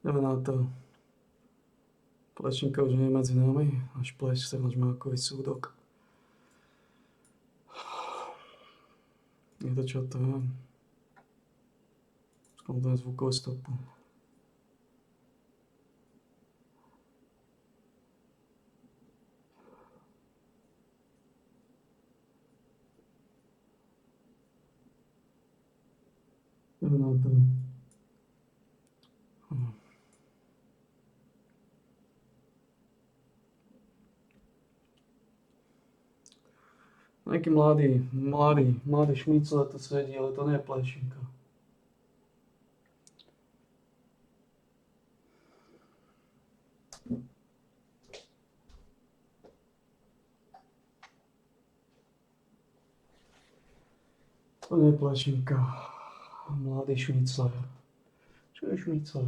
Jdeme na to. Plešníka už nie je medzi nami, až pleš sa žmákový súdok. Je to čo to je? Skontujem zvukovú stopu. Jdeme na to. Nejaký mladý šmícle to sedí, ale to nie je plešinka. To nie je plešinka. Mladý šmícle. Čo je šmícle?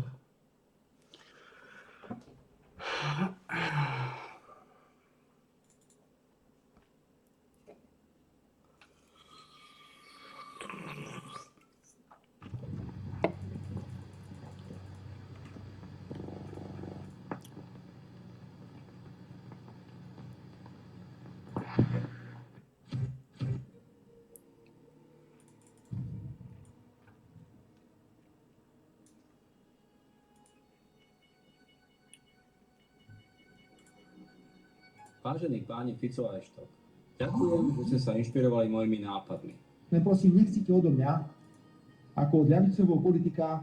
Vážení páni Fico a Eštok, ďakujem, že ste sa inšpirovali mojimi nápadmi. Len prosím, nechcite odo mňa, ako od ľavicového politika,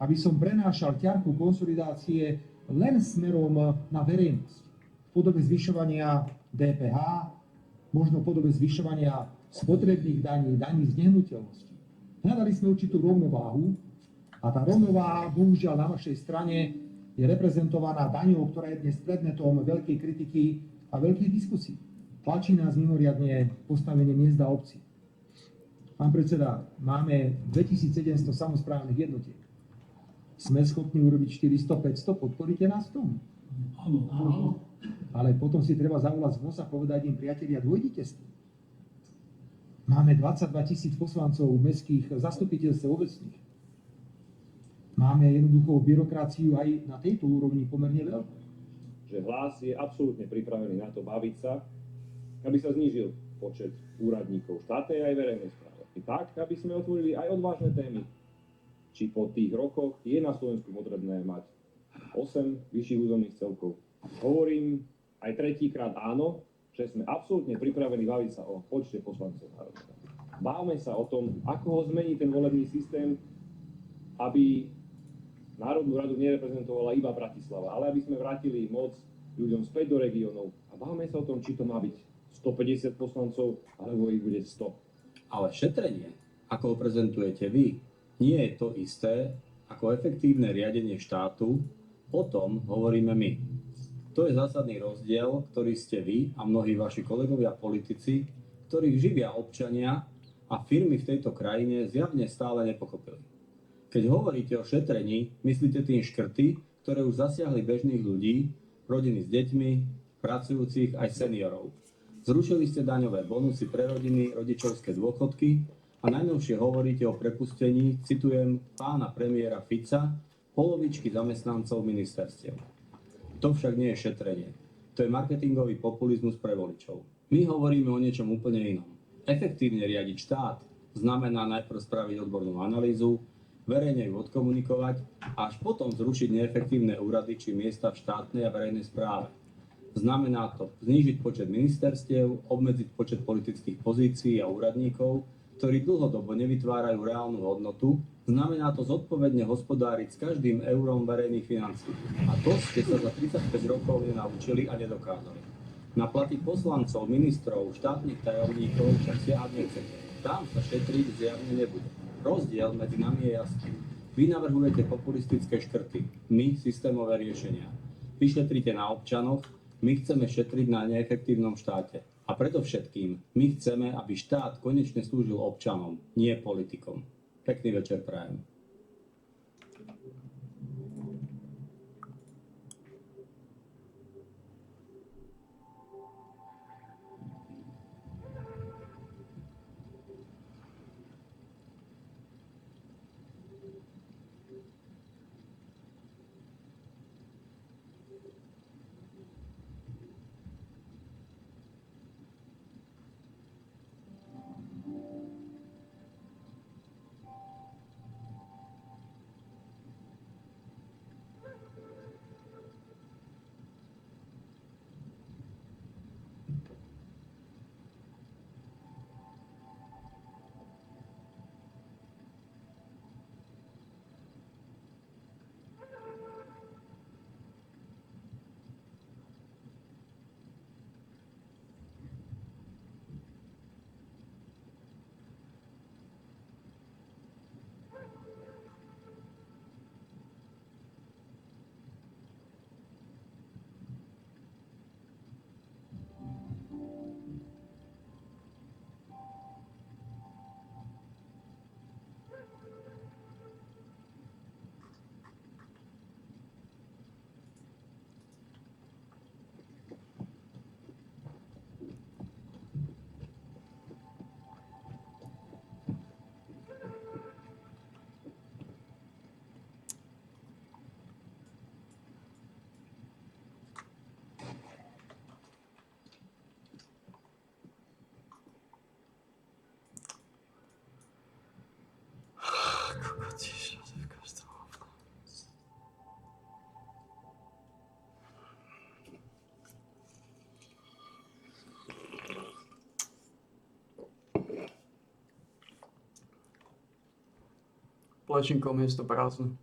aby som prenášal ťarchu konsolidácie len smerom na verejnosť. V podobe zvyšovania DPH, možno v podobe zvyšovania spotrebných daní, daní z nehnuteľnosti. Hľadali sme určitú rovnováhu a tá rovnováha, bohužiaľ na vašej strane, je reprezentovaná daňou, ktorá je dnes predmetom veľkej kritiky a veľkých diskusí. Tlačí nás mimoriadne postavenie miest a obcí. Pán predseda, máme 2700 samosprávnych jednotiek. Sme schopní urobiť 400-500, podporíte nás v tom? Áno. Ale potom si treba zavolať z VOS a povedať im, priatelia, dôjdite s tým. Máme 22 000 poslancov mestských zastupiteľstiev obecných. Máme jednoducho byrokraciu aj na tejto úrovni pomerne veľkú. Že Hlas je absolútne pripravený na to baviť sa, aby sa znížil počet úradníkov štátnej aj verejnej správy. Tak, aby sme otvorili aj odvážne témy. Či po tých rokoch je na Slovensku potrebné mať 8 vyšších územných celkov. Hovorím aj tretíkrát áno, že sme absolútne pripravení baviť sa o počte poslancov národnej rady. Bávme sa o tom, ako ho zmení ten volebný systém, aby Národnú radu nereprezentovala iba Bratislava, ale aby sme vrátili moc ľuďom späť do regiónov. A bavme sa o tom, či to má byť 150 poslancov, alebo ich bude 100. Ale šetrenie, ako ho prezentujete vy, nie je to isté ako efektívne riadenie štátu, o tom hovoríme my. To je zásadný rozdiel, ktorý ste vy a mnohí vaši kolegovia politici, ktorých živia občania a firmy v tejto krajine zjavne stále nepochopili. Keď hovoríte o šetrení, myslíte tým škrty, ktoré už zasiahli bežných ľudí, rodiny s deťmi, pracujúcich aj seniorov. Zrušili ste daňové bonusy pre rodiny, rodičovské dôchodky a najnovšie hovoríte o prepustení, citujem, pána premiéra Fica, polovičky zamestnancov ministerstiev. To však nie je šetrenie. To je marketingový populizmus pre voličov. My hovoríme o niečom úplne inom. Efektívne riadiť štát znamená najprv spraviť odbornú analýzu, verejne ju odkomunikovať a až potom zrušiť neefektívne úrady či miesta v štátnej a verejnej správe. Znamená to znížiť počet ministerstiev, obmedziť počet politických pozícií a úradníkov, ktorí dlhodobo nevytvárajú reálnu hodnotu. Znamená to zodpovedne hospodáriť s každým eurom verejných financií. A to ste sa za 35 rokov nenaučili a nedokázali. Na platy poslancov, ministrov, štátnych tajomníkov však siahať nechcete. Tam sa šetriť zjavne nebude. Rozdiel medzi nami je jasný. Vy navrhujete populistické škrty, my systémové riešenia. Vy šetríte na občanoch, my chceme šetriť na neefektívnom štáte. A predovšetkým, my chceme, aby štát konečne slúžil občanom, nie politikom. Pekný večer prajem. Plačinkou miesto prázdne.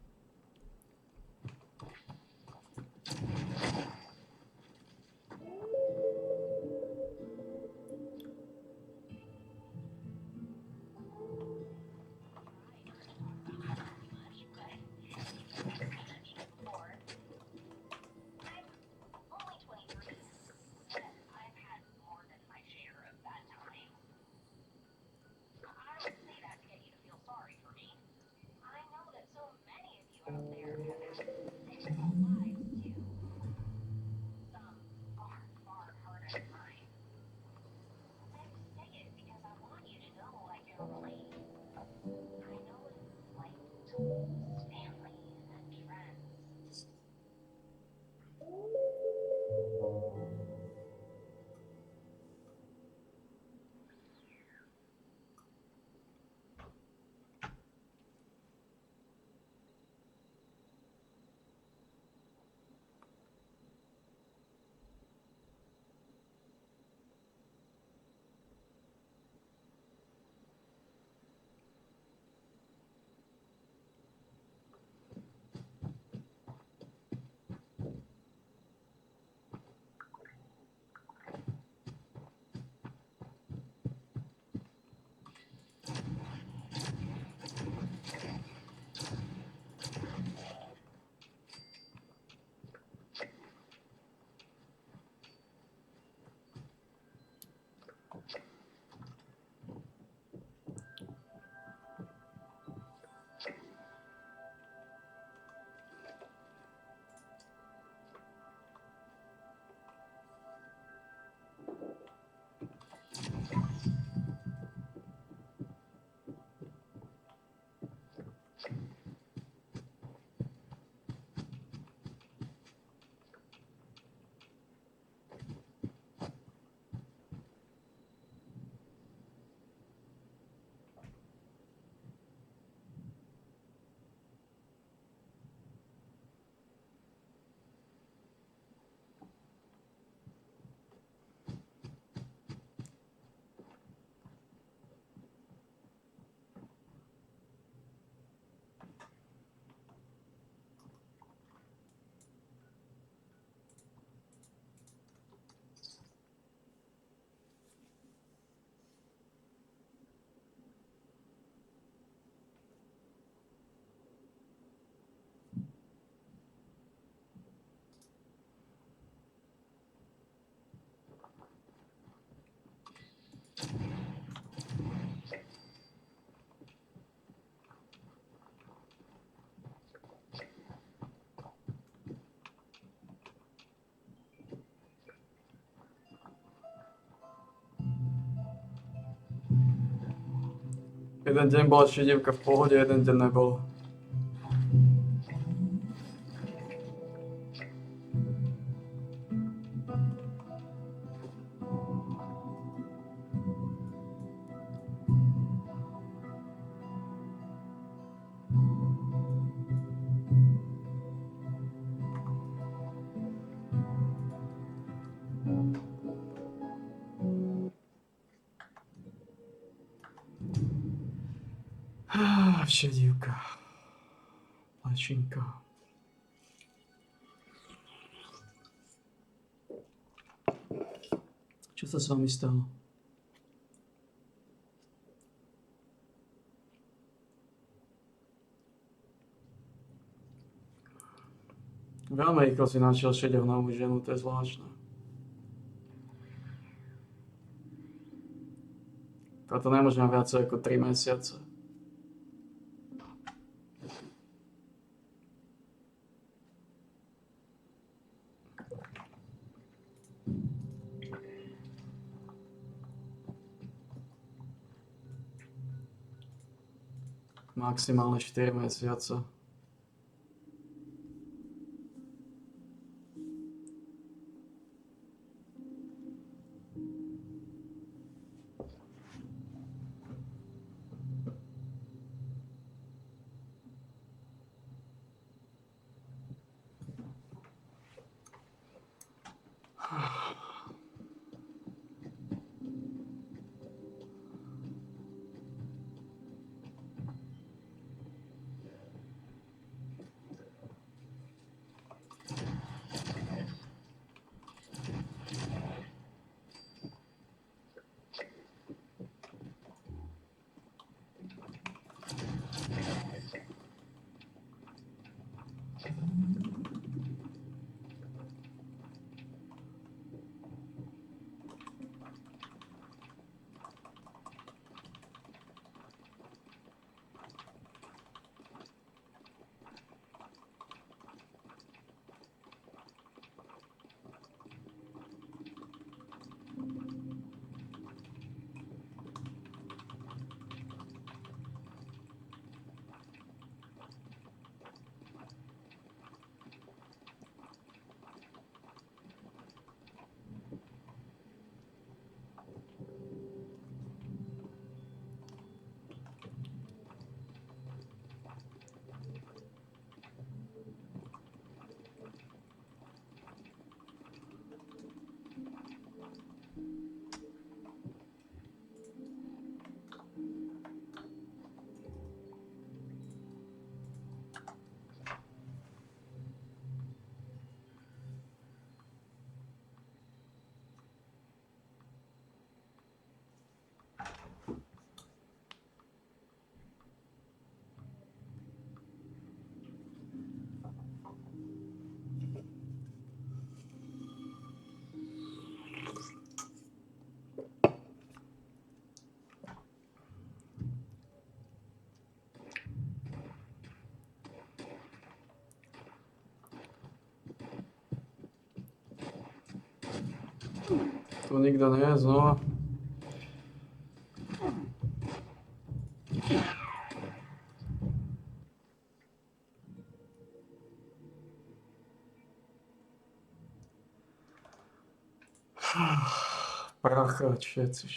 Jeden deň bola šedivka v pohode, jeden deň nebol. Šedivka. Plačinka. Čo sa s vami stalo? Veľmi rýchlo si našiel šedivú novú ženu, to je zvláštne. Toto nemôžem viacej ako 3 mesiace. Maximálne 4 mesiace. Tu nikto nie je znova. Prachať, všetci.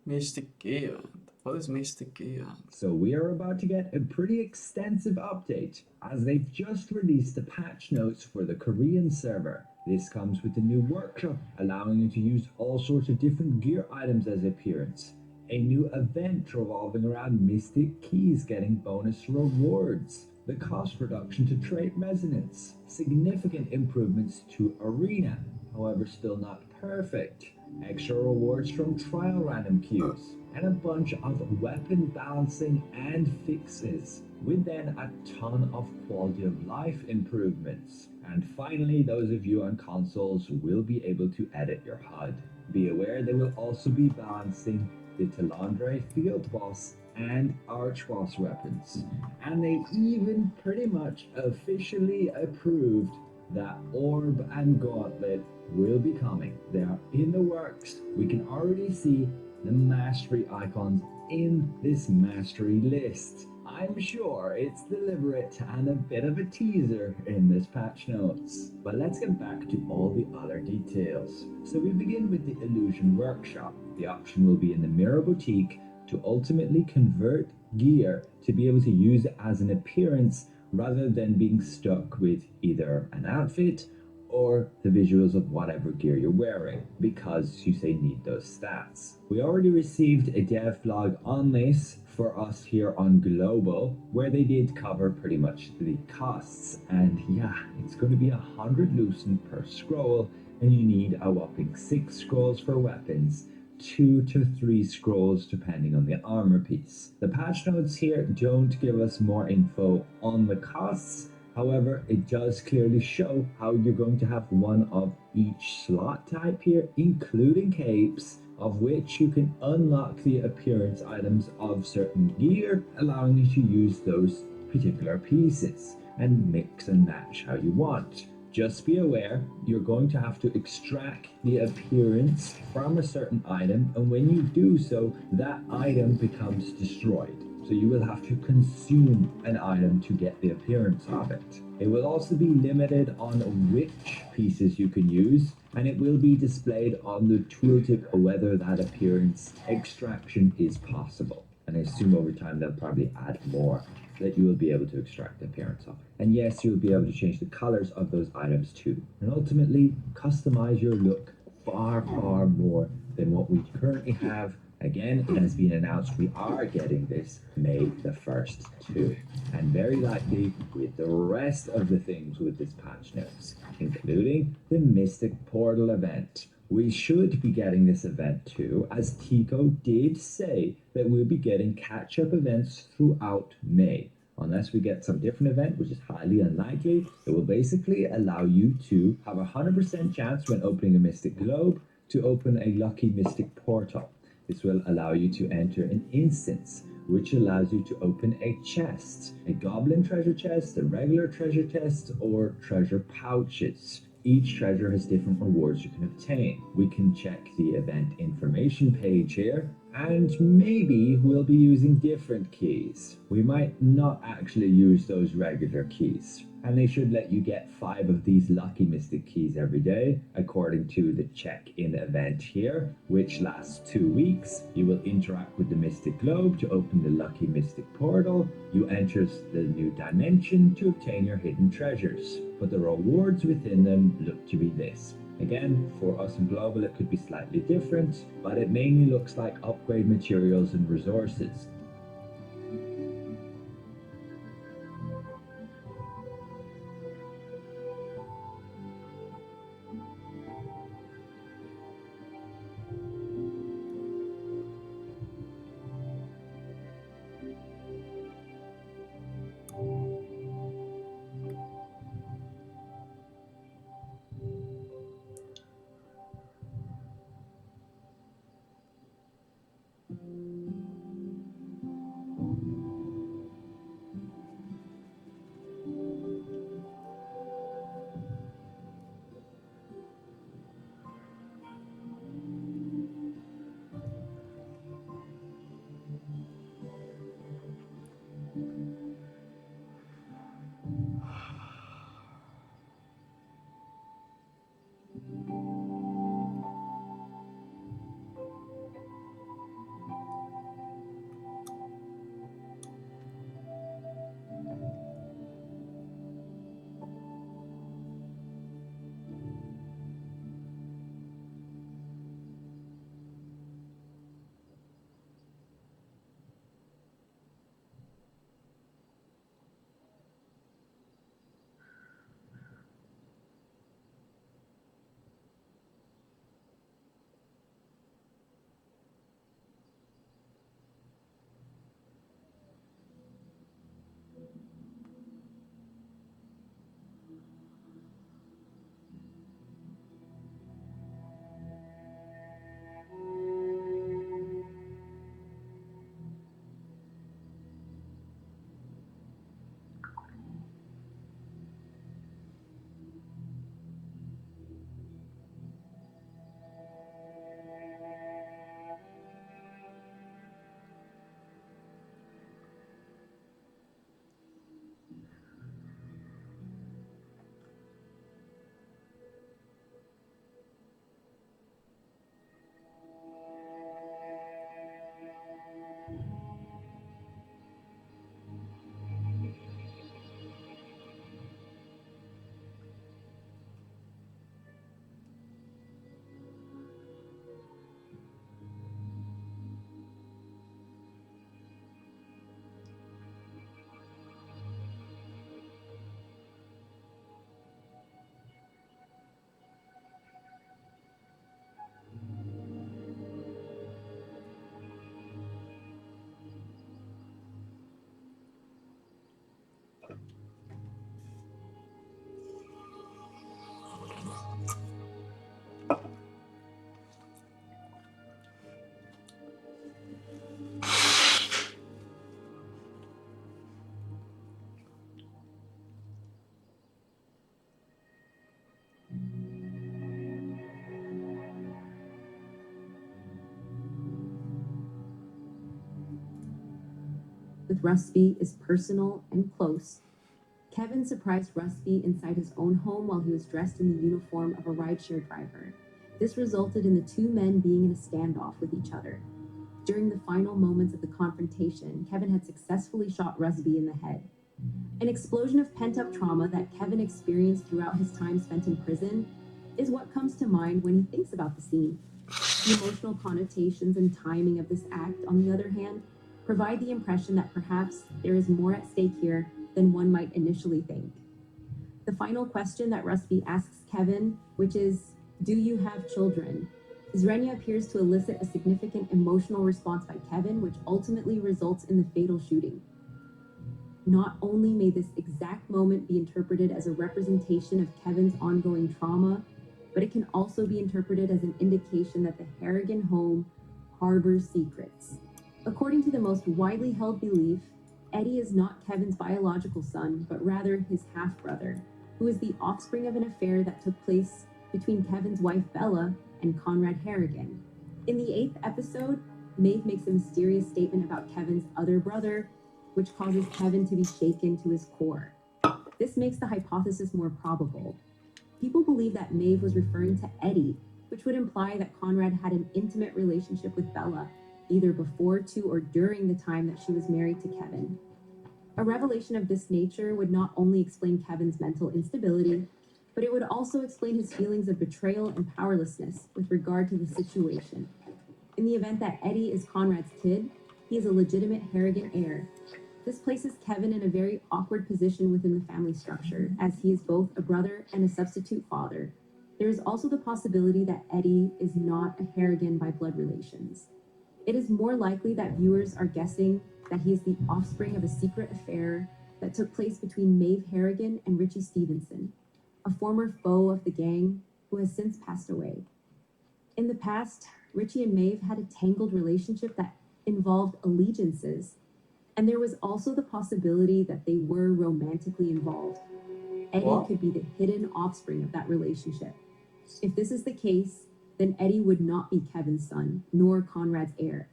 Mystic Key Event. What is Mystic Key Event? So we are about to get a pretty extensive update, as they've just released the patch notes for the Korean server. This comes with a new workshop, allowing you to use all sorts of different gear items as appearance. A new event revolving around Mystic Keys getting bonus rewards. The cost reduction to trait resonance. Significant improvements to Arena, however still not perfect. Extra rewards from trial random queues. And a bunch of weapon balancing and fixes, with then a ton of quality of life improvements. And finally, those of you on consoles will be able to edit your HUD. Be aware they will also be balancing the Talandre Field Boss and Arch Boss weapons. And they even pretty much officially approved that Orb and Gauntlet will be coming. They are in the works. We can already see the mastery icons in this mastery list. I'm sure it's deliberate and a bit of a teaser in this patch notes. But let's get back to all the other details. So we begin with the Illusion Workshop. The option will be in the Mirror Boutique to ultimately convert gear to be able to use it as an appearance rather than being stuck with either an outfit or the visuals of whatever gear you're wearing, because you say need those stats. We already received a dev blog on this for us here on Global, where they did cover pretty much the costs, and yeah, it's going to be 100 lucent per scroll, and you need a whopping 6 scrolls for weapons, 2 to 3 scrolls depending on the armor piece. The patch notes here don't give us more info on the costs. However, it does clearly show how you're going to have one of each slot type here, including capes, of which you can unlock the appearance items of certain gear, allowing you to use those particular pieces and mix and match how you want. Just be aware, you're going to have to extract the appearance from a certain item, and when you do so, that item becomes destroyed. So you will have to consume an item to get the appearance of it. It will also be limited on which pieces you can use, and it will be displayed on the tooltip whether that appearance extraction is possible. And I assume over time they'll probably add more that you will be able to extract the appearance of. And yes, you'll be able to change the colors of those items too. And ultimately, customize your look far more than what we currently have. Again, it has been announced we are getting this May the 1st too. And very likely with the rest of the things with this patch notes, including the Mystic Portal event. We should be getting this event too, as Tico did say that we'll be getting catch-up events throughout May. Unless we get some different event, which is highly unlikely, it will basically allow you to have a 100% chance when opening a Mystic Globe to open a Lucky Mystic Portal. This will allow you to enter an instance, which allows you to open a chest, a goblin treasure chest, a regular treasure chest, or treasure pouches. Each treasure has different rewards you can obtain. We can check the event information page here, and maybe we'll be using different keys. We might not actually use those regular keys. And they should let you get 5 of these Lucky Mystic Keys every day, according to the check-in event here, which lasts 2 weeks. You will interact with the Mystic Globe to open the Lucky Mystic Portal. You enter the new dimension to obtain your hidden treasures, but the rewards within them look to be this. Again, for us in Global it could be slightly different, but it mainly looks like upgrade materials and resources. with Rusby is personal and close, Kevin surprised Rusby inside his own home while he was dressed in the uniform of a rideshare driver. This resulted in the two men being in a standoff with each other. During the final moments of the confrontation, Kevin had successfully shot Rusby in the head. An explosion of pent-up trauma that Kevin experienced throughout his time spent in prison is what comes to mind when he thinks about the scene. The emotional connotations and timing of this act, on the other hand, provide the impression that perhaps there is more at stake here than one might initially think. The final question that Rusby asks Kevin, which is, "Do you have children?" Zrenia appears to elicit a significant emotional response by Kevin, which ultimately results in the fatal shooting. Not only may this exact moment be interpreted as a representation of Kevin's ongoing trauma, but it can also be interpreted as an indication that the Harrigan home harbors secrets. According to the most widely held belief, Eddie is not Kevin's biological son, but rather his half-brother, who is the offspring of an affair that took place between Kevin's wife Bella and Conrad Harrigan. In the 8th episode, Maeve makes a mysterious statement about Kevin's other brother, which causes Kevin to be shaken to his core. This makes the hypothesis more probable. People believe that Maeve was referring to Eddie, which would imply that Conrad had an intimate relationship with Bella, either before to or during the time that she was married to Kevin. A revelation of this nature would not only explain Kevin's mental instability, but it would also explain his feelings of betrayal and powerlessness with regard to the situation. In the event that Eddie is Conrad's kid, he is a legitimate Harrigan heir. This places Kevin in a very awkward position within the family structure, as he is both a brother and a substitute father. There is also the possibility that Eddie is not a Harrigan by blood relations. It is more likely that viewers are guessing that he is the offspring of a secret affair that took place between Maeve Harrigan and Richie Stevenson, a former foe of the gang who has since passed away. In the past, Richie and Maeve had a tangled relationship that involved allegiances, and there was also the possibility that they were romantically involved. Eddie What? could be the hidden offspring of that relationship. If this is the case, then Eddie would not be Kevin's son, nor Conrad's heir.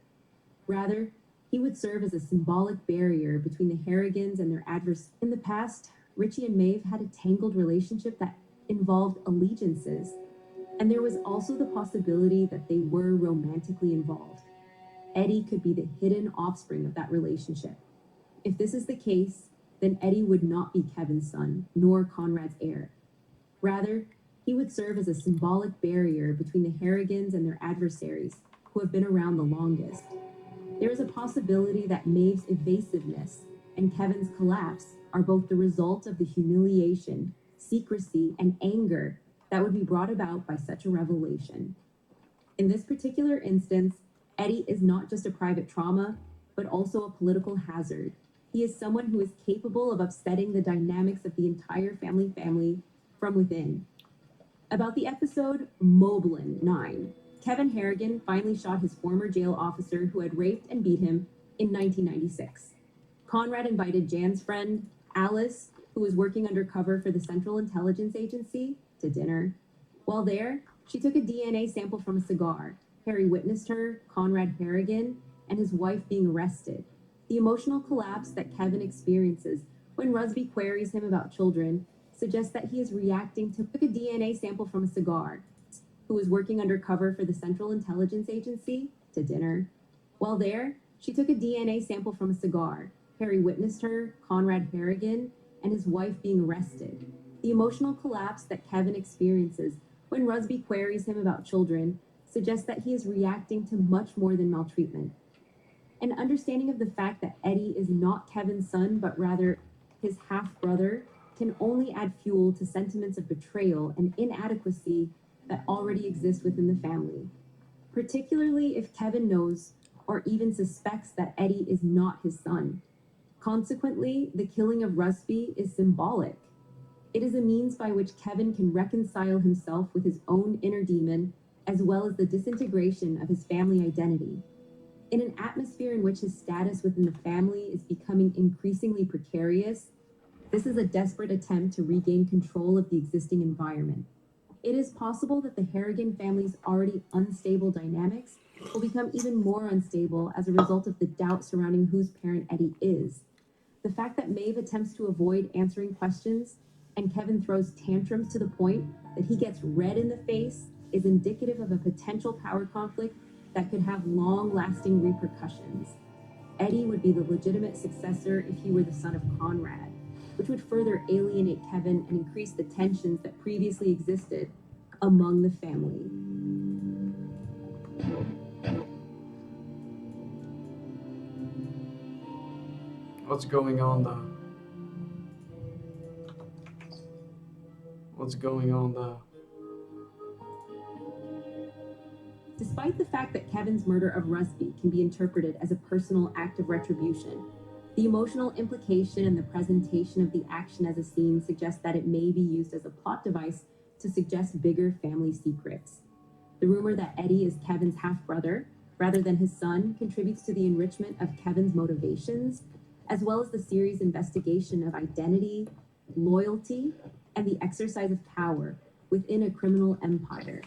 Rather, he would serve as a symbolic barrier between the Harrigans and their adversaries. In the past, Richie and Maeve had a tangled relationship that involved allegiances, and there was also the possibility that they were romantically involved. Eddie could be the hidden offspring of that relationship. If this is the case, then Eddie would not be Kevin's son, nor Conrad's heir. Rather, he would serve as a symbolic barrier between the Harrigans and their adversaries, who have been around the longest. There is a possibility that Maeve's evasiveness and Kevin's collapse are both the result of the humiliation, secrecy, and anger that would be brought about by such a revelation. In this particular instance, Eddie is not just a private trauma, but also a political hazard. He is someone who is capable of upsetting the dynamics of the entire family from within. About the episode Moblin 9, Kevin Harrigan finally shot his former jail officer who had raped and beat him in 1996. Conrad invited Jan's friend, Alice, who was working undercover for the Central Intelligence Agency, to dinner. While there, she took a DNA sample from a cigar. Harry witnessed her, Conrad Harrigan, and his wife being arrested. The emotional collapse that Kevin experiences when Rusby queries him about children suggests that he is reacting to a DNA sample from a cigar, who was working undercover for the Central Intelligence Agency, to dinner. While there, she took a DNA sample from a cigar. Harry witnessed her, Conrad Harrigan, and his wife being arrested. The emotional collapse that Kevin experiences when Rusby queries him about children suggests that he is reacting to much more than maltreatment. An understanding of the fact that Eddie is not Kevin's son, but rather his half-brother, can only add fuel to sentiments of betrayal and inadequacy that already exist within the family, particularly if Kevin knows or even suspects that Eddie is not his son. Consequently, the killing of Rusby is symbolic. It is a means by which Kevin can reconcile himself with his own inner demon, as well as the disintegration of his family identity. In an atmosphere in which his status within the family is becoming increasingly precarious, this is a desperate attempt to regain control of the existing environment. It is possible that the Harrigan family's already unstable dynamics will become even more unstable as a result of the doubt surrounding whose parent Eddie is. The fact that Maeve attempts to avoid answering questions and Kevin throws tantrums to the point that he gets red in the face is indicative of a potential power conflict that could have long-lasting repercussions. Eddie would be the legitimate successor if he were the son of Conrad, which would further alienate Kevin and increase the tensions that previously existed among the family. What's going on there? What's going on there? Despite the fact that Kevin's murder of Rusby can be interpreted as a personal act of retribution, the emotional implication and the presentation of the action as a scene suggests that it may be used as a plot device to suggest bigger family secrets. The rumor that Eddie is Kevin's half-brother, rather than his son, contributes to the enrichment of Kevin's motivations, as well as the series' investigation of identity, loyalty, and the exercise of power within a criminal empire.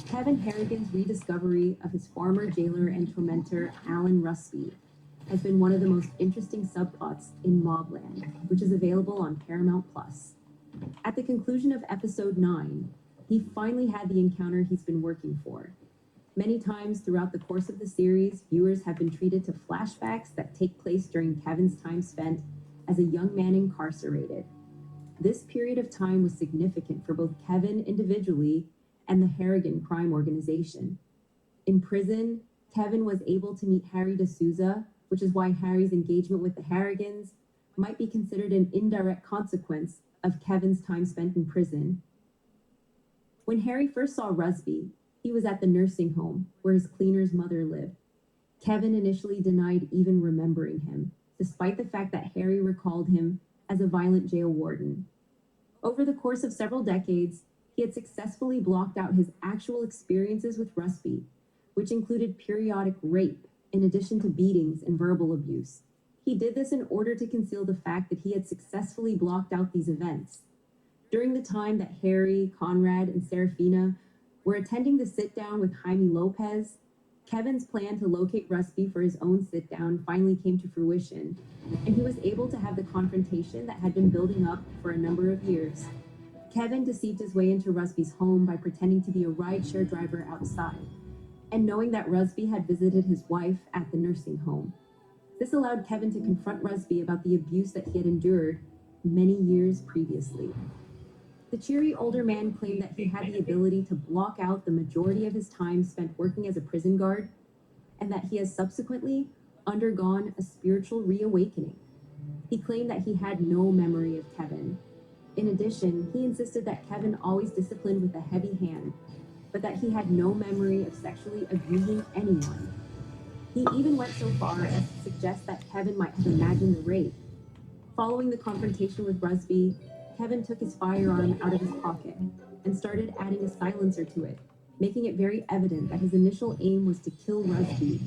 Kevin Harrigan's rediscovery of his former jailer and tormentor, Alan Rusby, has been one of the most interesting subplots in Mobland, which is available on Paramount+. At the conclusion of episode 9, he finally had the encounter he's been working for. Many times throughout the course of the series, viewers have been treated to flashbacks that take place during Kevin's time spent as a young man incarcerated. This period of time was significant for both Kevin individually and the Harrigan crime organization. In prison, Kevin was able to meet Harry D'Souza, which is why Harry's engagement with the Harrigans might be considered an indirect consequence of Kevin's time spent in prison. When Harry first saw Rusby, he was at the nursing home where his cleaner's mother lived. Kevin initially denied even remembering him, despite the fact that Harry recalled him as a violent jail warden. Over the course of several decades, he had successfully blocked out his actual experiences with Rusby, which included periodic rape, in addition to beatings and verbal abuse. He did this in order to conceal the fact that he had successfully blocked out these events. During the time that Harry, Conrad, and Serafina were attending the sit-down with Jaime Lopez, Kevin's plan to locate Rusby for his own sit-down finally came to fruition, and he was able to have the confrontation that had been building up for a number of years. Kevin deceived his way into Rusby's home by pretending to be a rideshare driver outside, and knowing that Rusby had visited his wife at the nursing home. This allowed Kevin to confront Rusby about the abuse that he had endured many years previously. The cheery older man claimed that he had the ability to block out the majority of his time spent working as a prison guard, and that he has subsequently undergone a spiritual reawakening. He claimed that he had no memory of Kevin. In addition, he insisted that Kevin always disciplined with a heavy hand, but that he had no memory of sexually abusing anyone. He even went so far as to suggest that Kevin might have imagined the rape. Following the confrontation with Rusby, Kevin took his firearm out of his pocket and started adding a silencer to it, making it very evident that his initial aim was to kill Rusby.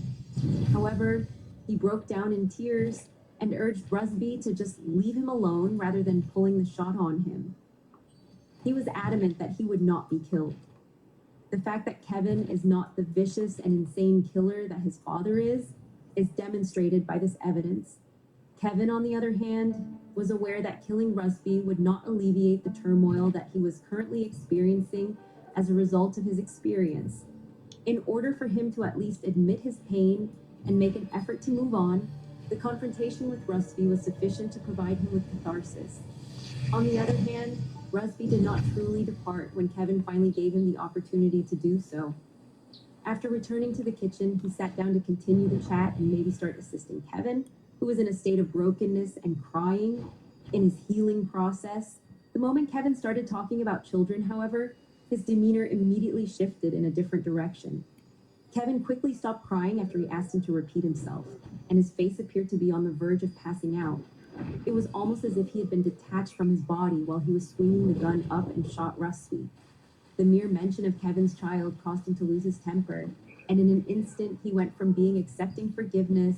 However, he broke down in tears and urged Rusby to just leave him alone rather than pulling the shot on him. He was adamant that he would not be killed. The fact that Kevin is not the vicious and insane killer that his father is demonstrated by this evidence. Kevin, on the other hand, was aware that killing Rusby would not alleviate the turmoil that he was currently experiencing as a result of his experience. In order for him to at least admit his pain and make an effort to move on, the confrontation with Rusby was sufficient to provide him with catharsis. On the other hand, Rusby did not truly depart when Kevin finally gave him the opportunity to do so. After returning to the kitchen, he sat down to continue the chat and maybe start assisting Kevin, who was in a state of brokenness and crying in his healing process. The moment Kevin started talking about children, however, his demeanor immediately shifted in a different direction. Kevin quickly stopped crying after he asked him to repeat himself, and his face appeared to be on the verge of passing out. It was almost as if he had been detached from his body while he was swinging the gun up and shot Rusby. The mere mention of Kevin's child caused him to lose his temper, and in an instant he went from being accepting forgiveness,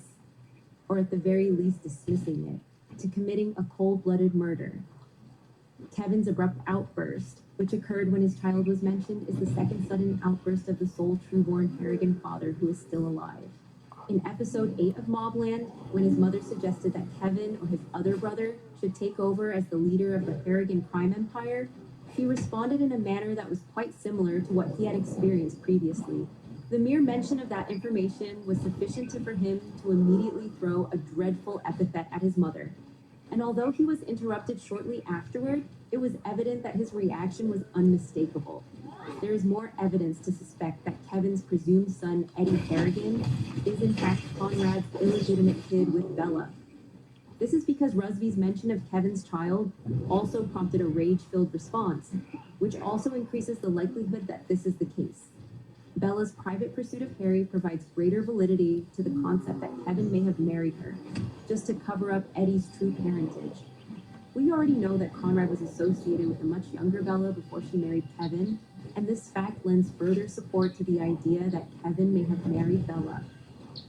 or at the very least dismissing it, to committing a cold-blooded murder. Kevin's abrupt outburst, which occurred when his child was mentioned, is the second sudden outburst of the sole trueborn Harrigan father who is still alive. In episode 8 of Mobland, when his mother suggested that Kevin or his other brother should take over as the leader of the Harrigan crime empire, he responded in a manner that was quite similar to what he had experienced previously. The mere mention of that information was sufficient for him to immediately throw a dreadful epithet at his mother. And although he was interrupted shortly afterward, it was evident that his reaction was unmistakable. There is more evidence to suspect that Kevin's presumed son, Eddie Harrigan, is in fact Conrad's illegitimate kid with Bella. This is because Rusby's mention of Kevin's child also prompted a rage-filled response, which also increases the likelihood that this is the case. Bella's private pursuit of Harry provides greater validity to the concept that Kevin may have married her, just to cover up Eddie's true parentage. We already know that Conrad was associated with a much younger Bella before she married Kevin, and this fact lends further support to the idea that Kevin may have married Bella.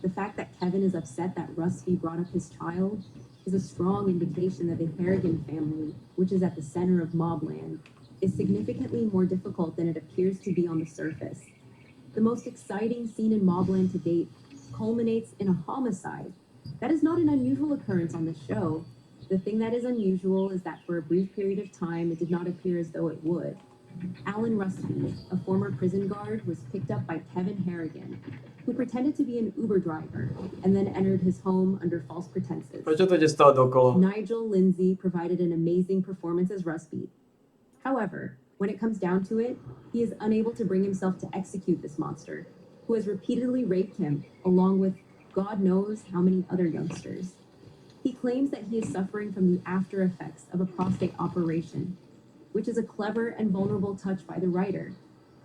The fact that Kevin is upset that Rusty brought up his child is a strong indication that the Harrigan family, which is at the center of Mobland, is significantly more difficult than it appears to be on the surface. The most exciting scene in Mobland to date culminates in a homicide. That is not an unusual occurrence on this show. The thing that is unusual is that for a brief period of time, it did not appear as though it would. Alan Rusty, a former prison guard, was picked up by Kevin Harrigan, who pretended to be an Uber driver and then entered his home under false pretenses. Prečo to ide stále dokola? Nigel Lindsay provided an amazing performance as Rusty. However, when it comes down to it, he is unable to bring himself to execute this monster, who has repeatedly raped him, along with God knows how many other youngsters. He claims that he is suffering from the after effects of a prostate operation, which is a clever and vulnerable touch by the writer.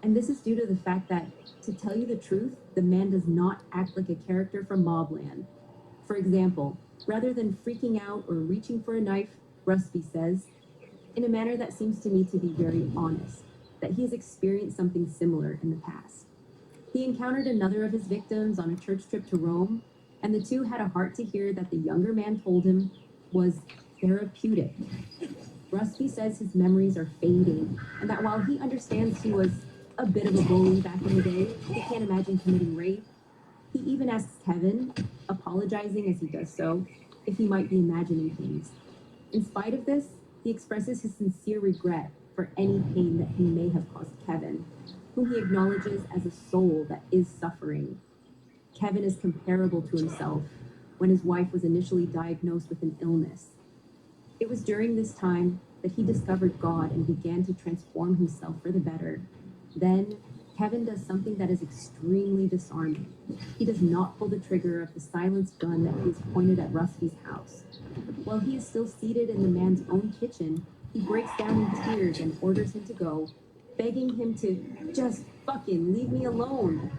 And this is due to the fact that, to tell you the truth, the man does not act like a character from Mobland. For example, rather than freaking out or reaching for a knife, Rusty says, in a manner that seems to me to be very honest, that he has experienced something similar in the past. He encountered another of his victims on a church trip to Rome, and the two had a heart to hear that the younger man told him was therapeutic. Rusty says his memories are fading, and that while he understands he was a bit of a bully back in the day, he can't imagine committing rape. He even asks Kevin, apologizing as he does so, if he might be imagining things. In spite of this, he expresses his sincere regret for any pain that he may have caused Kevin, whom he acknowledges as a soul that is suffering. Kevin is comparable to himself when his wife was initially diagnosed with an illness. It was during this time that he discovered God and began to transform himself for the better. Then, Kevin does something that is extremely disarming. He does not pull the trigger of the silenced gun that he has pointed at Rusty's house. While he is still seated in the man's own kitchen, he breaks down in tears and orders him to go, begging him to just fucking leave me alone.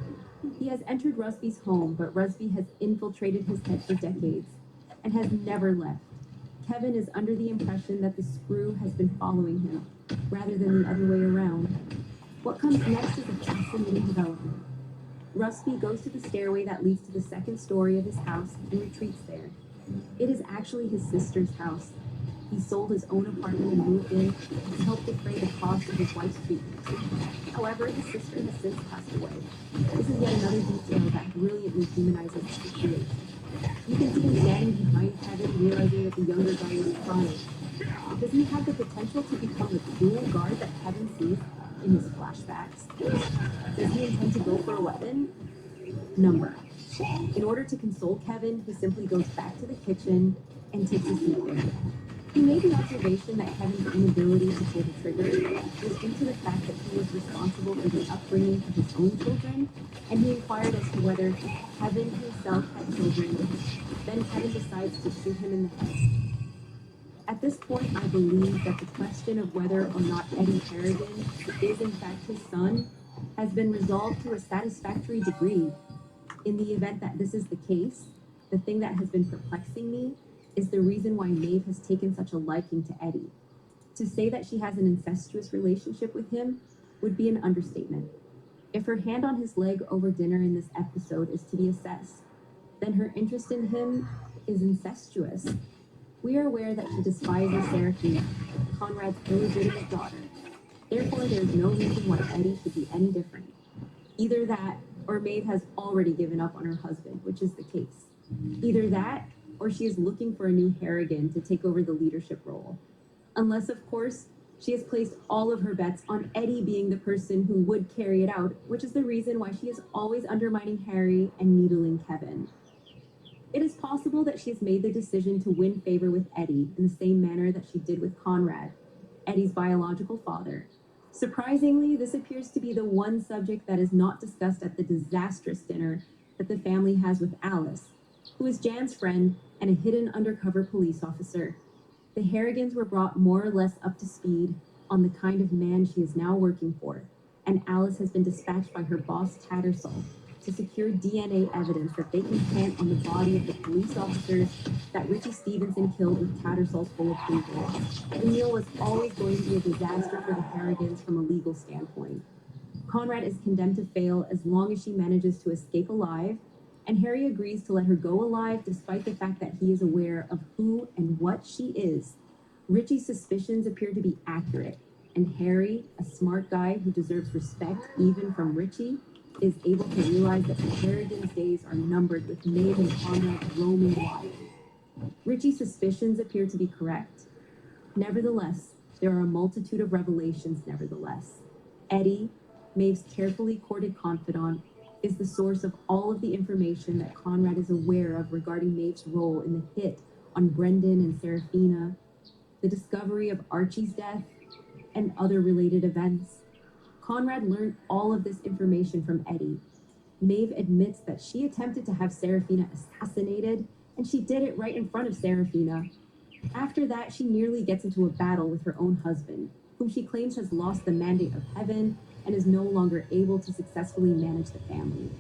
He has entered Rusby's home, but Rusby has infiltrated his head for decades and has never left. Kevin is under the impression that the screw has been following him, rather than the other way around. What comes next is a fascinating development. Rusby goes to the stairway that leads to the second story of his house and retreats there. It is actually his sister's house. He sold his own apartment and moved in to help defray the cost of his wife's treatment. However, his sister has since passed away. This is yet another detail that brilliantly humanizes the situation. You can see him standing behind Kevin, realizing that the younger guy is crying. Does he have the potential to become the cruel guard that Kevin sees in his flashbacks? Does he intend to go for a weapon? Number. In order to console Kevin, he simply goes back to the kitchen and takes a seat there. He made the observation that Kevin's inability to pull the trigger was due to the fact that he was responsible for the upbringing of his own children, and he inquired as to whether Kevin himself had children. Then Kevin decides to shoot him in the head. At this point, I believe that the question of whether or not Eddie Harrigan is in fact his son has been resolved to a satisfactory degree. In the event that this is the case, the thing that has been perplexing me is the reason why Maeve has taken such a liking to Eddie. To say that she has an incestuous relationship with him would be an understatement. If her hand on his leg over dinner in this episode is to be assessed, then her interest in him is incestuous. We are aware that she despises Seraphina, Conrad's illegitimate daughter. Therefore, there is no reason why Eddie should be any different. Either that, or Maeve has already given up on her husband, which is the case. Either that, or she is looking for a new Harrigan to take over the leadership role. Unless, of course, she has placed all of her bets on Eddie being the person who would carry it out, which is the reason why she is always undermining Harry and needling Kevin. It is possible that she has made the decision to win favor with Eddie in the same manner that she did with Conrad, Eddie's biological father. Surprisingly, this appears to be the one subject that is not discussed at the disastrous dinner that the family has with Alice, who is Jan's friend and a hidden undercover police officer. The Harrigans were brought more or less up to speed on the kind of man she is now working for, and Alice has been dispatched by her boss Tattersall to secure DNA evidence that they can plant on the body of the police officers that Richie Stevenson killed with Tattersall's full approval. The meal was always going to be a disaster for the Harrigans from a legal standpoint. Conrad is condemned to fail as long as she manages to escape alive, and Harry agrees to let her go alive despite the fact that he is aware of who and what she is. Richie's suspicions appear to be accurate, and Harry, a smart guy who deserves respect even from Richie, is able to realize that the Harrigan's days are numbered with Maeve and Conrad roaming wild. Richie's suspicions appear to be correct. Nevertheless, there are a multitude of revelations nevertheless. Eddie, Maeve's carefully courted confidant, is the source of all of the information that Conrad is aware of regarding Maeve's role in the hit on Brendan and Serafina, the discovery of Archie's death, and other related events. Conrad learned all of this information from Eddie. Maeve admits that she attempted to have Serafina assassinated, and she did it right in front of Serafina. After that, she nearly gets into a battle with her own husband, whom she claims has lost the mandate of heaven and is no longer able to successfully manage the family.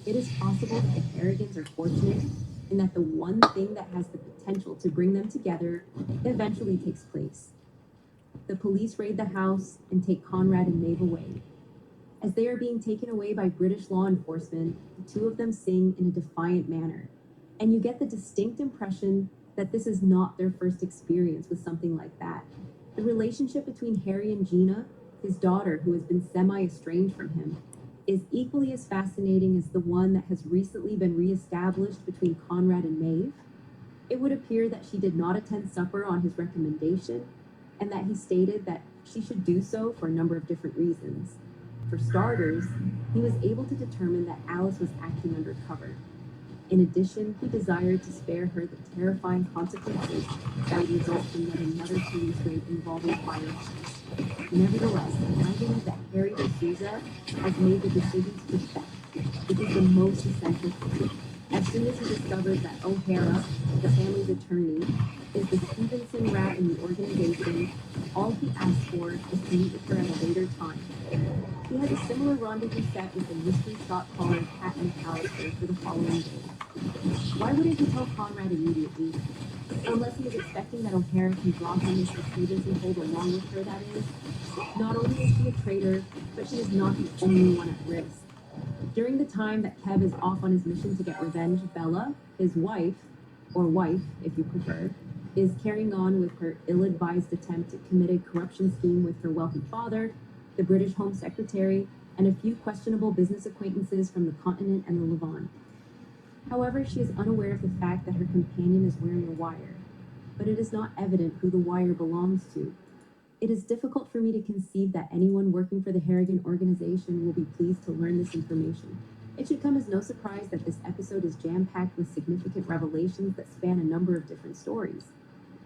It is possible that the Harrigans are fortunate in that the one thing that has the potential to bring them together eventually takes place. The police raid the house and take Conrad and Maeve away. As they are being taken away by British law enforcement, the two of them sing in a defiant manner, and you get the distinct impression that this is not their first experience with something like that. The relationship between Harry and Gina, his daughter who has been semi-estranged from him, is equally as fascinating as the one that has recently been reestablished between Conrad and Maeve. It would appear that she did not attend supper on his recommendation, and that he stated that she should do so for a number of different reasons. For starters, he was able to determine that Alice was acting undercover. In addition, he desired to spare her the terrifying consequences that would result from yet another police raid involving firearms. Nevertheless, I believe that Harry D'Souza has made the decision to defect, which is the most essential thing. As soon as he discovers that O'Hara, the family's attorney, is the Stevenson rat in the organization, all he asks for is to meet with her at a later time. He has a similar rendezvous set with the mystery shot caller Pat McAllister for the following day. Why wouldn't he tell Conrad immediately? Unless he is expecting that O'Hara can draw him Mr. Stevenson hold along with her, that is. Not only is she a traitor, but she is not the only one at risk. During the time that Kev is off on his mission to get revenge, Bella, his wife, or wife if you prefer, is carrying on with her ill-advised attempt to commit a corruption scheme with her wealthy father, the British Home Secretary, and a few questionable business acquaintances from the continent and the Levant. However, she is unaware of the fact that her companion is wearing a wire, but it is not evident who the wire belongs to. It is difficult for me to conceive that anyone working for the Harrigan organization will be pleased to learn this information. It should come as no surprise that this episode is jam-packed with significant revelations that span a number of different stories.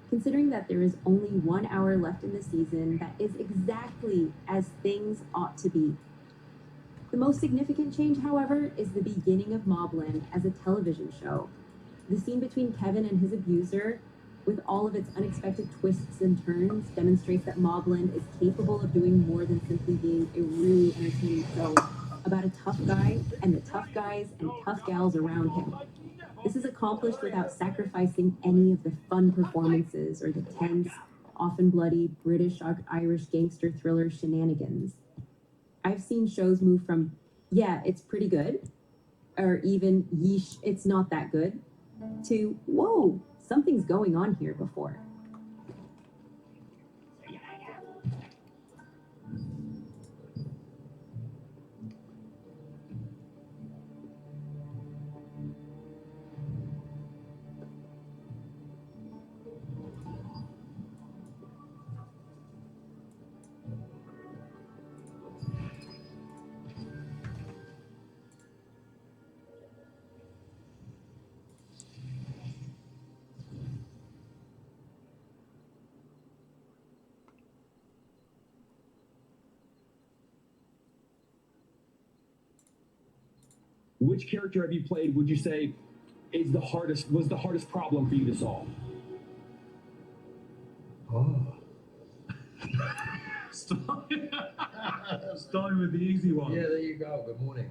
Considering that there is only 1 hour left in the season, that is exactly as things ought to be. The most significant change, however, is the beginning of Mobland as a television show. The scene between Kevin and his abuser, with all of its unexpected twists and turns, demonstrates that Mobland is capable of doing more than simply being a really entertaining show about a tough guy and the tough guys and tough gals around him. This is accomplished without sacrificing any of the fun performances or the tense, often bloody British-Irish gangster thriller shenanigans. I've seen shows move from, yeah, it's pretty good, or even, yeesh, it's not that good, to, whoa, something's going on here before. which character have you played would you say was the hardest problem for you to solve? Oh. Starting with the easy one. Yeah, there you go. Good morning.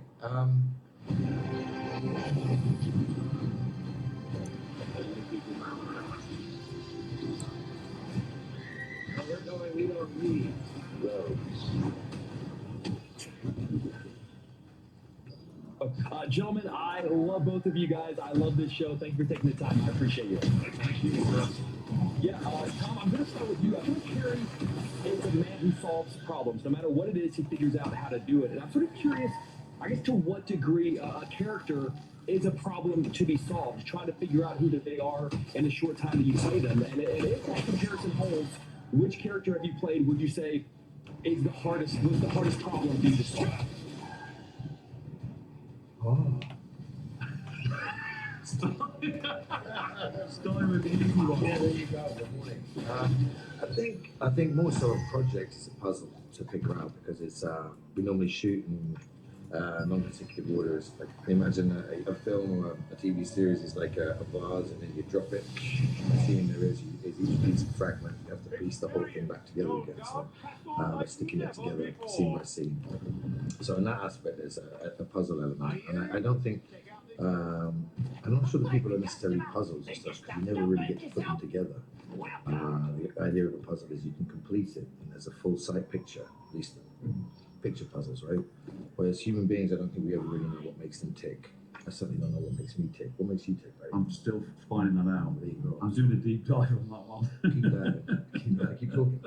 We're going, we don't need those. Gentlemen, I love both of you guys. I love this show. Thank you for taking the time. I appreciate you. Thank you. Yeah, Tom, I'm going to start with you. I think Harry is a man who solves problems. No matter what it is, he figures out how to do it. And I'm sort of curious, I guess, to what degree a character is a problem to be solved, trying to figure out who they are in a short time that you play them. And if that comparison holds, which character have you played would you say was the hardest problem for you to solve? Oh. Starting with the easy one. Yeah, there you go. Good morning. I think more so a project is a puzzle to figure out because it's we normally shoot in non-consecutive orders. Like imagine a film or a TV series is like a vase, and then you drop it. The scene there is each piece of fragment. You have to piece the whole thing back together again. So sticking it together scene by scene. So in that aspect, there's a puzzle element, and I don't think. I'm not sure that people are necessarily puzzles and stuff because you never really get to put them together. The idea of a puzzle is you can complete it and there's a full sight picture, at least picture puzzles, right? Whereas human beings, I don't think we ever really know what makes them tick. I certainly don't know what makes me tick. What makes you tick, right? I'm still finding that out. There you go. I'm doing a deep dive on that one. Keep talking.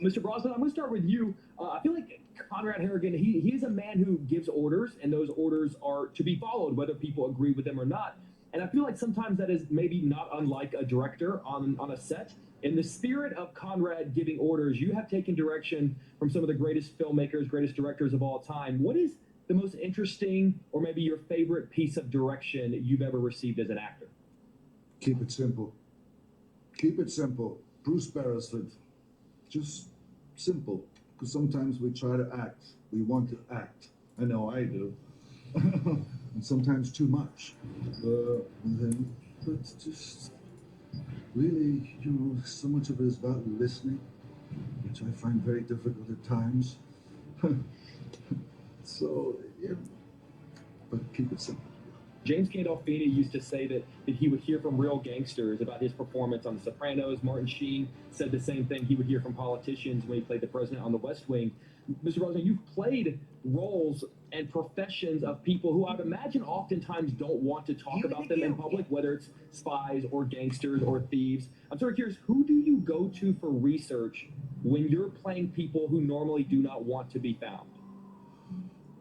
Mr. Brosnan, I'm going to start with you. I feel like Conrad Harrigan, he is a man who gives orders, and those orders are to be followed, whether people agree with them or not. And I feel like sometimes that is maybe not unlike a director on a set. In the spirit of Conrad giving orders, you have taken direction from some of the greatest filmmakers, greatest directors of all time. What is the most interesting or maybe your favorite piece of direction you've ever received as an actor? Keep it simple. Keep it simple. Bruce Beresford. Just simple. Because sometimes we try to act. We want to act. I know I do. And sometimes too much. But just really, so much of it is about listening, which I find very difficult at times. So, yeah. But keep it simple. James Gandolfini used to say that he would hear from real gangsters about his performance on The Sopranos. Martin Sheen said the same thing. He would hear from politicians when he played the president on The West Wing. Mr. Rosen, you've played roles and professions of people who I would imagine oftentimes don't want to talk about them in public, whether it's spies or gangsters or thieves. I'm sort of curious, who do you go to for research when you're playing people who normally do not want to be found?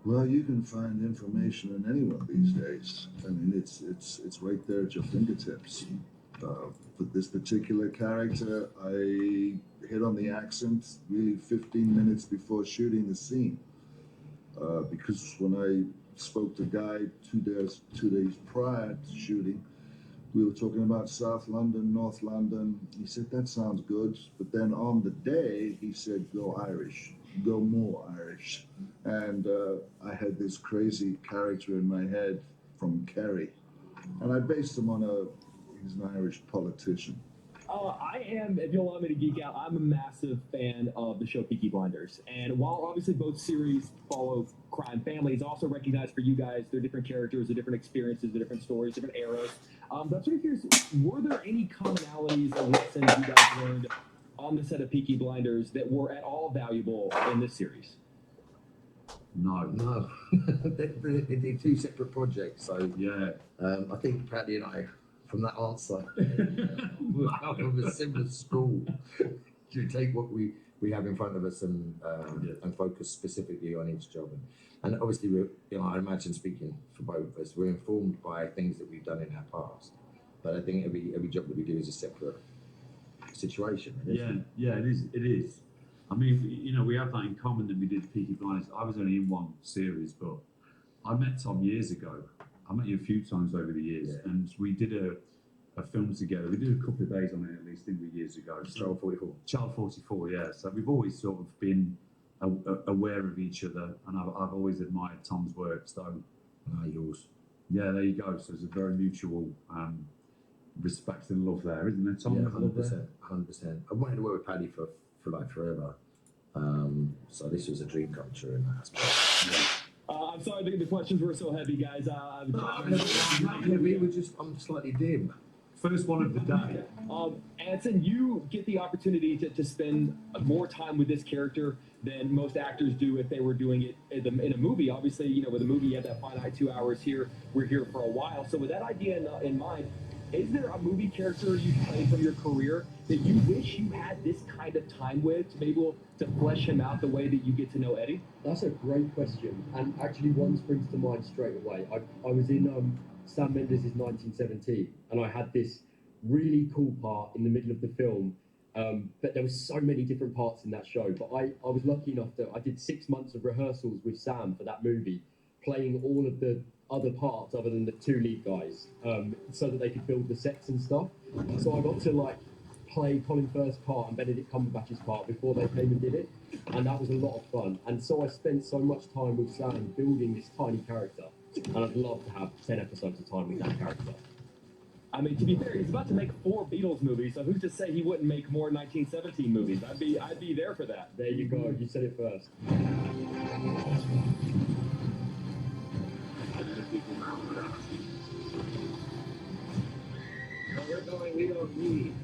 Well, you can find information on anyone these days. I mean, it's right there at your fingertips. For this particular character, I hit on the accent really 15 minutes before shooting the scene. Because when I spoke to Guy 2 days prior to shooting, we were talking about South London, North London. He said, that sounds good. But then on the day, he said, go Irish. Go more Irish. And I had this crazy character in my head from Kerry. And I based him on he's an Irish politician. I am, if you'll allow me to geek out, I'm a massive fan of the show Peaky Blinders. And while obviously both series follow crime families, also recognized for you guys, they're different characters, they're different experiences, they're different stories, different eras. But I'm sort of curious, were there any commonalities or lessons you guys learned on the set of Peaky Blinders that were at all valuable in this series? No. They're two separate projects, so Yeah. I think Paddy and I, from that answer, we're out of a similar school to take what we have in front of us and focus specifically on each job. And obviously, I imagine speaking for both of us, we're informed by things that we've done in our past. But I think every job that we do is a separate situation. Yeah, it is. I mean, we have that in common that we did Peaky Blinders. I was only in one series, but I met Tom years ago. I met you a few times over the years, and we did a film together. We did a couple of days on it, at least, didn't we, years ago? Child 44. Child 44, yeah. So we've always sort of been aware of each other, and I've always admired Tom's work. So Yours. Yeah, there you go. So there's a very mutual respect and love there, isn't there, Tom? Yeah, There's love there? 100%. I wanted to work with Paddy for like forever. So this was a dream come true in that aspect. I'm sorry the questions were so heavy, guys. I'm slightly dim. First one of the day. Anson, you get the opportunity to spend more time with this character than most actors do if they were doing it in a movie. Obviously, you know, with a movie, you have that finite 2 hours here. We're here for a while. So with that idea in mind, is there a movie character you played from your career that you wish you had this kind of time with to be able to flesh him out the way that you get to know Eddie? That's a great question, and actually one springs to mind straight away. I was in Sam Mendes' 1917, and I had this really cool part in the middle of the film, but there was so many different parts in that show. But I was lucky enough that I did 6 months of rehearsals with Sam for that movie, playing all of the other parts other than the 2 lead guys, so that they could build the sets and stuff. So I got to like play Colin Firth's part and Benedict Cumberbatch's part before they came and did it, and that was a lot of fun. And so I spent so much time with Sam building this tiny character, and I'd love to have 10 episodes of time with that character. I mean, to be fair, he's about to make 4 Beatles movies, so who's to say he wouldn't make more 1917 movies? I'd be there for that. There you go. You said it first. We're going, we don't need.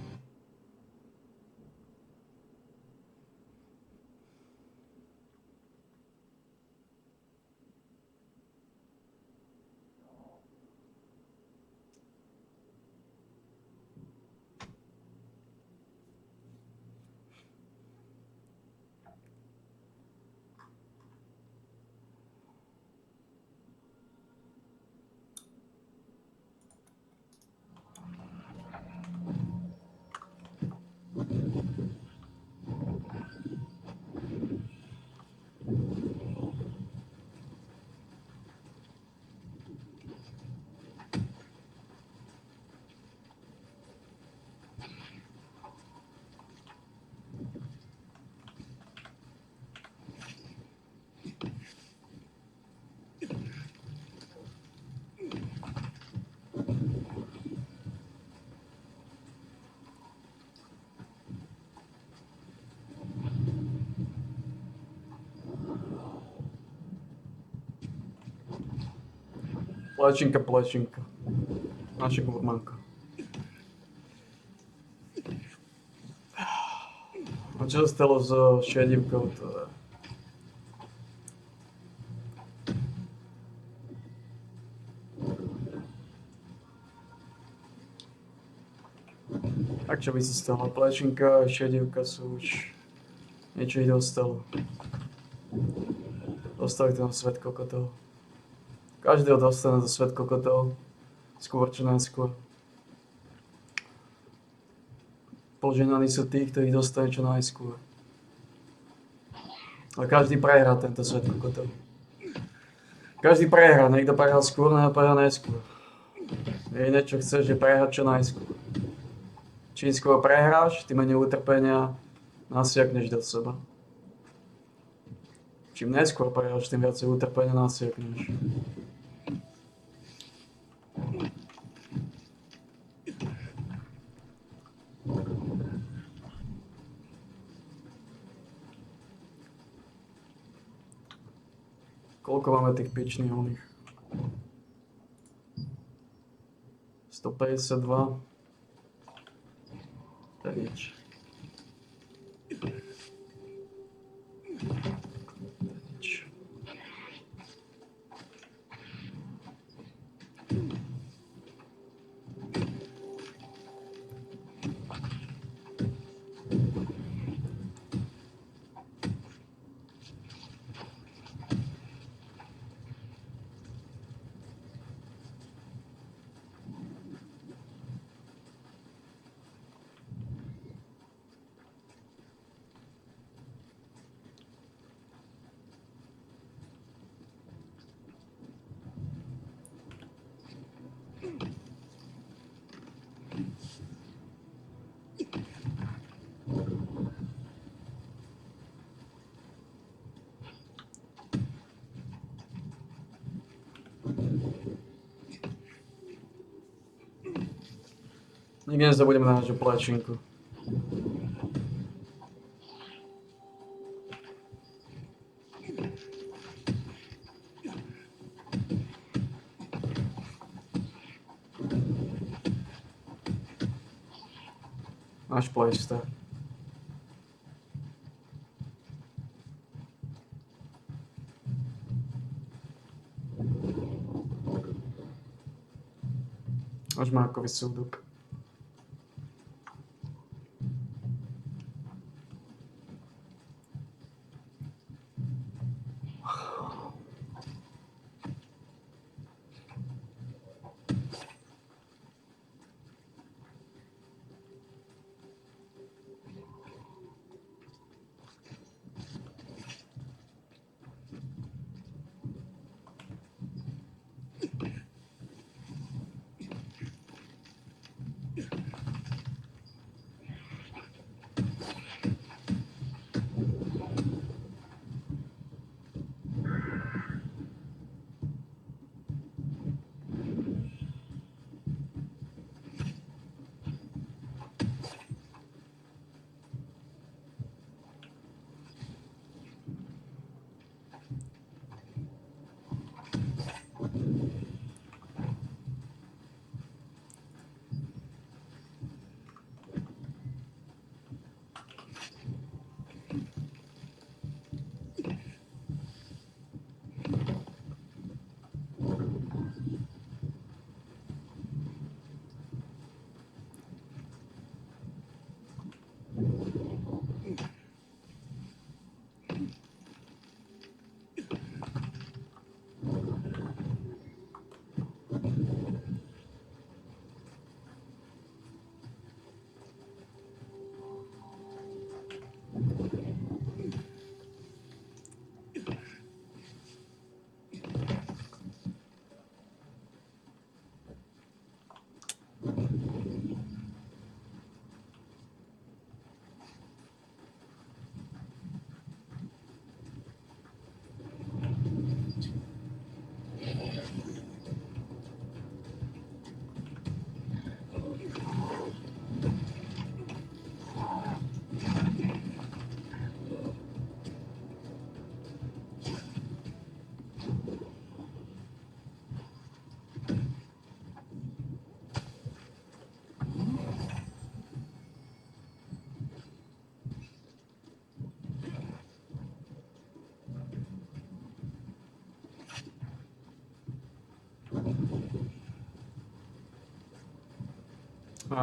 Plečinka. Naša gurmanka. A čo sa stalo s šedivkou? Tak čo by sa stalo? Plečinka a šedivka sú už... Niečo ich dostalo. Dostali tam svet kokotov. Každého dostane do svet kokotov. Skôr či neskôr. Poženaní sú tí, ktorí dostanú čo najskôr. Ale každý prehrá tento svet kokotov. Každý prehrá, niekto prehrá skôr, niekto prehrá neskôr. Jediné čo chceš je prehrať čo najskôr. Čím skôr prehráš, tým menej utrpenia nasiakneš do seba. Čím neskôr prehráš, tým viacej utrpenia nasiakneš. Koľko máme tých pičných oných? 152. To je nič. Nikdy nezabudeme na našu plečinku. Náš playstyle. Až Markovi súdok.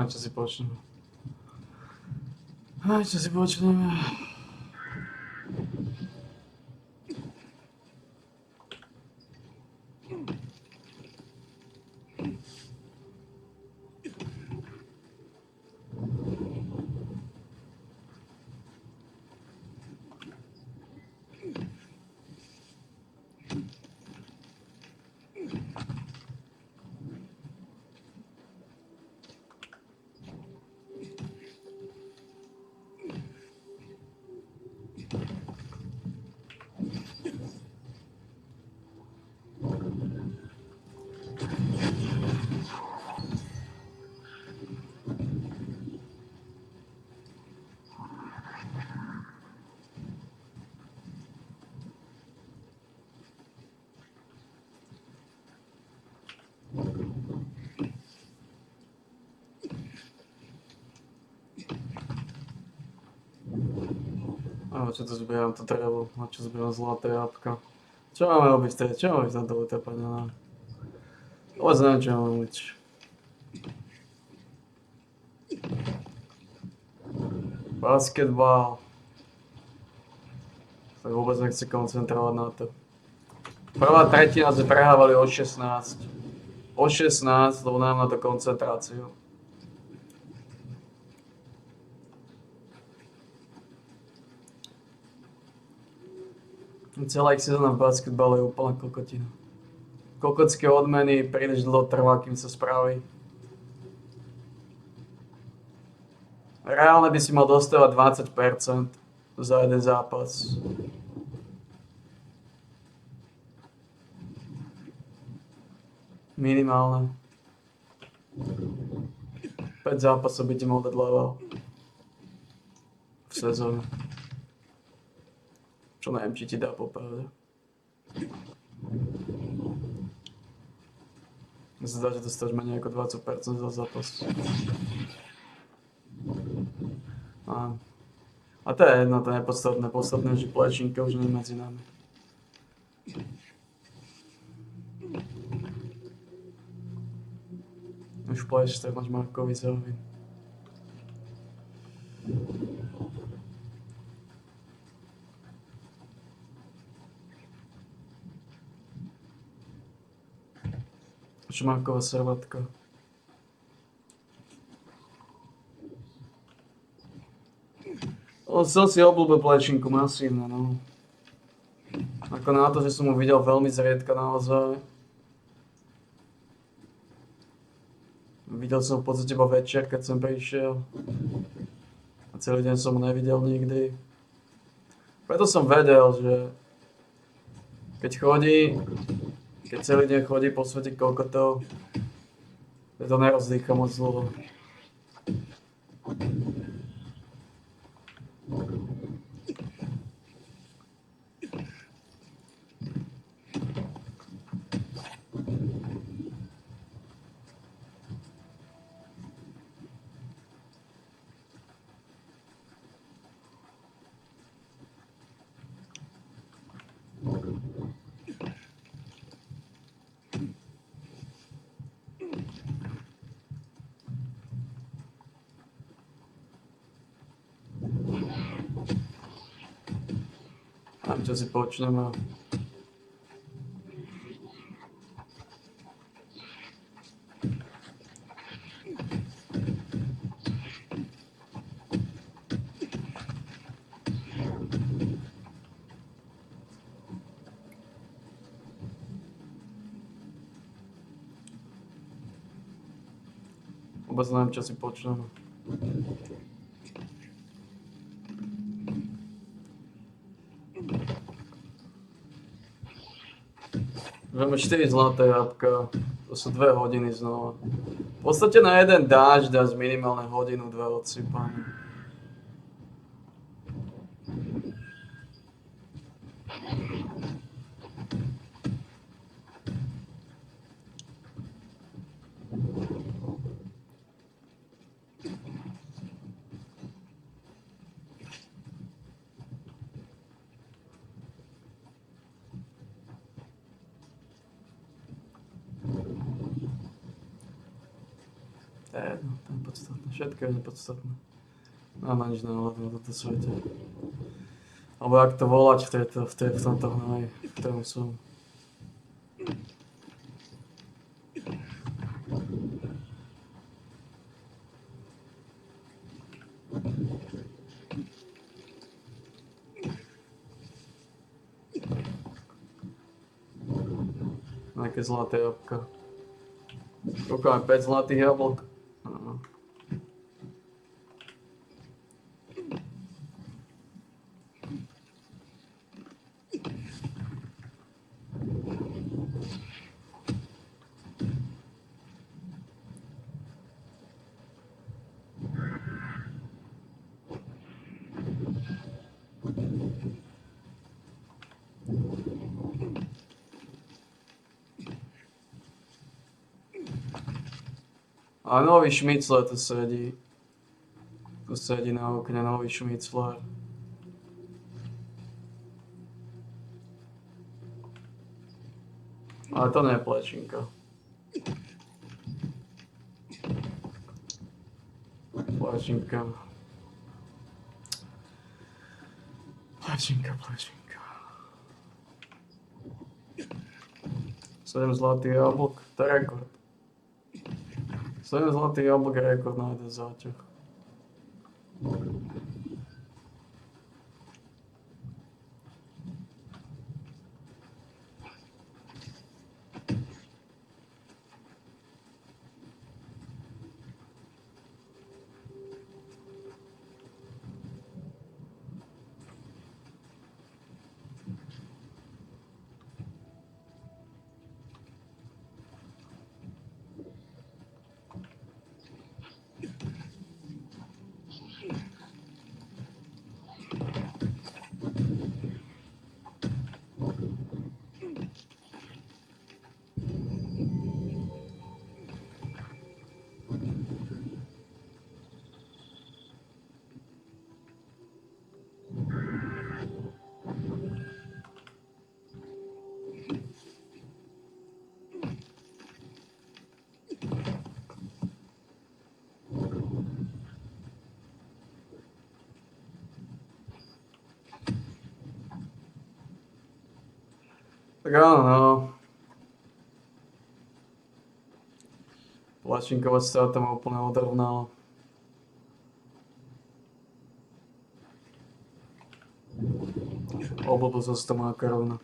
Čo si počneme. Čo si počneme. Čo tu zbieram to drevo, a čo zbieram zlaté jabka. Čo máme robiť v tej, čo máme ísť na dole tepať, no. Vôbec neviem, čo mám robiť. Basketbal. Tak vôbec nechce koncentrovať na to. Prvá tretina sme prehrávali o 16. O 16, lebo nám na to koncentráciu. Celá ich sezóna v basketbale je úplná kokotina. Kokotské odmeny, príliš dlho trvá, kým sa spraví. Reálne by si mal dostávať 20% za jeden zápas. Minimálne. 5 zápasov by ti mohol dať Laval. V sezóne. Čo neviem, či ti dá popravde. Mne sa zdá, že dostáš menej ako 20% za zápas. A to je jedno, to je nepodstatné. Podstatné, že Plečinka už nie je medzi nami. Už pleš, tak máš Markovicovi. Šmarková servatka. Som si obľúbil Plečinku masívne, no. Ako na to, že som ho videl veľmi zriedka naozaj. Videl som ho v podstate iba večer, keď som prišiel. A celý deň som ho nevidel nikdy. Preto som vedel, že keď celý deň chodí po svete kokotov, že to nerozdýcha moc dlho. Čo si počneme. Vôbec neviem, čo si počneme. Máme 4 zlaté jabka, to sú 2 hodiny znova. V podstate na jeden dáš dáš minimálne hodinu, 2 odsypania. To je podstatné, všetko je nepodstatné. Mám nič náladu na toto svete. Alebo jak to volať v tomto hnoji, v ktorom som. Nejaké zlaté jabka. Koľko máme? 5 zlatých jablok? Áno. A nový šmicler tu sedí. Tu sedí na okne nový šmicler. Ale to nie je Plečinka. Plečinka. Plečinka. 7 zlatých jablok, to je rekord. 7 zlatých jablok je rekord na jeden záťah. Tak áno, no. Plačinkovať sa tam úplne odrovnalo. Oblbo sa to má rovno.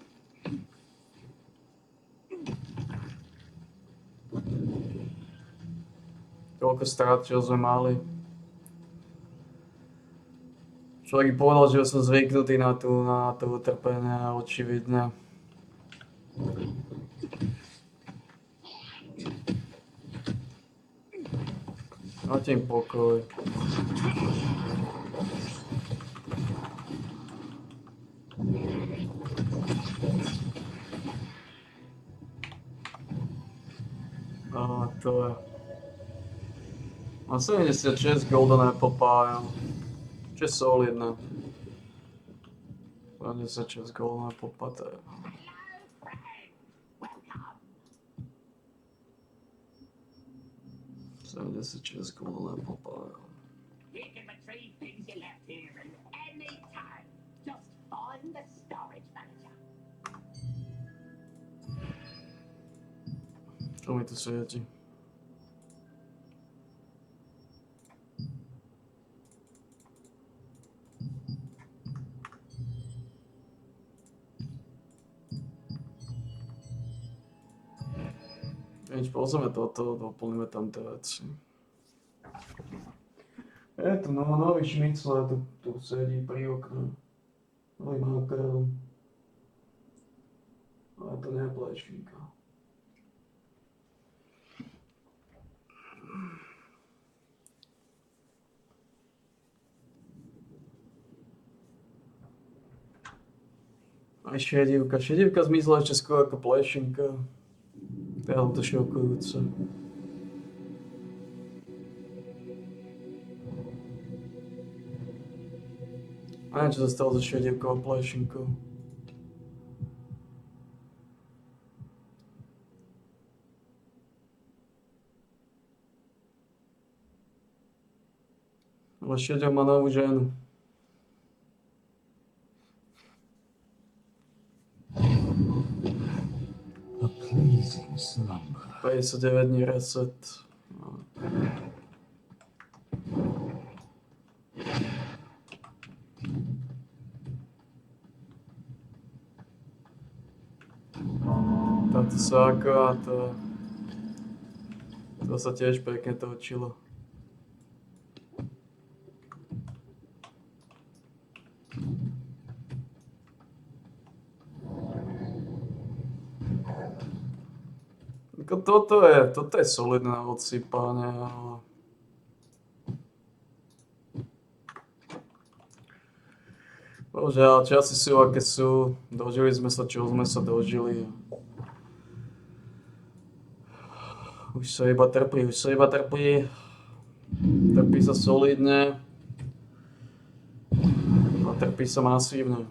Toľko strát, čo sme mali. Človek povedal, že som zvyknutý na to utrpenie a očividne. Máte im pokoj. A to je... Mám 76 golden apple pie, čo je solidné. 76 golden apple pie, to je... $76 golden apple pie. You can retrieve things you left here at any time. Just find the storage manager. Čo mi tu svieti? Nič, pozrieme toto, doplníme tam tie veci. Je tu nový šmicler, tu sedí pri okne. Nový makrel. Ale to nie je plešníka. Aj šedivka. Šedivka zmizla ešte skôr ako plešinka. To je to šokujúce. A neviem, čo sa stalo so šedivkou a plešinkou. Ale šediv má novú ženu. A pleasing slumber. 59 dní reset. Táto sáka, to sa tiež pekne točilo. Toto je solidné odsypanie, ale... Bohužiaľ, časy sú aké sú, dožili sme sa, čo sme sa dožili. Už sa iba trpí. Trpí sa solidne. A trpí sa masívne.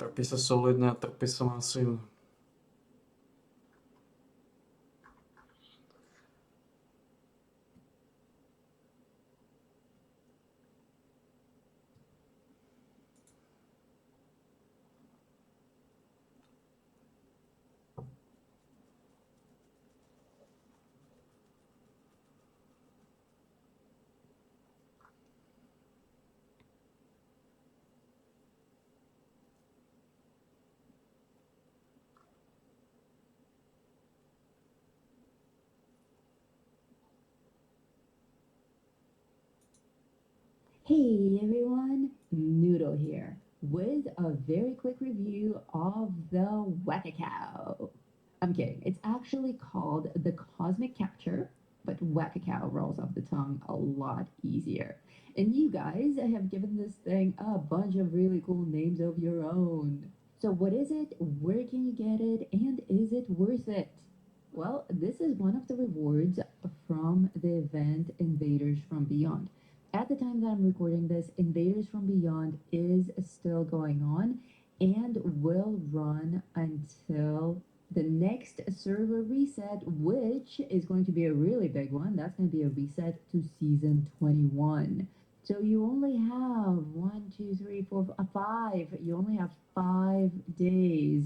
Trpí sa solidne a trpí sa masívne. Hey everyone, Noodle here with a very quick review of the Whack-A-Cow. I'm kidding, it's actually called the Cosmic Capture, but Whack-A-Cow rolls off the tongue a lot easier. And you guys have given this thing a bunch of really cool names of your own. So what is it, where can you get it, and is it worth it? Well, this is one of the rewards from the event Invaders from Beyond. At the time that I'm recording this, Invaders from Beyond is still going on and will run until the next server reset, which is going to be a really big one. That's going to be a reset to season 21. So you only have 5. You only have 5 days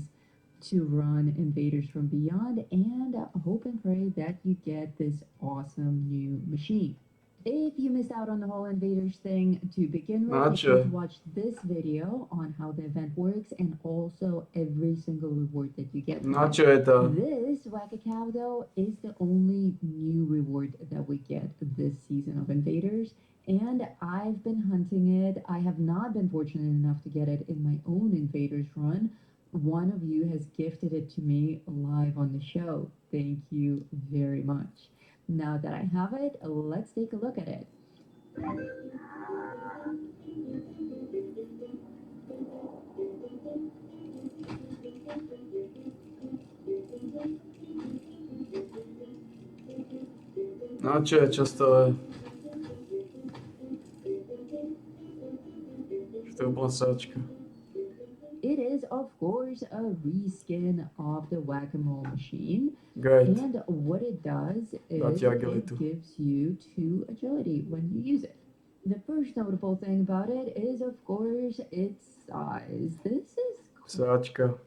to run Invaders from Beyond, and hope and pray that you get this awesome new machine. If you missed out on the whole Invaders thing to begin with, you Gotcha. can watch this video on how the event works and also every single reward that you get. from Na it. čo je to? This Whack-A-Cow, though, is the only new reward that we get this season of Invaders, and I've been hunting it. I have not been fortunate enough to get it in my own Invaders run. One of you has gifted it to me live on the show. Thank you very much. Now that I have it, let's take a look at it. Na čo je, čo z toho je? To je blasáčka. It is, of course, a reskin of the Whack-A-Mole machine. Great. And what it does is Dáte it agilitu. gives you 2 agility when you use it. The first notable thing about it is, of course, its size. This is Sáčka.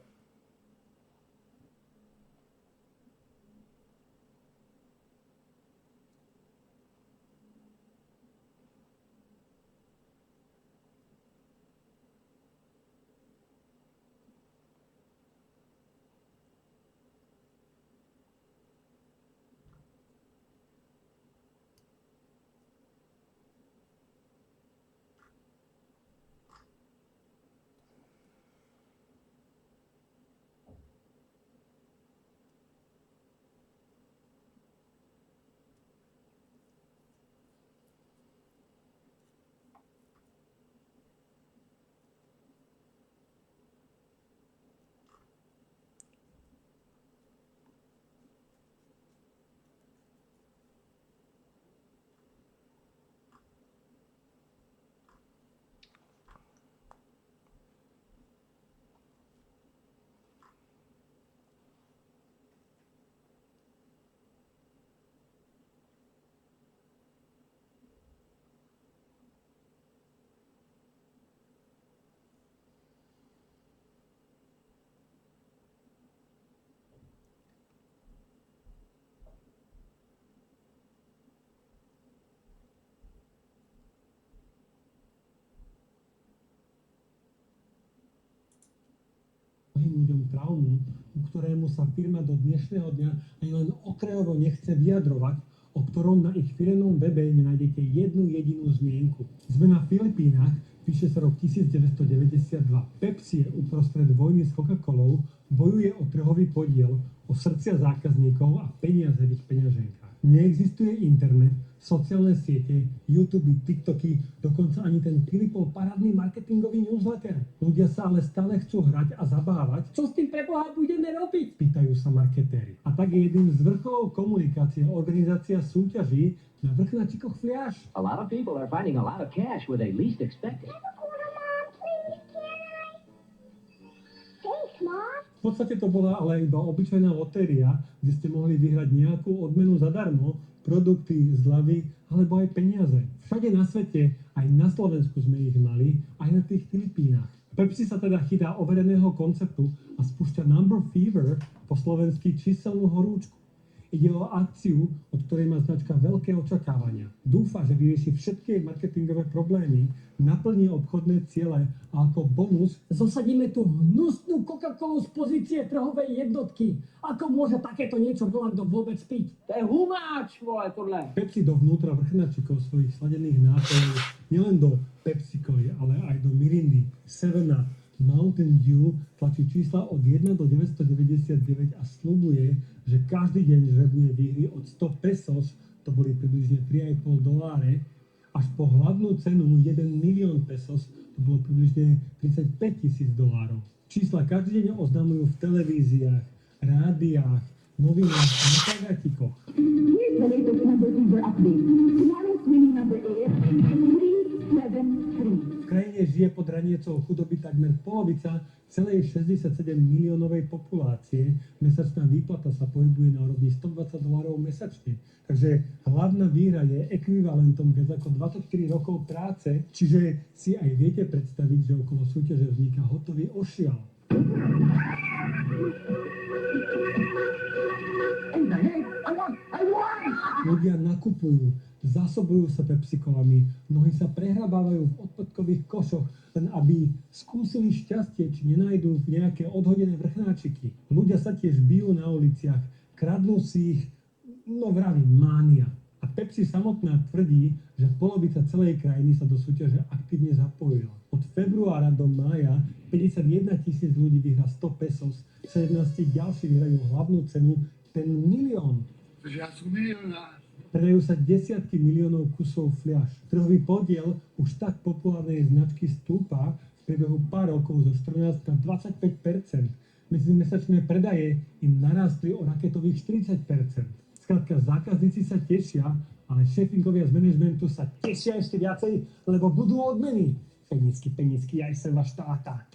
mnohým ľuďom traumu, ku ktorému sa firma do dnešného dňa ani len okrajovo nechce vyjadrovať, o ktorom na ich firemnom webe nenájdete jednu jedinú zmienku. Sme na Filipínach, píše sa rok 1992. Pepsi je uprostred vojny s Coca-Colou, bojuje o trhový podiel, o srdcia zákazníkov a peniaze v ich peňaženkách. Neexistuje internet, sociálne siete, YouTube, TikToky, dokonca ani ten Filipov parádny marketingový newsletter. Ľudia sa ale stále chcú hrať a zabávať. Čo s tým preboha budeme robiť? Pýtajú sa marketéri. A tak je jedným z vrcholov komunikácie organizácia súťaží na vrchnačikoch fliaš. A lot of people are finding a lot of cash where they least expect it. V podstate to bola ale iba obyčajná lotéria, kde ste mohli vyhrať nejakú odmenu zadarmo, produkty, zľavy alebo aj peniaze. Všade na svete, aj na Slovensku sme ich mali, aj na tých Filipínach. Pepsi sa teda chytá overeného konceptu a spúšťa Number Fever, po slovensky číselnú horúčku. Ide o akciu, od ktorej má značka veľké očakávania. Dúfa, že vyrieši všetky marketingové problémy, naplní obchodné ciele a ako bonus zosadíme tú hnusnú Coca-Colu z pozície trhovej jednotky. Ako môže takéto niečo volať vôbec piť? To je humáč, vole, podľa. Pepsi dovnútra vrchnačikov svojich sladených nápojov nielen do Pepsi-Coly, ale aj do Mirindy, 7up, Mountain Dew tlačí čísla od 1 do 999 a sľubuje, že každý deň žrebuje výhry od 100 pesos, to boli približne $3,5, až po hlavnú cenu 1 milión pesos, to bolo približne $35,000. Čísla každý deň oznamujú v televíziách, rádiách, novinách a na plagátikoch. Here's the latest number fever update. Tomorrow's winning number is 373. V krajine žije pod hranicou chudoby takmer polovica celej 67 miliónovej populácie. Mesačná výplata sa pohybuje na úrovni $120 mesačne. Takže hlavná výhra je ekvivalentom viac ako 24 rokov práce, čiže si aj viete predstaviť, že okolo súťaže vzniká hotový ošial. Ľudia nakupujú, zásobujú sa pepsikolami, mnohí sa prehrabávajú v odpadkových košoch, len aby skúsili šťastie, či nenájdú nejaké odhodené vrchnáčiky. Ľudia sa tiež bijú na uliciach, kradnú si ich, no vravím, mánia. A Pepsi samotná tvrdí, že polovica celej krajiny sa do súťaže aktívne zapojila. Od februára do mája 51 000 ľudí vyhrá 100 pesos, 17 ďalší vyhrajú hlavnú cenu ten milión. Ja som milionár. Predajú sa desiatky miliónov kusov fľaš. Trhový podiel už tak populárnej značky stúpa v priebehu pár rokov zo 14 na 25%. Medzimesačné predaje im narástli o raketových 40%. Skrátka, zákazníci sa tešia, ale šéfingovia z manažmentu sa tešia ešte viacej, lebo budú odmeny. Penízky, aj seva štáta.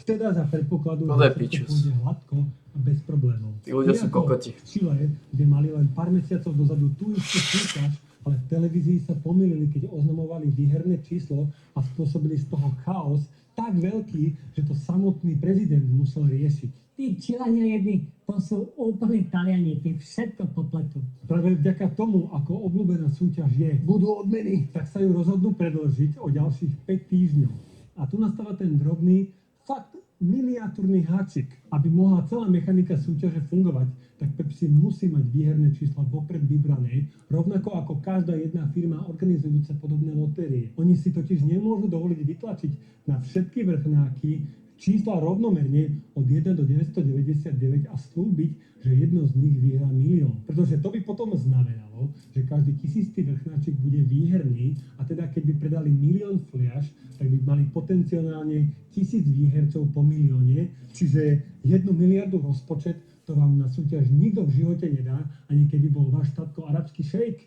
Teda za predpokladu, že všetko pôjde hladko a bez problémov. Tí ľudia sú kokoti. V Chile, kde mali len pár mesiacov dozadu tú istú súťaž, ale v televízii sa pomýlili, keď oznamovali výherné číslo a spôsobili z toho chaos tak veľký, že to samotný prezident musel riešiť. Tí Čilania jedni, to sú úplne Taliani, tí všetko popletú. Práve vďaka tomu, ako obľúbená súťaž je, budú odmeny, tak sa ju rozhodnú predĺžiť o ďalších 5 týždňov. A tu nastáva ten drobný, fakt miniatúrny háčik. Aby mohla celá mechanika súťaže fungovať, tak Pepsi musí mať výherné čísla vopred vybrané, rovnako ako každá jedna firma organizujúca podobné lotérie. Oni si totiž nemôžu dovoliť vytlačiť na všetky vrchnáky čísla rovnomerne od 1 do 999 a slúbiť, že jedno z nich vyhrá milión. Pretože to by potom znamenalo, že každý 1000. vrchnáčik bude výherný a teda keď by predali milión fliaš, tak by mali potenciálne 1000 výhercov po milióne, čiže 1 miliardu rozpočet to vám na súťaž nikto v živote nedá, ani keby bol váš tatko arabský šejk.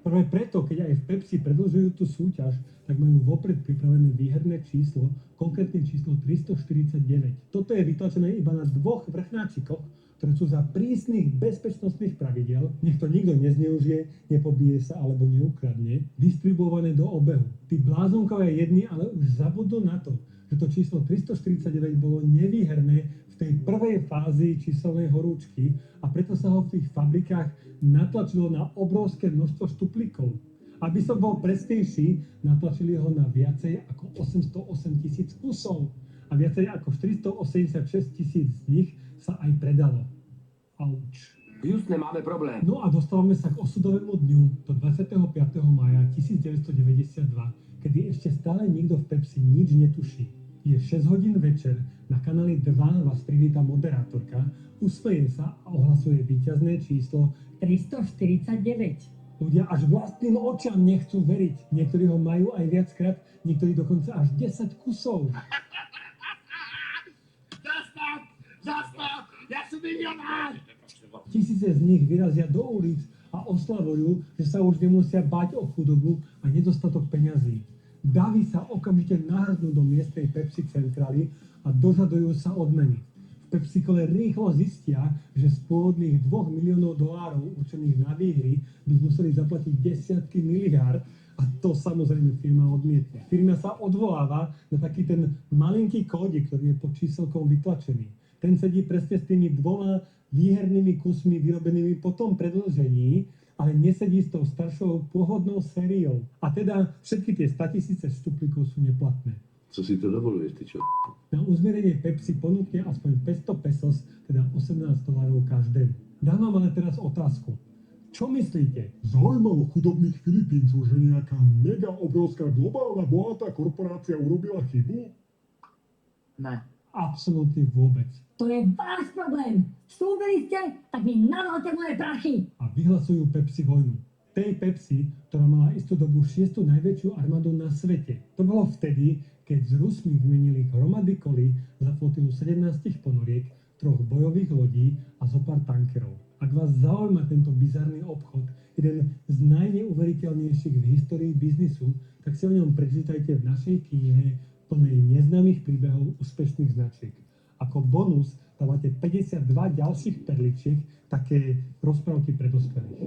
Práve preto, keď aj v Pepsi predĺžujú tú súťaž, tak majú vopred pripravené výherné číslo, konkrétne číslo 349. Toto je vytlačené iba na 2 vrchnáčikoch, ktoré sú za prísnych bezpečnostných pravidiel, nech to nikto nezneužije, nepobije sa alebo neukradne, distribuované do obehu. Tí blázonkové jedni ale už zabudnú na to, že to číslo 349 bolo nevýherné v tej prvej fázi číselnej horúčky a preto sa ho v tých fabrikách natlačilo na obrovské množstvo štuplíkov. Aby som bol presnejší, natlačili ho na viacej ako 808 000 kusov a viacej ako 486 000 z nich sa aj predalo. Auč. Houstone, máme problém. No a dostávame sa k osudovému dňu do 25. mája 1992, kedy ešte stále nikto v Pepsi nič netuší. Je 6 hodín večer, na kanáli 2 vás privíta moderátorka, usmeje sa a ohlasuje víťazné číslo 349. Ľudia až vlastným očiam nechcú veriť. Niektorí ho majú aj viackrát, niektorí dokonca až 10 kusov. Zastav! Ja som milionár! Tisíce z nich vyrazia do ulic a oslavujú, že sa už nemusia báť o chudobu a nedostatok peňazí. Davy sa okamžite nahrnú do miestnej Pepsi centrály a dožadujú sa odmeny. V Pepsikole rýchlo zistia, že z pôvodných $2 miliónov určených na výhry by museli zaplatiť desiatky miliárd a to samozrejme firma odmietne. Firma sa odvoláva na taký ten malinký kódik, ktorý je pod číselkom vytlačený. Ten sedí presne s tými 2 výhernými kusmi vyrobenými po tom predĺžení, ale nesedí s tou staršou pôvodnou sériou. A teda všetky tie 100 000 štuplíkov sú neplatné. Co si to dovoluješ, ty čo? Na uzmierenie Pepsi ponúkne aspoň 500 pesos, teda $18 každému. Dám vám ale teraz otázku. Čo myslíte? Zaujímalo chudobných Filipíncov, že nejaká mega obrovská globálna bohatá korporácia urobila chybu? Ne. Absolútne vôbec. To je váš problém. Slúbili ste, tak mi navolte moje prachy. A vyhlasujú Pepsi vojnu. Tej Pepsi, ktorá mala istú dobu 6. najväčšiu armádu na svete. To bolo vtedy, keď s Rusmi vymenili hromady kolí za flotilu 17 ponoriek, 3 bojových lodí a zopár tankerov. Ak vás zaujíma tento bizarný obchod, jeden z najneuveriteľnejších v histórii biznisu, tak si o ňom prečítajte v našej knihe plnej neznámych príbehov úspešných značiek. Ako bonus tam máte 52 ďalších perličiek, také rozprávky pre dospelých.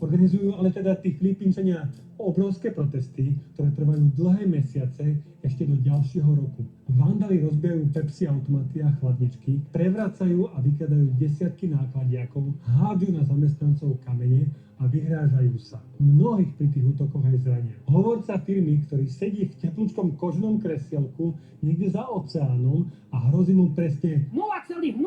Organizujú ale teda tí Filipínčania obrovské protesty, ktoré trvajú dlhé mesiace ešte do ďalšieho roku. Vandali rozbijajú Pepsi automaty a chladničky, prevracajú a vykradajú desiatky nákladiakov, hádžu na zamestnancov kamene a vyhrážajú sa. Mnohých pri tých útokoch aj zrania. Hovorca firmy, ktorý sedí v teplúčkom koženom kresielku niekde za oceánom a hrozí mu presne 0,000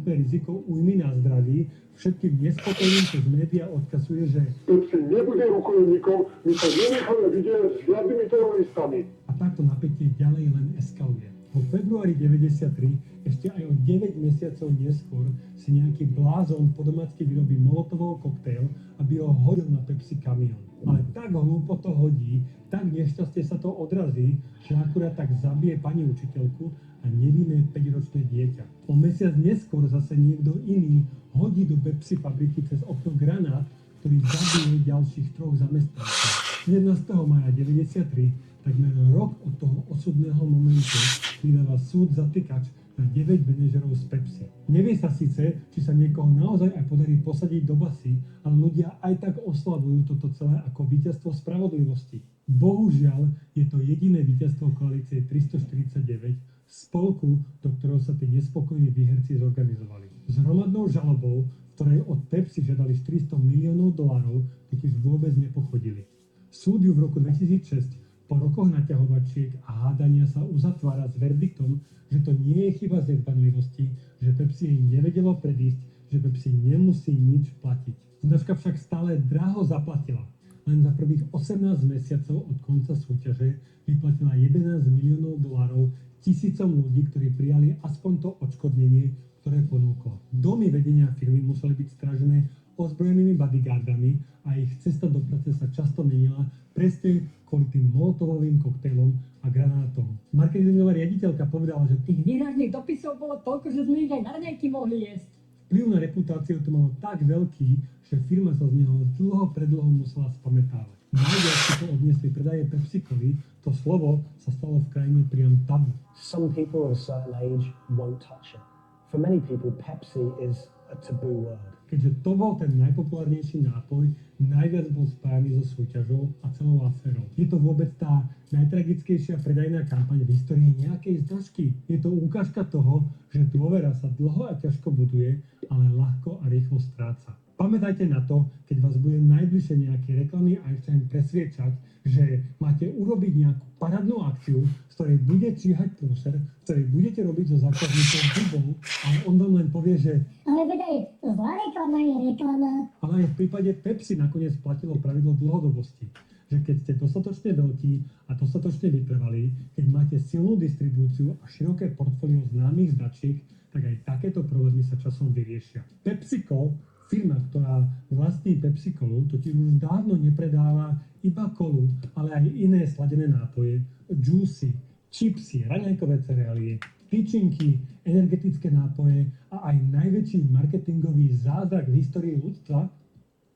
riziko újmy na zdraví, všetkým nespokojným cez médiá odkazuje, že Pepsi nebude rukojemníkom, my sa nenecháme vidieť s žiadnymi teroristami. A takto napätie ďalej len eskaluje. Vo februári 93, ešte aj o 9 mesiacov neskôr, si nejaký blázon podomácky vyrobí molotový koktail, aby ho hodil na Pepsi kamión. Ale tak hlúpo to hodí, tak nešťastie sa to odrazí, že akurát tak zabije pani učiteľku a nevinné 5-ročné dieťa. O mesiac neskôr zase niekto iný hodí do Pepsi fabriky cez okno granát, ktorý zabije ďalších 3 zamestnancov. 17. maja 93, takmer rok od toho osudného momentu, vydáva súd zatýkač na 9 manažerov z Pepsi. Nevie sa síce, či sa niekoho naozaj aj podarí posadiť do basy, ale ľudia aj tak oslavujú toto celé ako víťazstvo spravodlivosti. Bohužiaľ je to jediné víťazstvo koalície 349, spolku, do ktorého sa tí nespokojní výherci zorganizovali. S hromadnou žalobou, v ktorej od Pepsi žiadali $400 miliónov, totiž vôbec nepochodili. Súd ju v roku 2006 po rokoch naťahovačiek a hádania sa uzatvára s verdiktom, že to nie je chyba zjedbanlivosti, že Pepsi jej nevedelo predísť, že Pepsi nemusí nič platiť. Značka však stále draho zaplatila. Len za prvých 18 mesiacov od konca súťaže vyplatila $11 miliónov tisícom ľudí, ktorí prijali aspoň to odškodnenie, ktoré ponúklo. Domy vedenia firmy museli byť strážené ozbrojenými bodyguardami a ich cesta do práce sa často menila presne kvôli tým molotovovým koktejlom a granátom. Marketingová riaditeľka povedala, že Tých výhražných dopisov bolo toľko, že sme ich aj na raňajky mohli jesť. vplyv na reputáciu to malo tak veľký, že firma sa z neho predlho musela spamätávať. Najviac si to odniesli predaje Pepsi-Coli, to slovo sa stalo v krajine priam tabu. Some people of a certain age won't touch it. For many people, Pepsi is a taboo word. Keďže to bol ten najpopulárnejší nápoj, najviac bol spájaný so súťažou a celou aférou. Je to vôbec tá najtragickejšia predajná kampaň v histórii nejakej značky. Je to ukážka toho, že dôvera sa dlho a ťažko buduje, ale ľahko a rýchlo stráca. Pamätajte na to, keď vás bude najbližšie nejaký reklamný Einstein presviečať, že máte urobiť nejakú parádnu akciu, z ktorej bude číhať prúser, v ktorej budete robiť so zákazníkom hubou, ale on vám len povie, že Ale veď aj zlá reklama je reklama. ale aj v prípade Pepsi nakoniec platilo pravidlo dlhodobosti, že keď ste dostatočne veľkí a dostatočne vytrvalí, keď máte silnú distribúciu a široké portfólio známych značiek, tak aj takéto problémy sa časom vyriešia. PepsiCo, firma, ktorá vlastní Pepsi-Colu, totiž už dávno nepredáva iba kolu, ale aj iné sladené nápoje, džúsy, čipsy, raňajkové cereálie, tyčinky, energetické nápoje a aj najväčší marketingový zázrak v histórii ľudstva,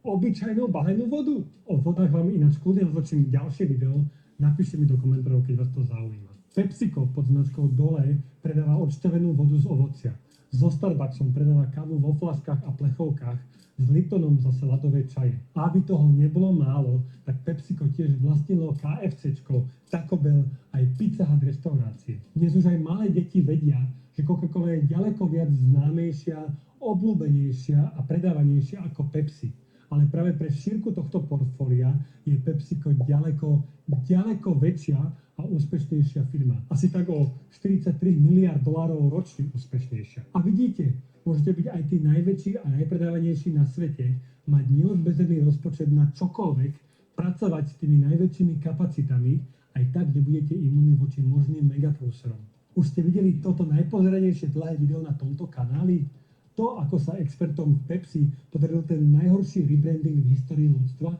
obyčajnú balenú vodu. O vodách vám ináč kľudne natočím ďalšie video, napíšte mi do komentárov, keď vás to zaujíma. PepsiCo pod značkou Dole predáva odšťavenú vodu z ovocia. So Starbucksom predáva kávu vo flaškách a plechovkách, s Liptonom zase ľadové čaje. A aby toho nebolo málo, tak PepsiCo tiež vlastnilo KFCčko, Taco Bell aj Pizza Hut reštaurácie. Dnes už aj malé deti vedia, že Coca-Cola je ďaleko viac známejšia, obľúbenejšia a predávanejšia ako Pepsi. Ale práve pre šírku tohto portfólia je PepsiCo ďaleko väčšia a úspešnejšia firma. Asi tak o $43 miliárd ročne úspešnejšia. A vidíte, môžete byť aj tí najväčší a najpredávanejší na svete, mať neodbezerný rozpočet na čokoľvek, pracovať s tými najväčšími kapacitami, aj tak nebudete imúnni voči možným megaprúserom. Už ste videli toto najpozeranejšie dlhé video na tomto kanáli? To, ako sa expertom Pepsi podaril ten najhorší rebranding v histórii ľudstva?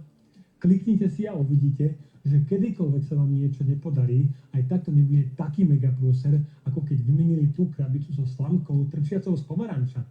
Kliknite si a uvidíte, že kedykoľvek sa vám niečo nepodarí, aj tak to nebude taký mega prúser, ako keď vymenili tú krabicu so slamkou trčiacou z pomaranča.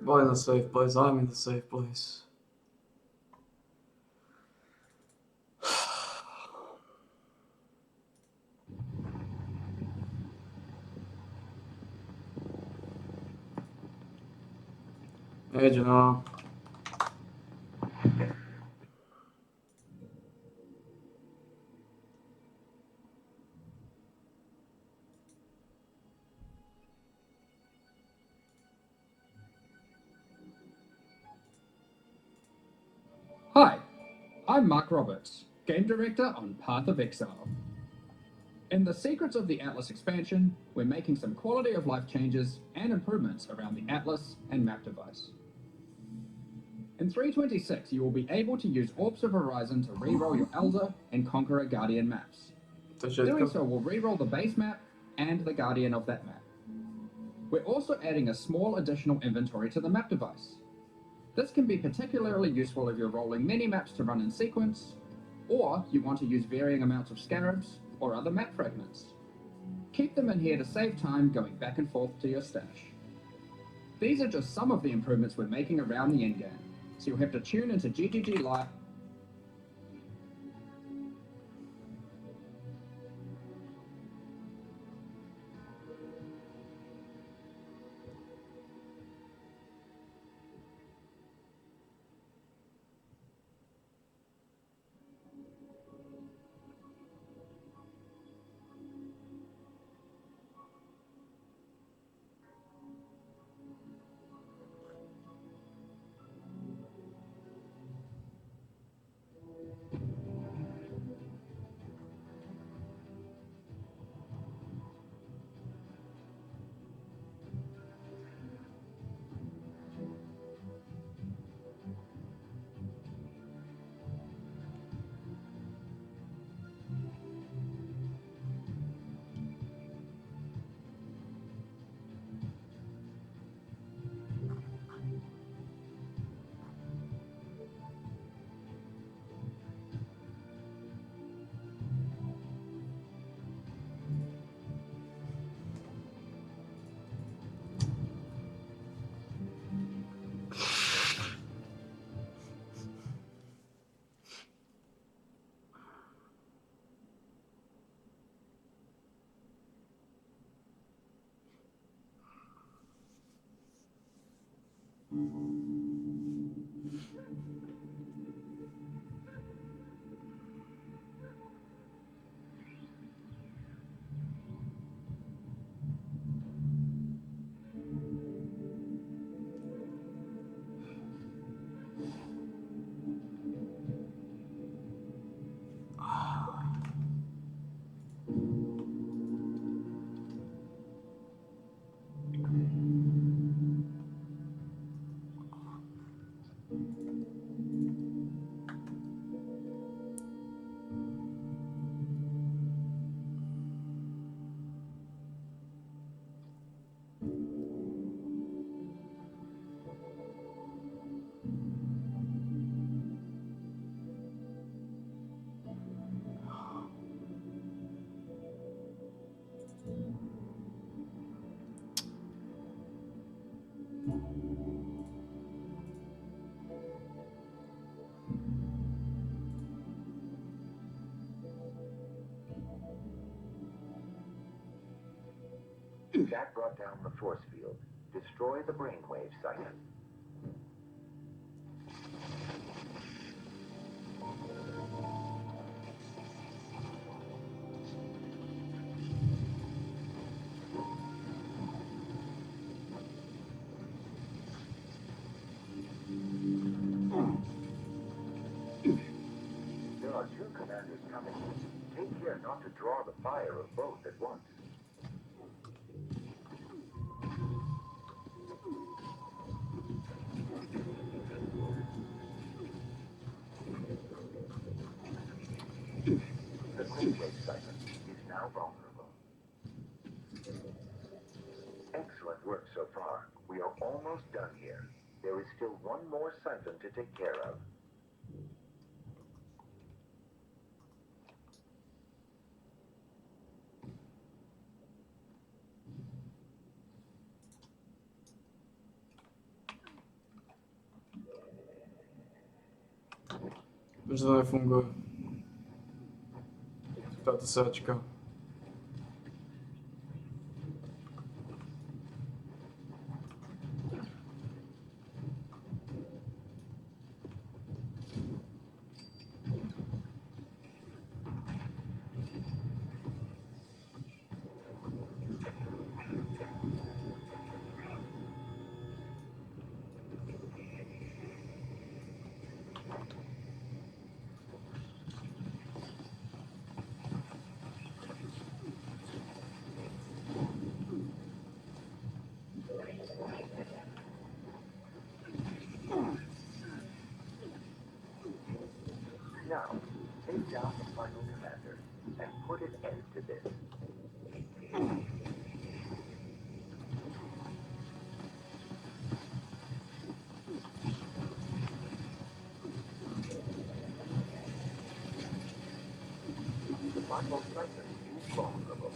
Boy in the safe place. I'm in the safe place. Hey, Janelle. Hi, I'm Mark Roberts, Game Director on Path of Exile. In the Secrets of the Atlas expansion, we're making some quality of life changes and improvements around the Atlas and map device. In 3.26, you will be able to use Orbs of Horizon to reroll your Elder and Conqueror Guardian maps. Doing so will reroll the base map and the Guardian of that map. We're also adding a small additional inventory to the map device. This can be particularly useful if you're rolling many maps to run in sequence, or you want to use varying amounts of scarabs or other map fragments. Keep them in here to save time going back and forth to your stash. These are just some of the improvements we're making around the endgame, so you'll have to tune into GGG Live. That brought down the force field. Destroy the brainwave siphon. There are two commanders coming. Take care not to draw the fire of both at once. The brainwave siphon is now vulnerable. Excellent work so far. We are almost done here. There is still one more siphon to take care of. Že to nefunguje. Táto sáčka. Now, take down the final commander and put an end to this. The final siphon is vulnerable.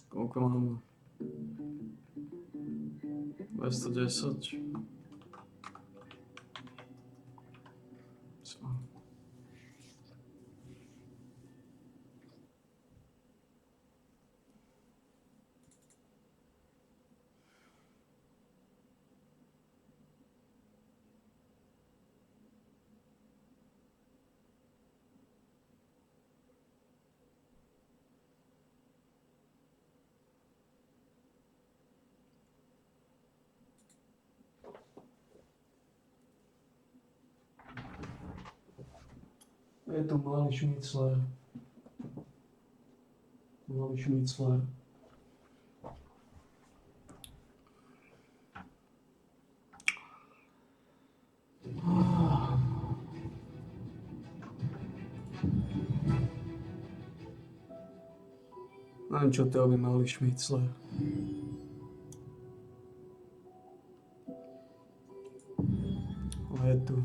Koľko mám? 210. Co? Je to malý šmicler. Malý šmicler. Neviem, čo to je malý šmicler. Ale je tu.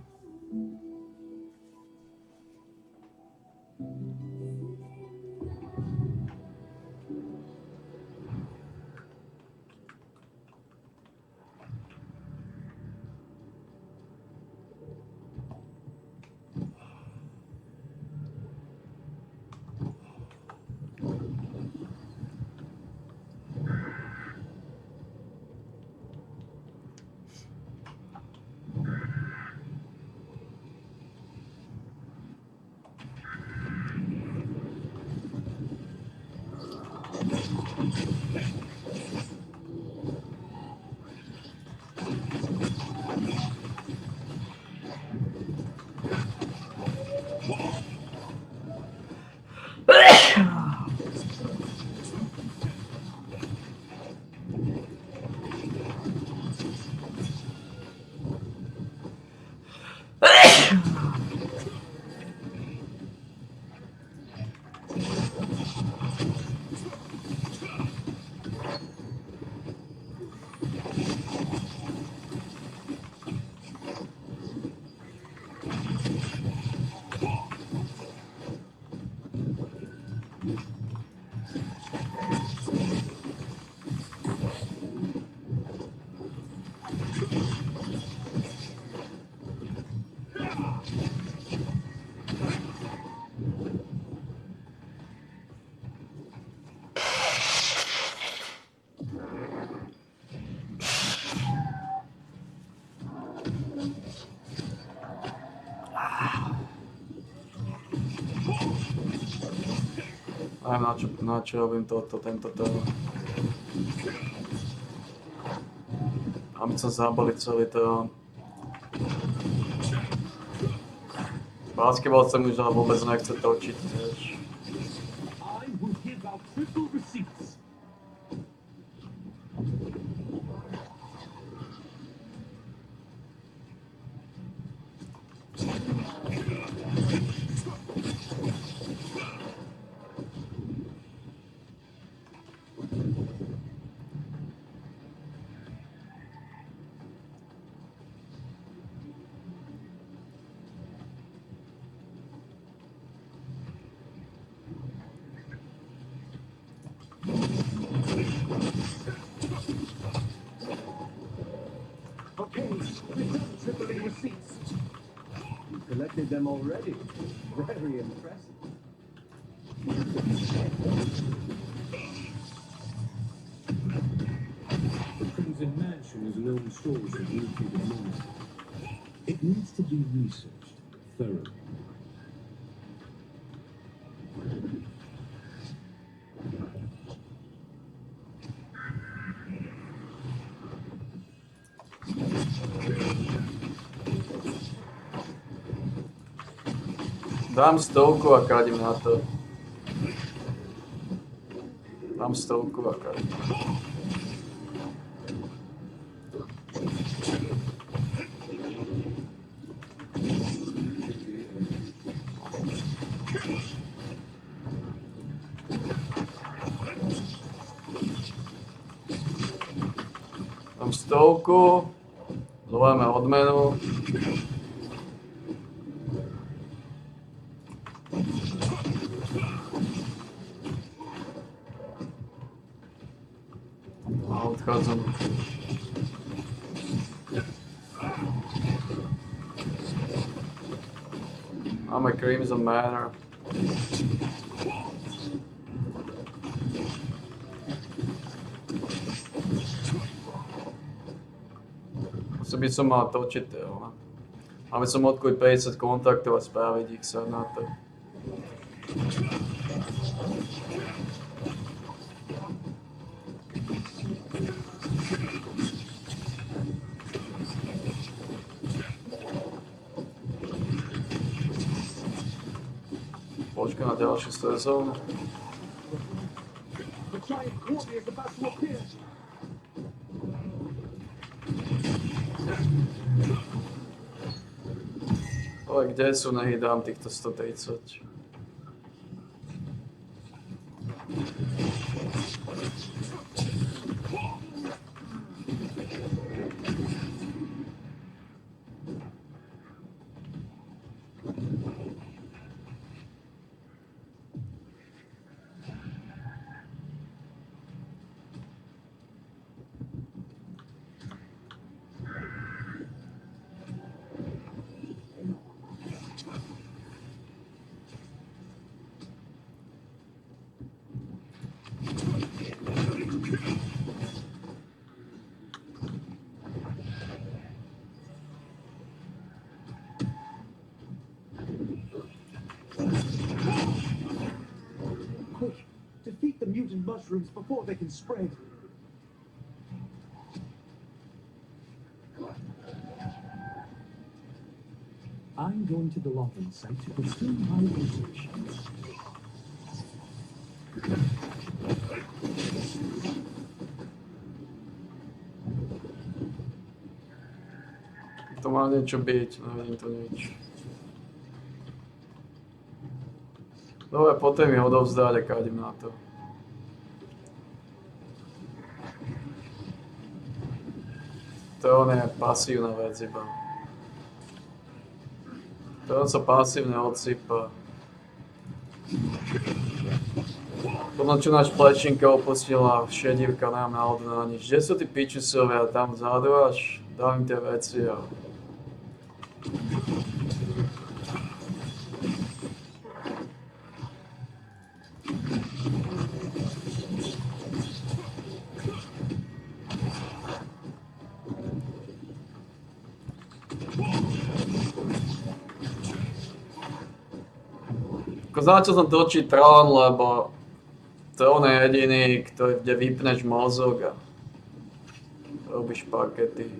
Neviem na čo robím tento terén. Aby som zabali celý terén. Basketbal sa mi už ale vôbec nechce točiť, vieš. I will give out triple receipts. Okay, we've done tripling receipts. You collected them already. Very impressive. The Crimson Mansion is known source of nuclear money. It needs to be researched thoroughly. Dám 100 a kadím na to. Dám 100 a kadím. Dám 100, zvoláme odmenu. A odchádzam. Máme Crimson Manor. Asi by som mal točiť, ale aby som odkuť 50 kontaktov a spraviť ich sa na to. Počkaj na ďalšiu sezónu. The giant quarry is about to appear. Ale kde sú, nech dám týchto 130. Quick, defeat the mutant mushrooms before they can spread. I'm going to the Lothar site to pursue my research. To má niečo byť, nevidím to nič. Dobre, potom mi odovzdať a kádím na to. To je pasívna vec iba. To sa pasívne odsypa. Potom čo náš plečinka opustila šedivka nám náhodou na nič. Kde sú tí pičusovia tam vzadu až dám im tie veci a... Začal som točiť Tron, lebo To on je jediný, kde vypneš mozog a robíš pakety.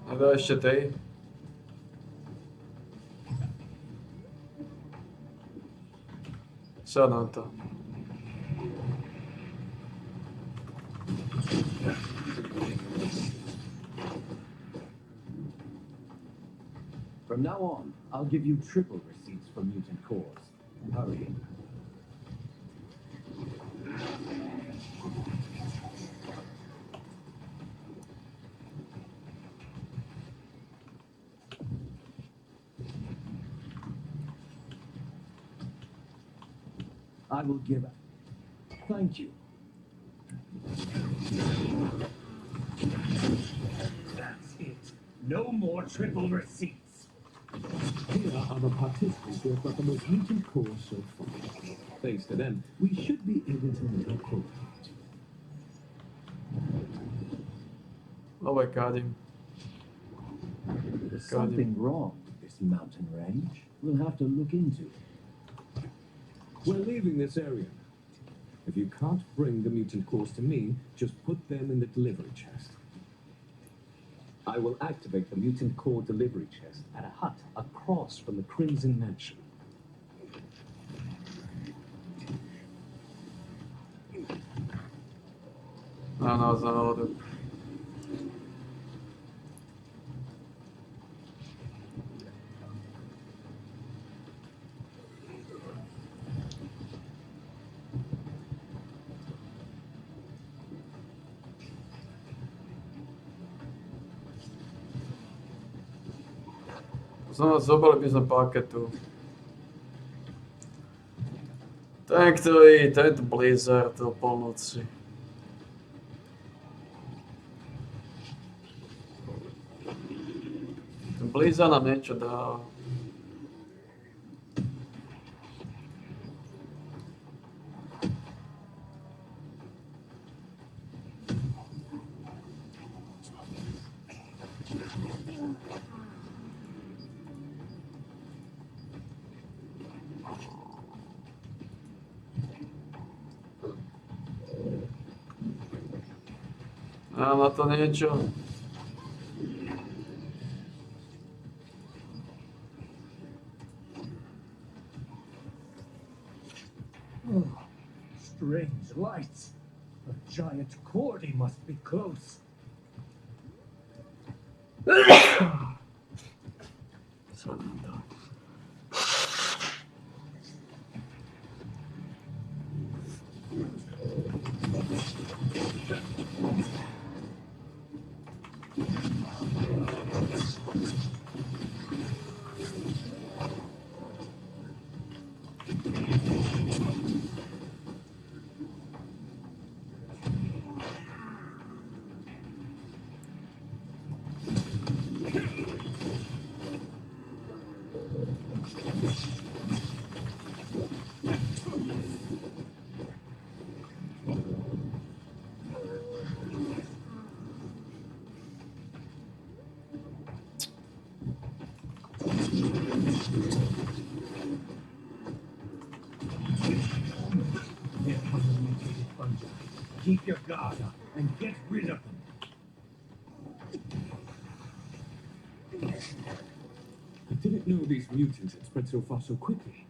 Nebo ještě ty? Co na to? From now on, I'll give you triple receipts for mutant cores. Hurry. I will give. Thank you. That's it. No more triple receipts. Here are the participants who have got the most mutant cores so far. Thanks to them, we should be able to make our quota. Oh, I got him. There's something wrong with this mountain range. We'll have to look into it. We're leaving this area. If you can't bring the mutant cores to me, just put them in the delivery chest. I will activate the mutant core delivery chest at a hut across from the Crimson Mansion. No, zawodu. Zobrali by sme paketu. Tento Blizzard o polnoci. Ten Blizzard nám niečo dá. A na to niečo. Oh, strange lights. A giant Cordy must be close. Keep your guard up and get rid of them. I didn't know these mutants had spread so far so quickly.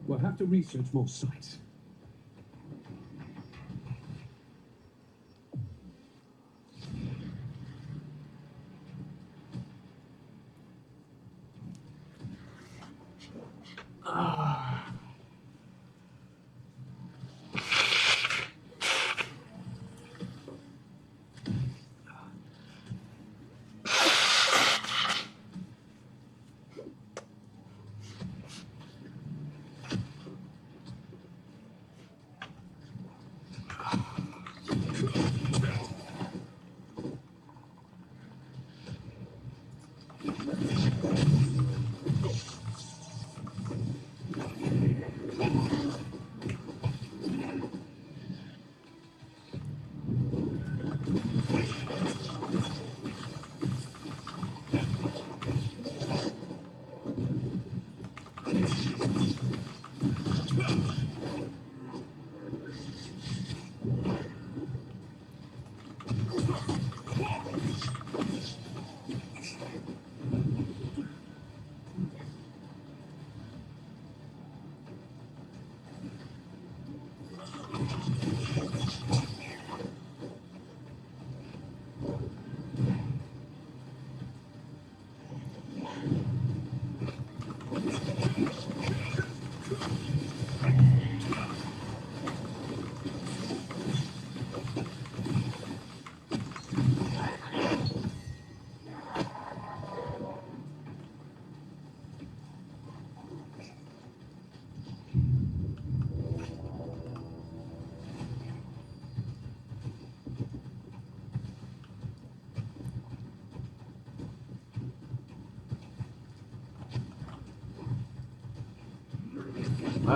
What happened? have to research more sites.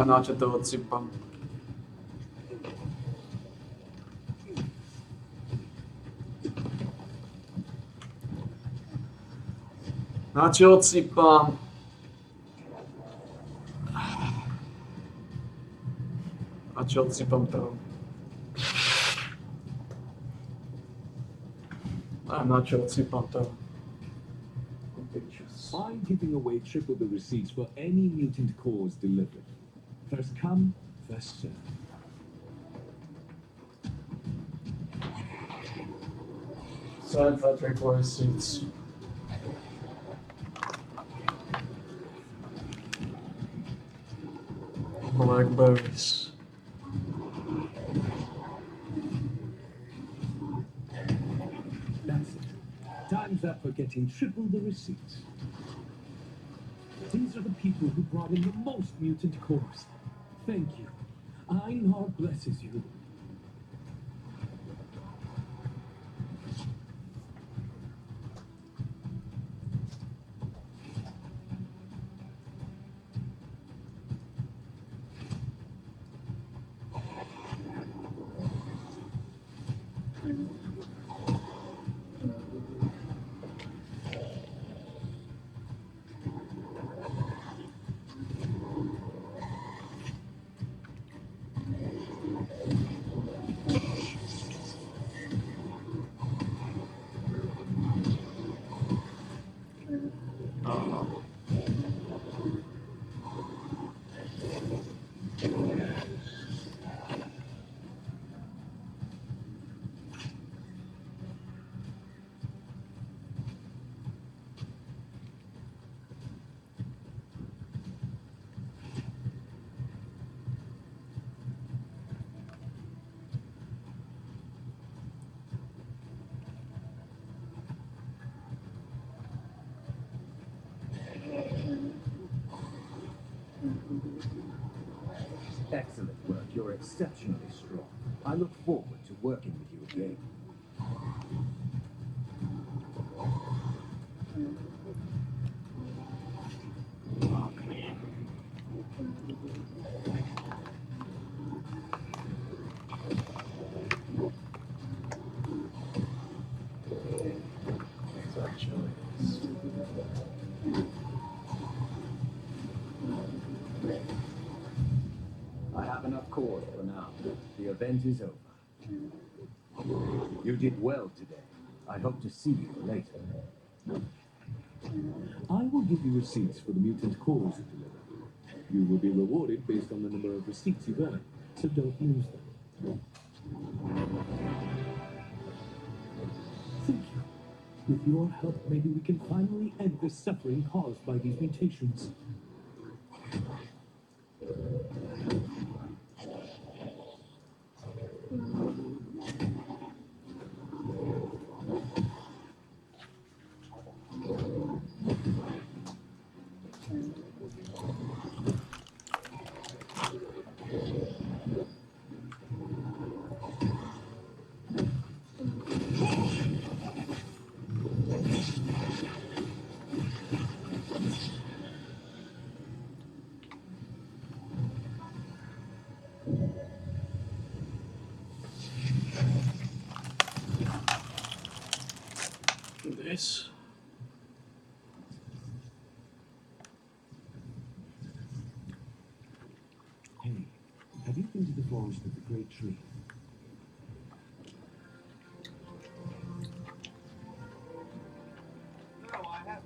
Načo to odsypám. Načo odsypám. Načo odsypám to. Načo odsypám to. I'm giving away triple the receipts for any mutant cores delivered. First come, first serve. Sign for triple receipts. Blackberries. That's it. Time's up for getting triple the receipts. These are the people who brought in the most mutant cores. Thank you. Einhar blesses you. Excellent work. You're exceptionally strong. I look forward to working with you again. I have enough cores for now. The event is over. You did well today. I hope to see you later. I will give you receipts for the mutant cores you delivered. You will be rewarded based on the number of receipts you've earned, so don't lose them. Thank you. With your help, maybe we can finally end the suffering caused by these mutations. This. Hey, have you been to the forest of the Great Tree? No, I haven't.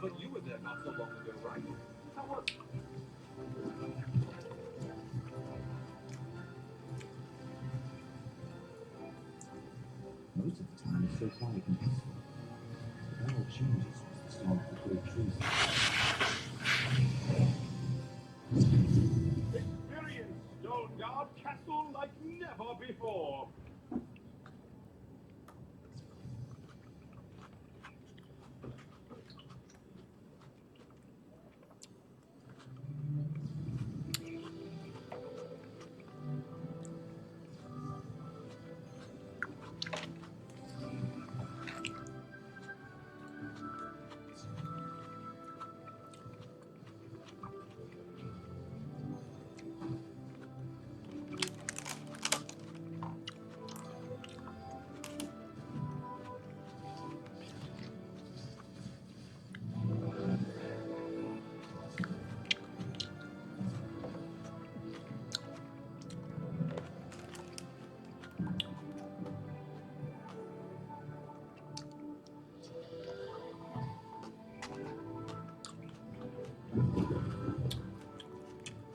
But you were there not so long ago, right? How was it? Most of the time, it's so quiet and peaceful. But that all changes once the storm of the Great Tree Experience Stone Guard Castle like never before.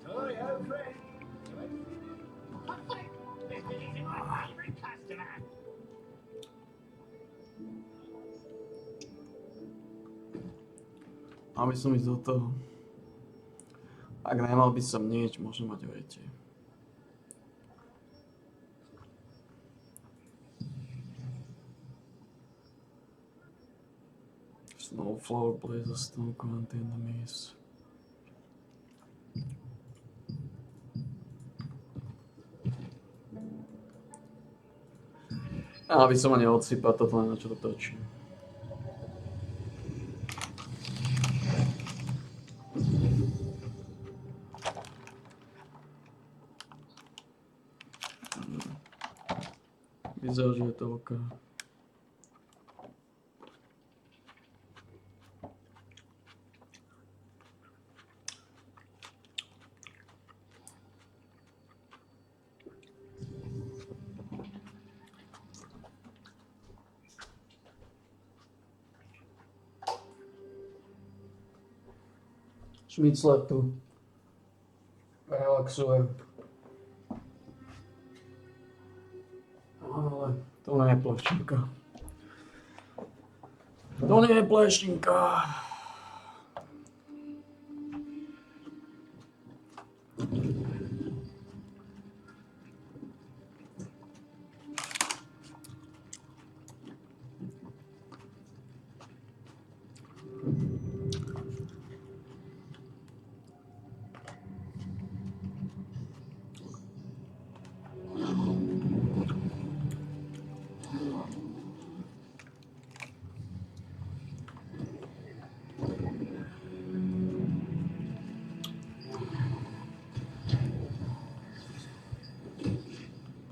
Oh, yeah, Fred. Perfect. This is my favorite customer. Mal by som ísť do toho. Ak nemal by som nič, môžem mať viete. Snowflower Blaze a Snow Quarantine Miss. Aby som ani odsypal, toto len na čo to točím. Vyzerá, že je to OK. Šmicler tu relaxuje. Ale to nie je pleštinka. To nie je pleštinka.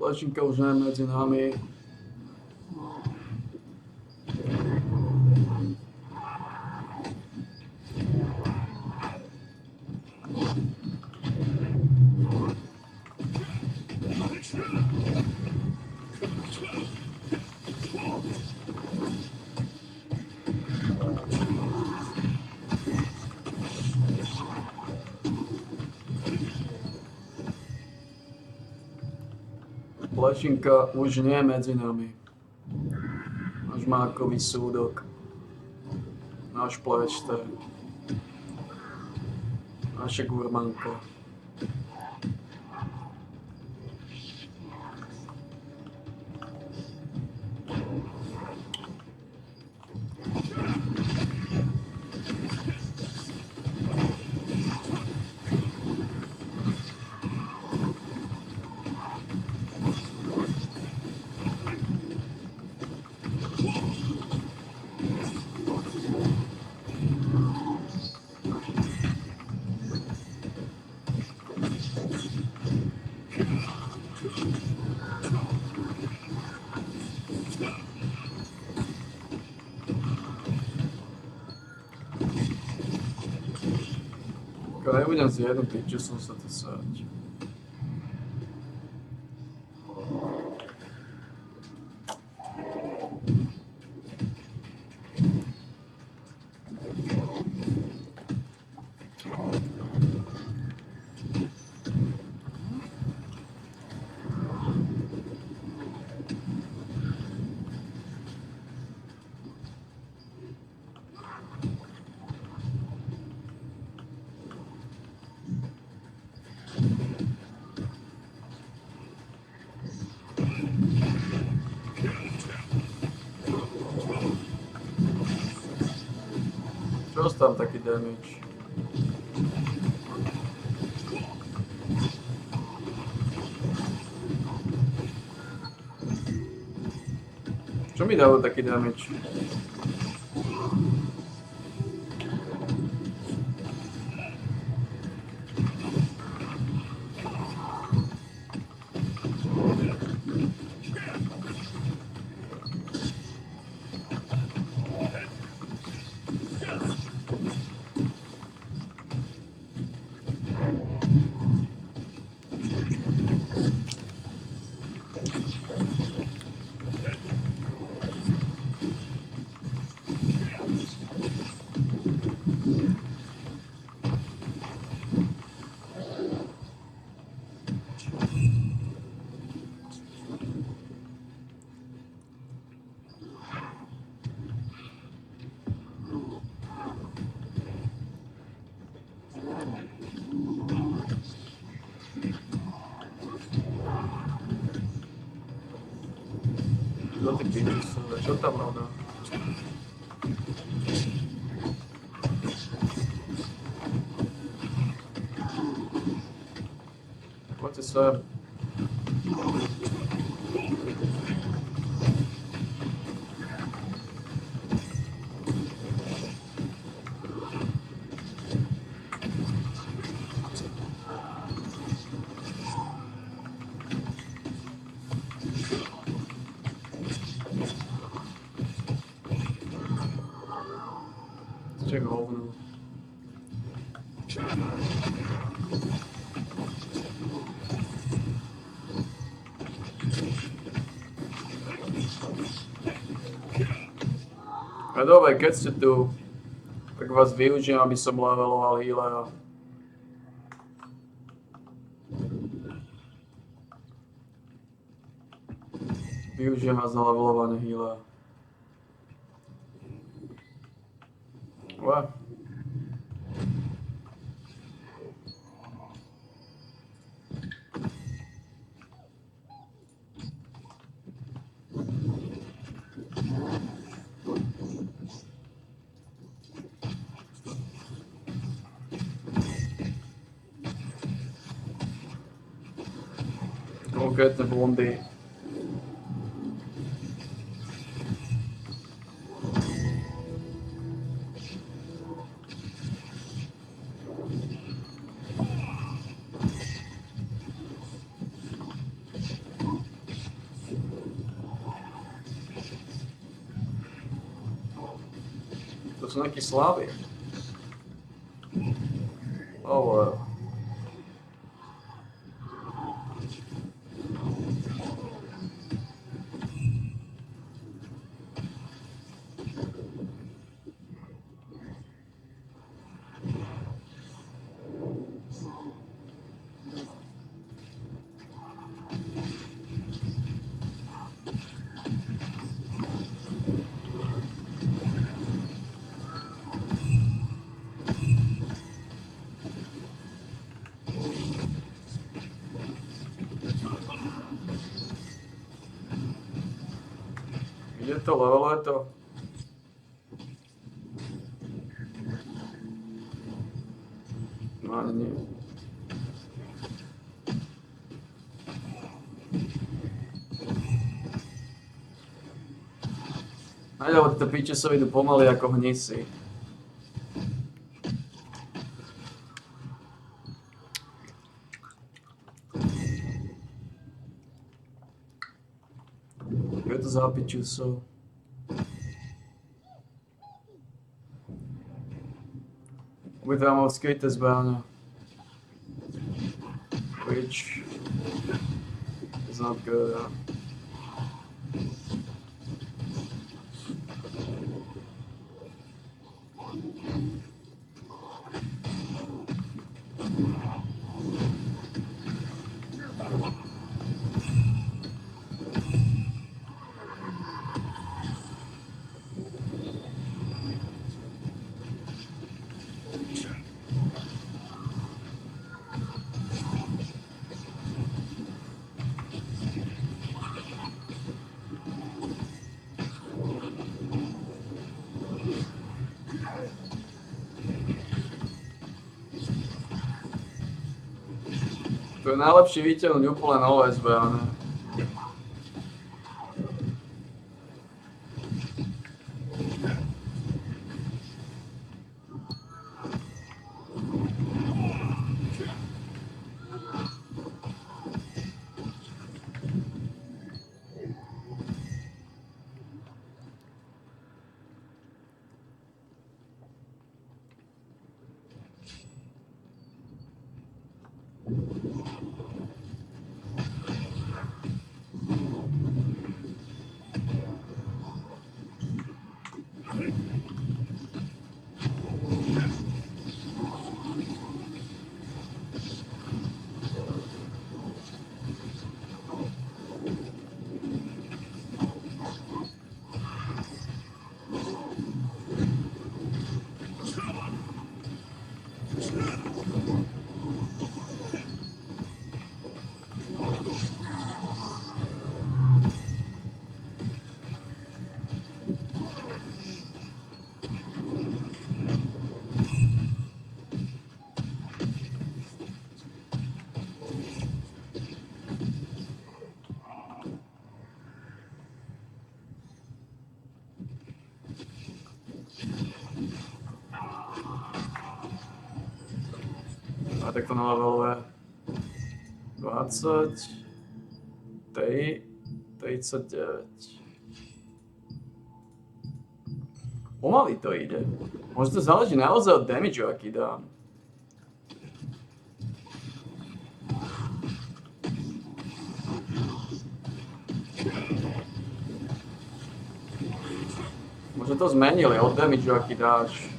Pleštinka už nie je medzi nami. Lešinka už nie je medzi nami. Náš mákový súdok. Náš plešter. Naša gurmanka. Nebudem zjednutý, čo som sa to sať. Čo tam taký damage? Čo mi dalo taký damage? Čo tam robí? Poďte sem. Hovno. A dobre, keď ste tu, tak vás využijem, aby som leveloval healera. Využijem vás na levelovanie healera. What? Konkrétne blondy. To sú nejakí slávy. Oh wow. to, leveluje to. No ani nie. Aj, lebo tieto piče sú idú pomaly ako hnisy. Je to za piču sú. Without mosquito zbráňa. Which is not good. To je najlepšie vyťahnuť úplne nové zbrané. A tak to naleveluje 20, 39. Pomaly to ide. Možno to záleží naozaj od damageu, aký dám. Možno to zmenili od damageu, aký dáš.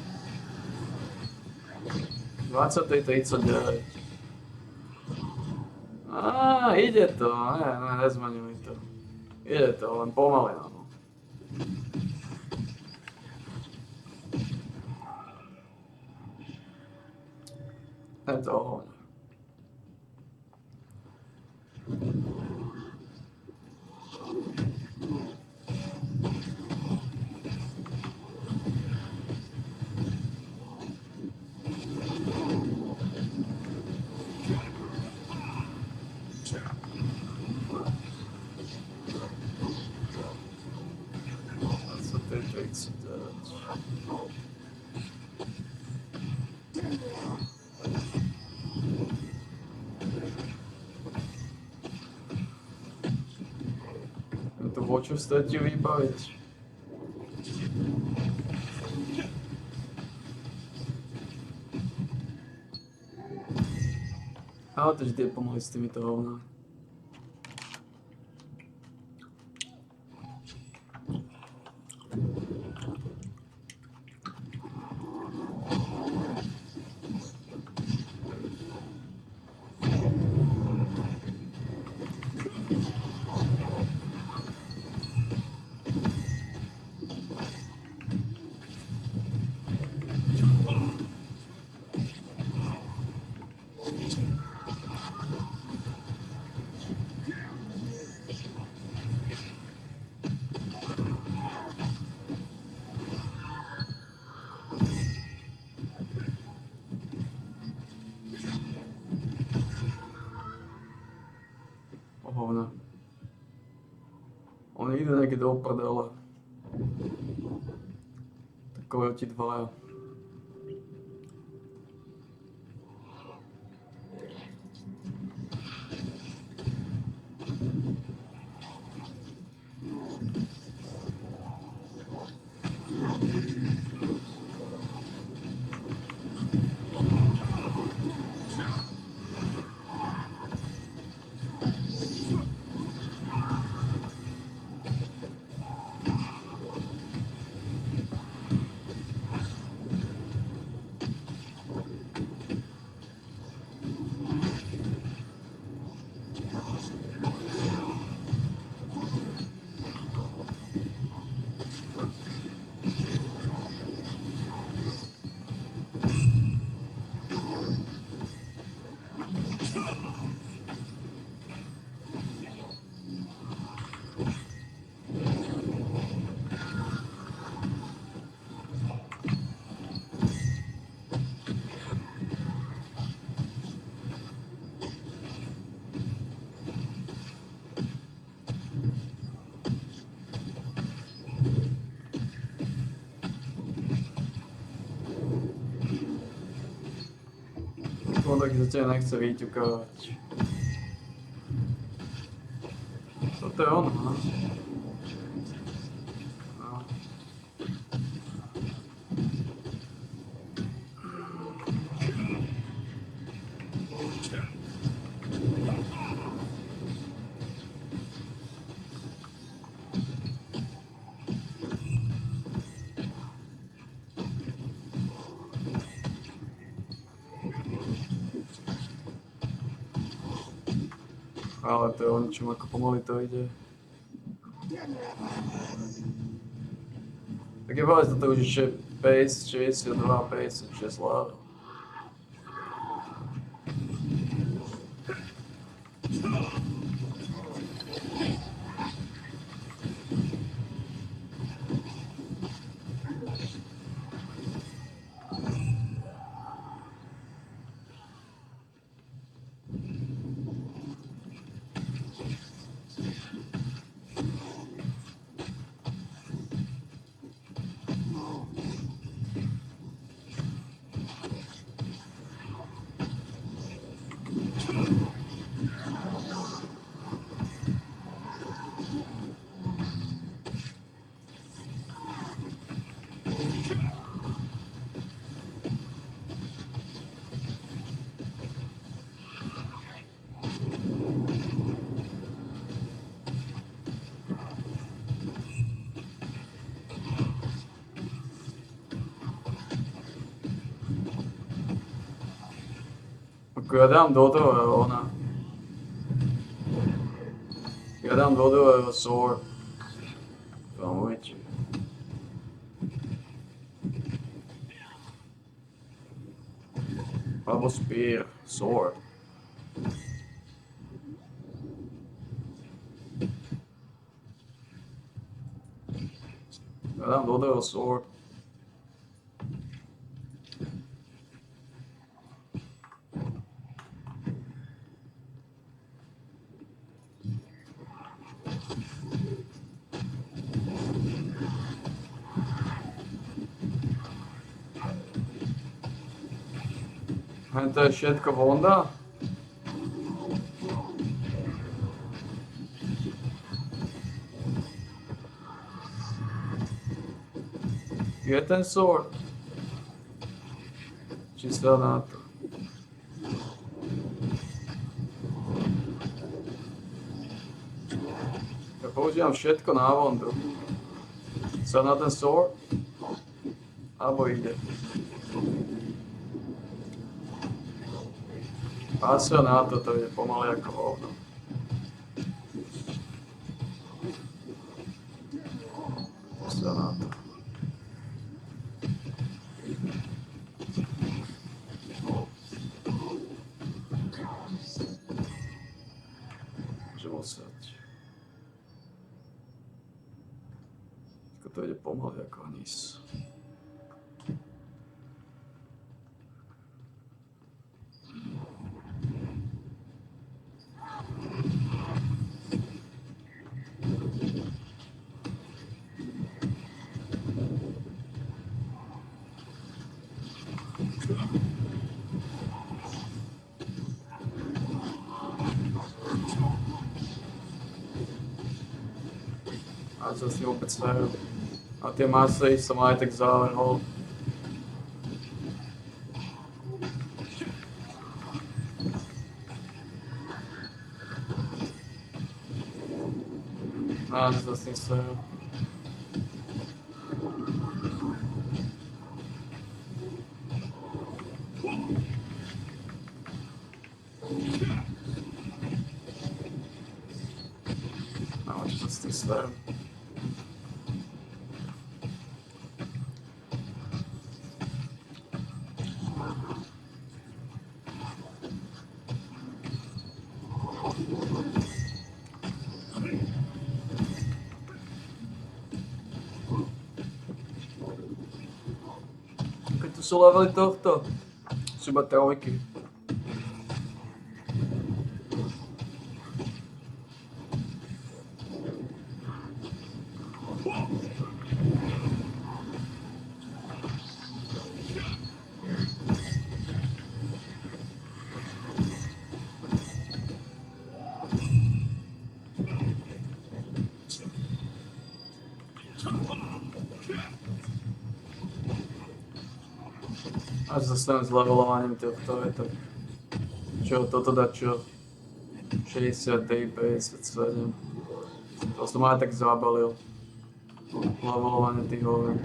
20, 39. Á, ide to. Nezmenili to. Ide to, len pomaly. No. Je to ohoň. To vočo stati vybaviť. Ale to vždy je pomaly s týmito hovnami. Tolik do prdele. Takové ti dvaja. On taky zase nechce vyťukávať. Toto je ono, no. No. Ale to je o ničom, ako pomaly to ide. Tak je povedz, toto už je pace 62, pace 6 zvládol. Ako ja dám do toho, ja dám do toho sword. Tam uvidíte. Alebo spear, sword. Ja dám do toho sword. To je všetko vonda? Je ten sword? Či sa na to? Ja používam všetko na vondu. Sa na ten sword? Abo ide. Pása na to, to ide pomaly ako hovno. Pása na to. Môžem osať. To ide pomaly ako hnis. zase opět sféru. A ty masy som aj tak zavrhol. A zase sféru. No, zase sféru. Keď tu sú levely tohto, sú iba trojky. A zase len s levelovaním tohto je tak... Čo, toto dá čo? 63, 57. To som aj tak zabalil. Levelovanie tých hoven.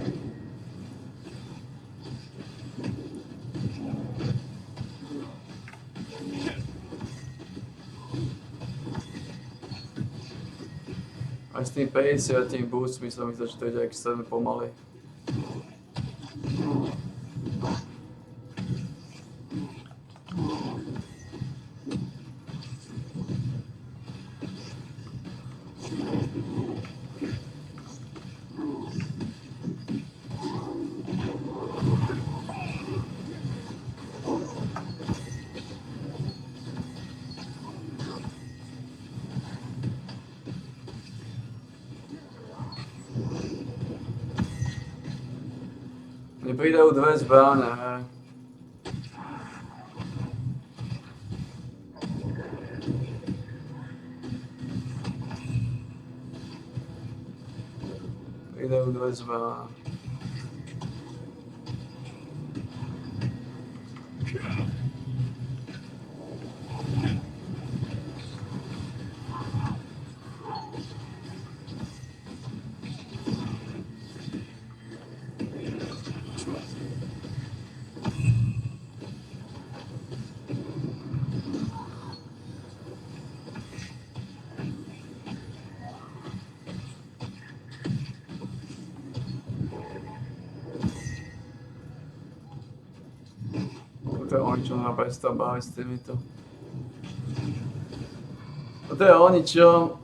Aj s tým 50 boostmi sa mi zdá, že to ide extrémne pomaly. Mne pridajú dve zbráne, hej. Pridajú dve zbráne. To je oni, čo ma prestáva baviť s týmito. To je oni, čo...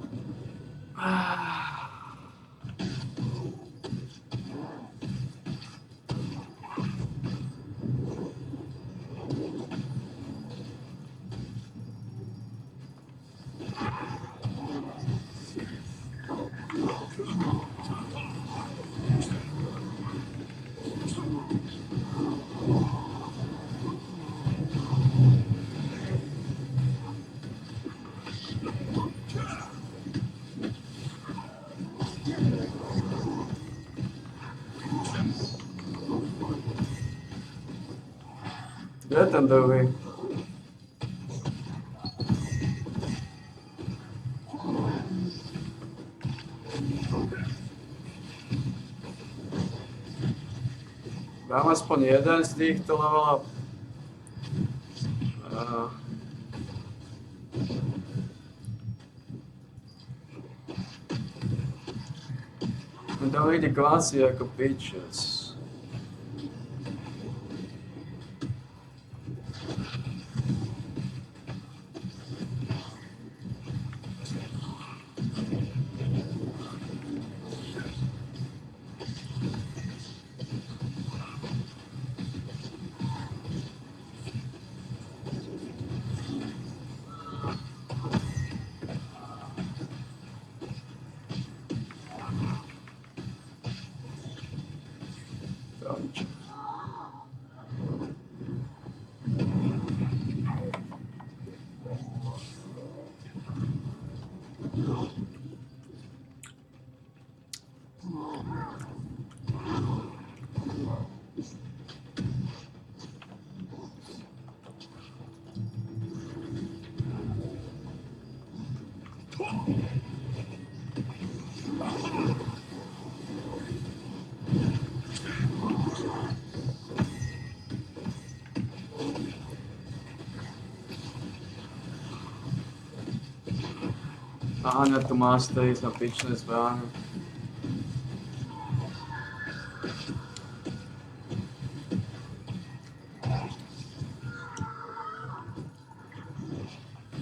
Kde je ten druhý? Dám aspoň jeden z týchto level up. Tam ide klasy ako bitches. Naháňať tu mastery na pičné zbráne.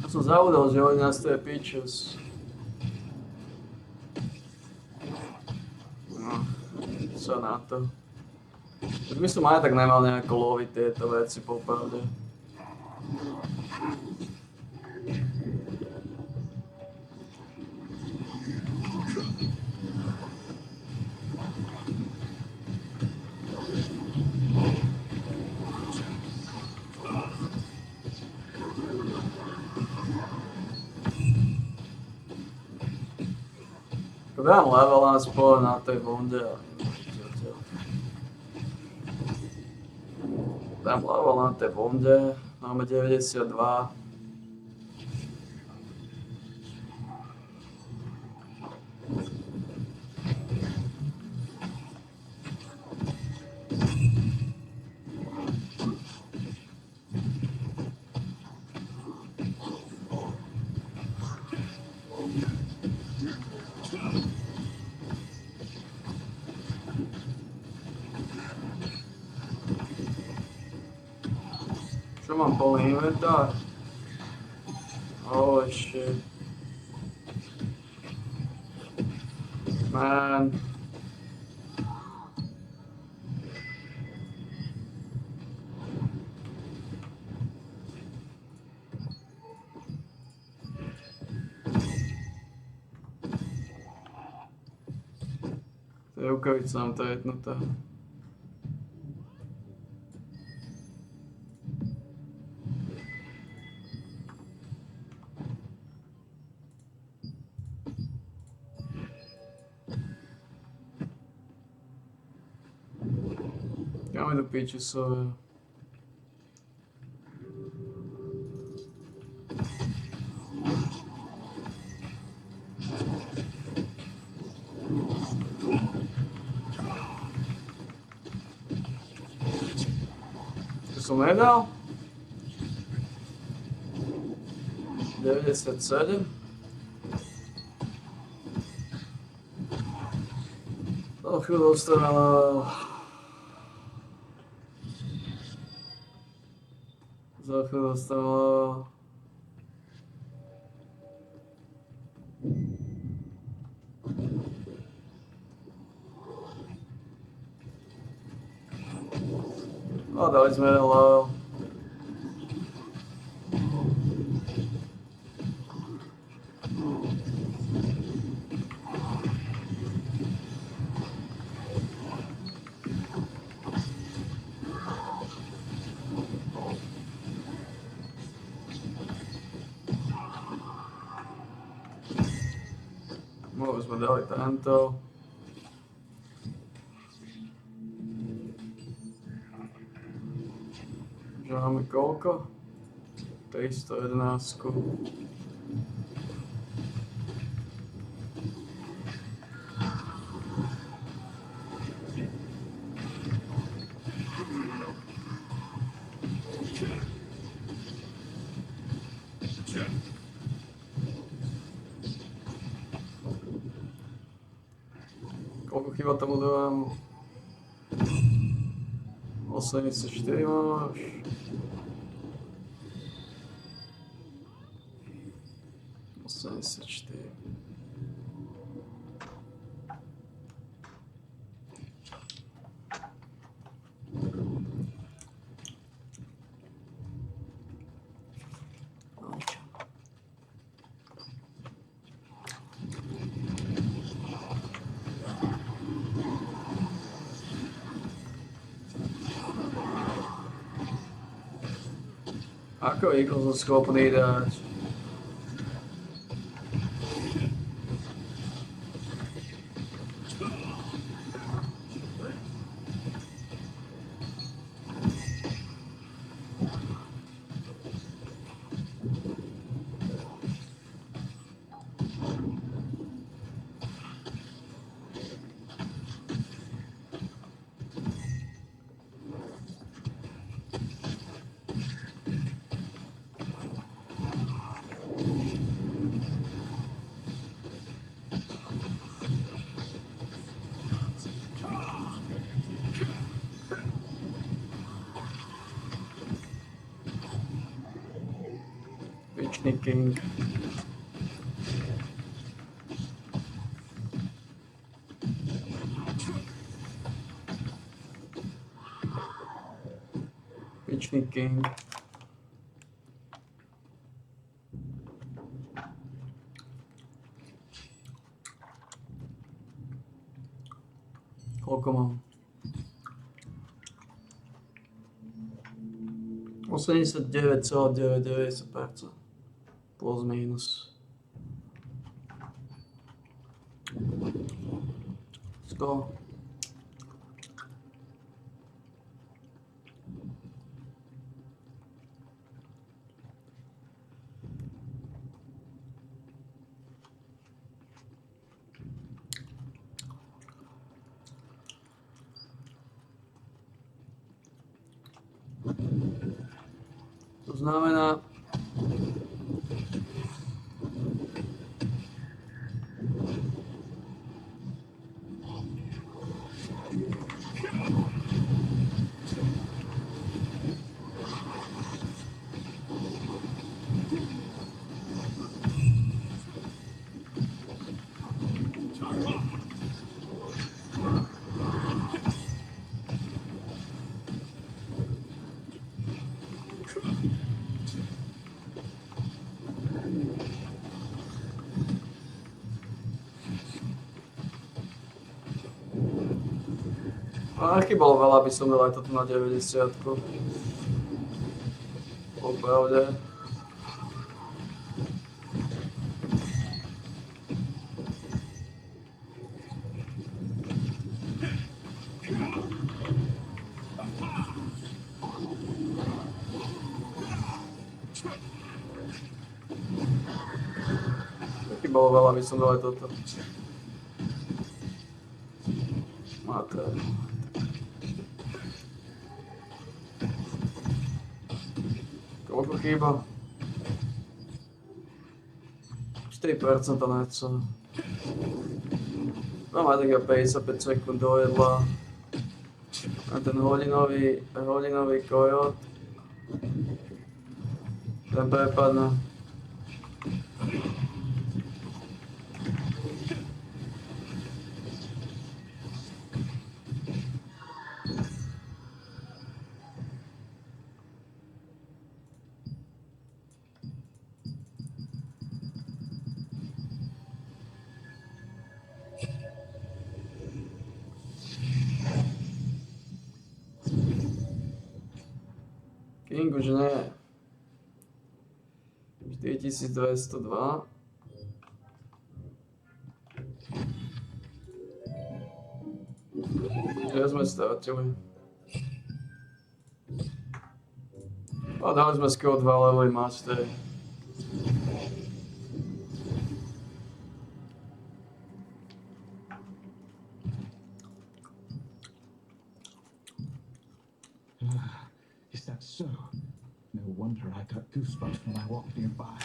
Ja som zaudol, že oni nás to je pičus. No, čo na to. Už by som aj tak nemal nejako loviť tieto veci, popravde. Dám level aspoň na tej bunde. Dám level na tej bunde. Máme 92. Čo mám plný inventár? Holy shit. Man. To je rukavica nám to jednotá. Kam je do piči sove? To som nedal? 97? To chvíľu dostaneme. Za chvíľu dostalo. No, dali sme jeden level. Mohli sme dali tento. Že máme koľko? 311. Koľko chýba tomu druhému? 84 máš. Ako rýchlo som schopný dať? Witchnik King. Witchnik King. Koľko mám? 89,90%. Plus minus. Skoro. To znamená, aký bolo veľa, aby som dal aj toto na 90-ku. Popravde. Aký bolo veľa, aby som dal aj toto. Máte. Koľko chýba? 4% neco. Mám aj tak 55 sekúnd do jedla. A ten hodinový kojot. Ten prepadne. King už nie. 4202. Že sme stratili. A dali sme skoro 2 levely mastery. Is that so? No wonder I got goosebumps when I walked nearby.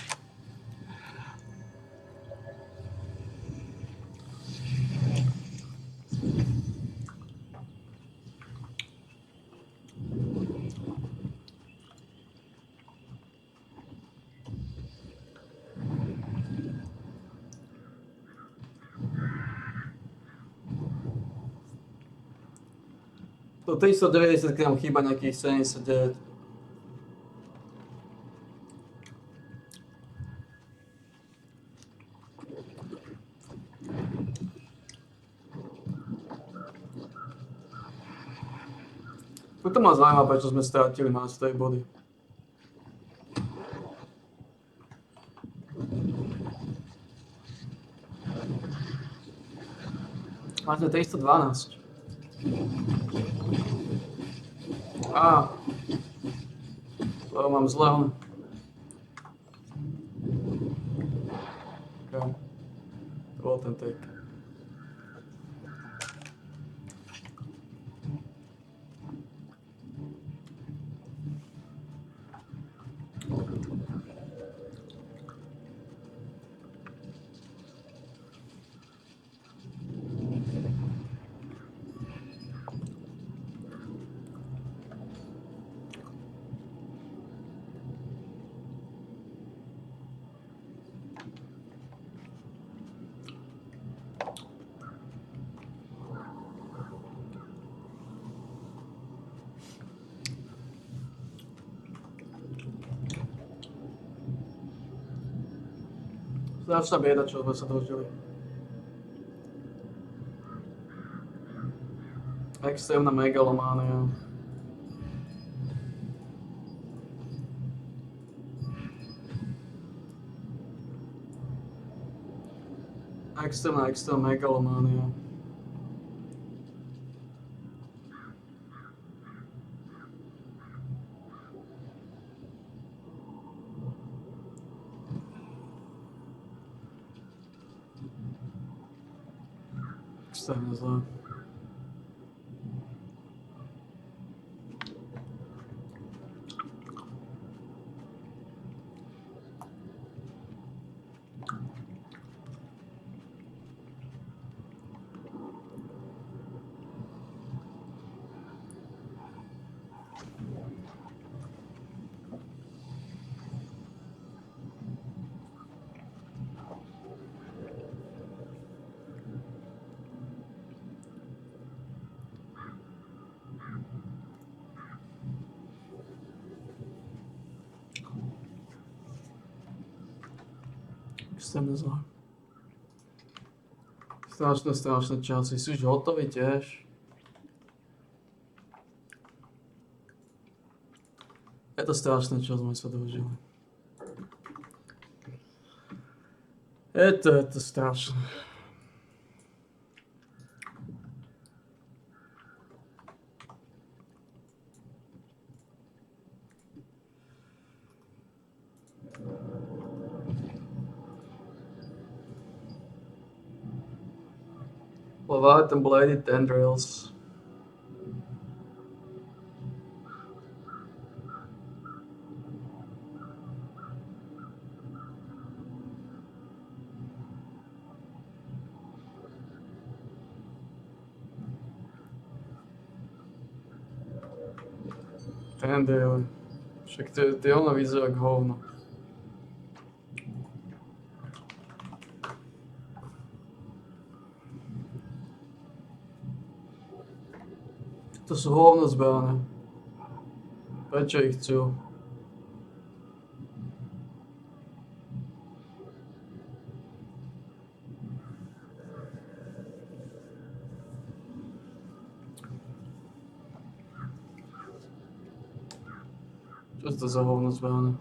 Do 390 nám chýba nejakých 79. To ma zaujíma, prečo sme strátili mastery body. Máte 312. To mám zle. Okay. To bol ten take. Strašná bieda, čo sme sa dožili. Extrémna megalománia. Extrémna megalománia. Extrémne zlé. Extrémne zlé. Strašné časy. Si už hotový tiež. Je to strašné, čo sme sa dožili. Je to strašné. Leviathan Bladed Tendrils. Tendrily. Však ty ono vyzerá jak hovno. To sú hovno zbrané. Prečo ich chcú? Čo to za hovno zbrané?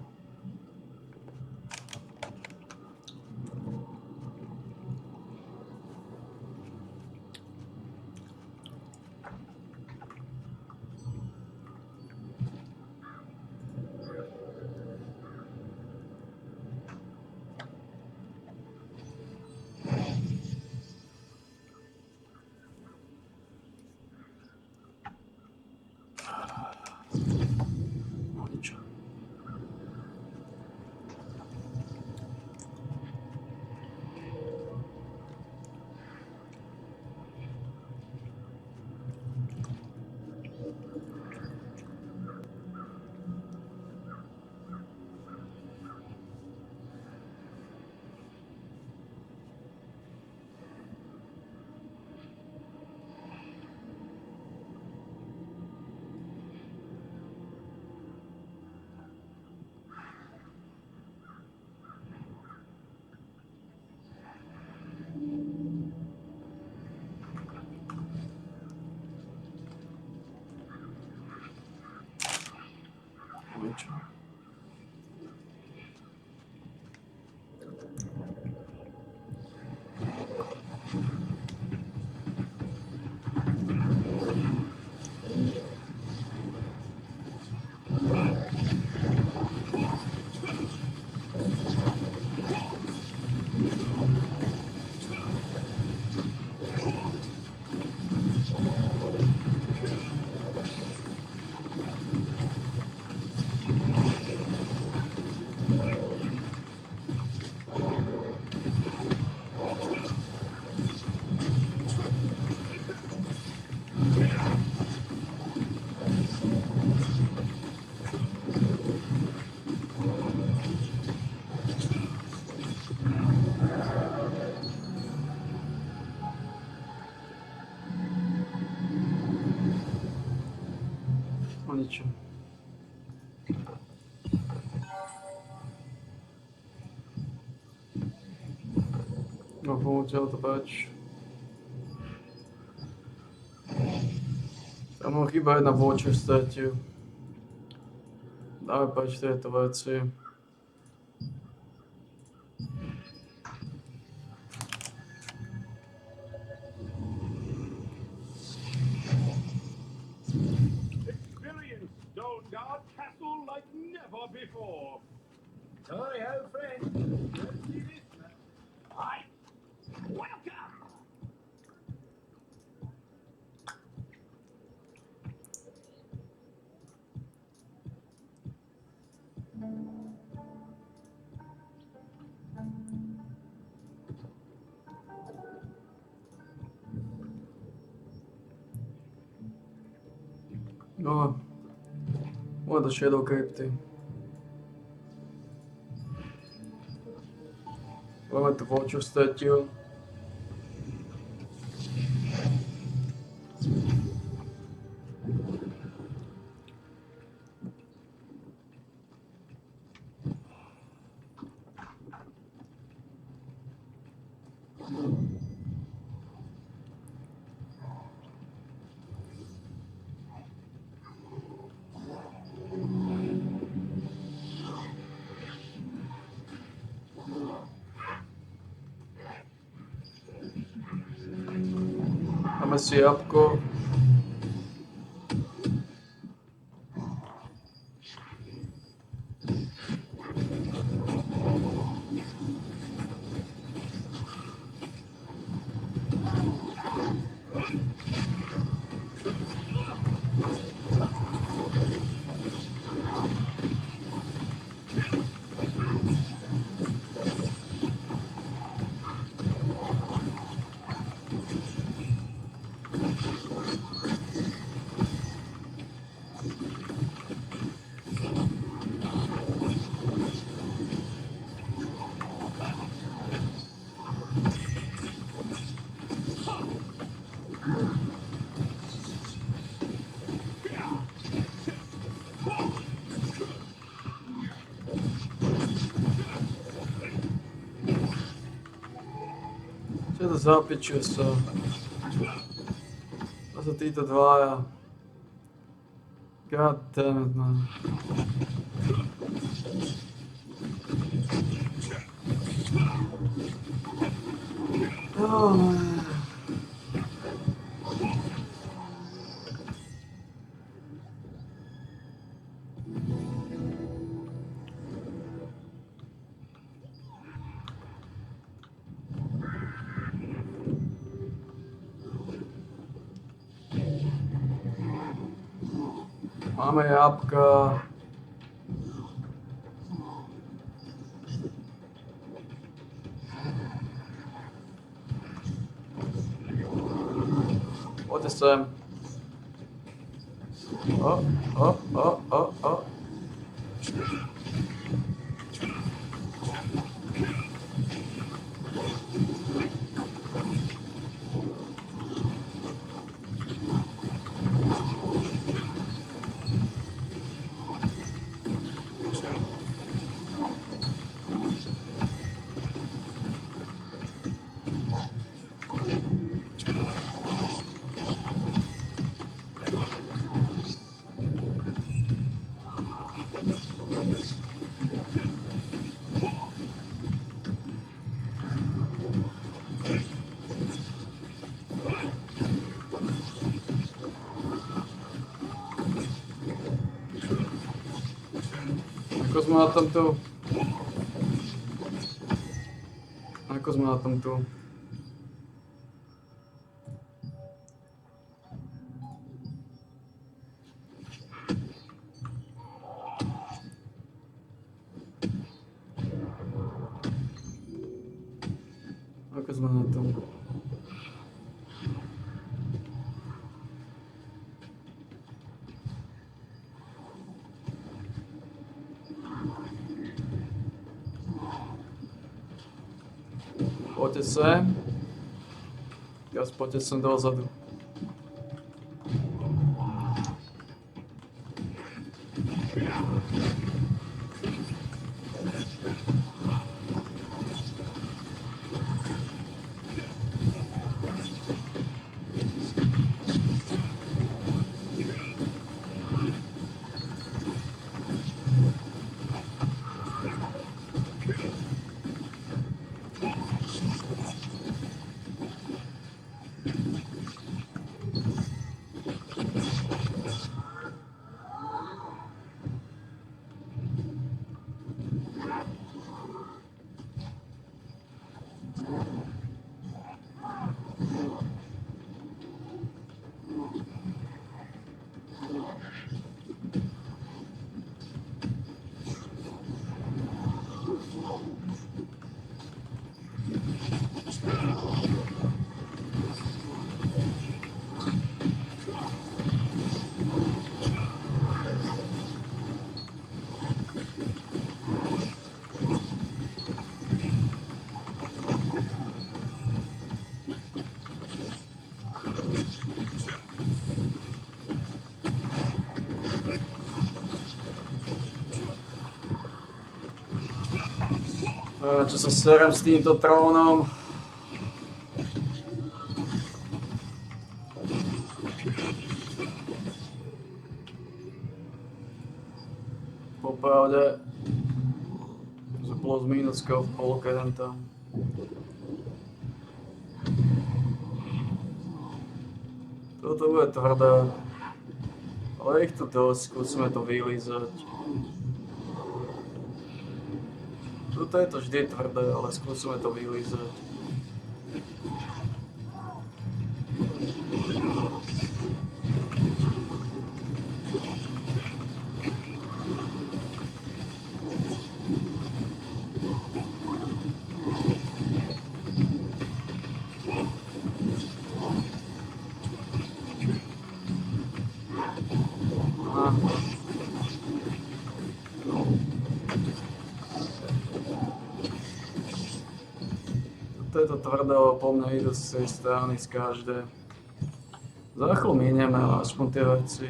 Ničo. bohužel to pač. Tam mu chýba jedna Vulture statue. Dáme pač tieto veci. Experience Stone Guard Castle like never before. Sorry, old friend. Let's see this. Hi. Welcome. No, what the Shadow Crypty. Máme tu Vulture statue. Dáme si jabko. Čo to zapičuje sa? To sú títo dvaja. God damn it, man. Oh, man. Máme jabka. Pojďte sem. O. Ako sme na tom tu? Ako sme na tom tu? Ako sme na tom? Poďte sem. Ja poďte sem dozadu. Čo sa serem s týmto trónom. Popravde, že plus mínuska v polke len tam. Toto bude tvrdé, ale ich tu dosť, skúsime to vylízať. Tuto je to vždy tvrdé, ale skúsime to vylízať. To je to tvrdé, ale po mne idú z tej strany, z každej. Za chvíľu minieme aspoň tie veci.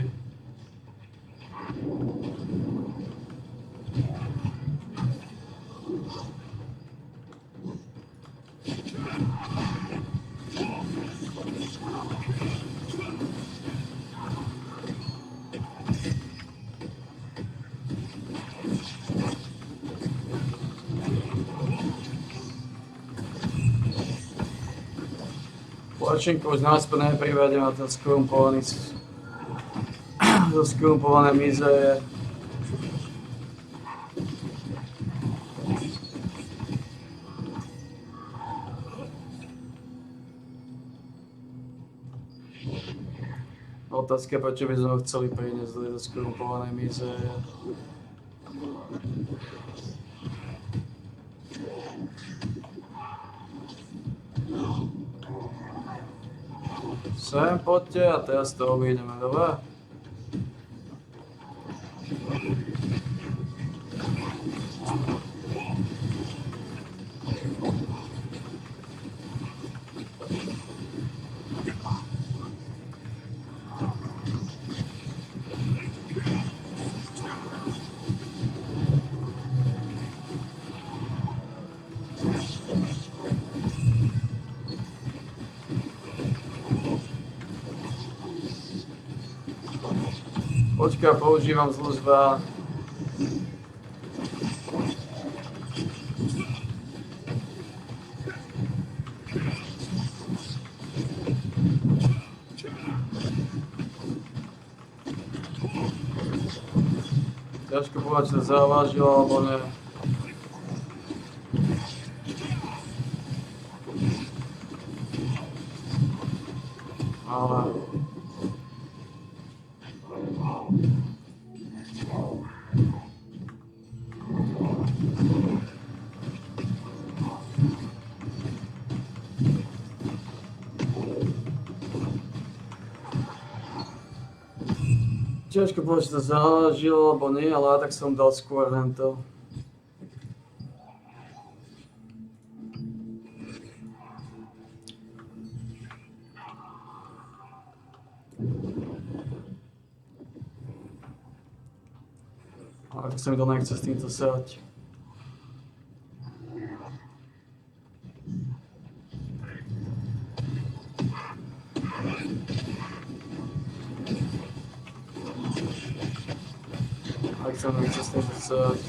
Plačinku už náspäť neprivedem na ten skorumpovaný to skorumpované mizeje. Otázka, prečo by sme ho chceli priniesť do skorumpované mizeje. Sem poďte a teraz to obídeme, dobre? Počkaj, používam služba. Ťažko povedať, či to závažilo, alebo ne. Ale... Ťažko povedať, či to záležilo, alebo nie, ale tak som dal skôr hento. Ale tak sa mi to nechce s týmto sať. Tak sa mi nechce s týmto sať.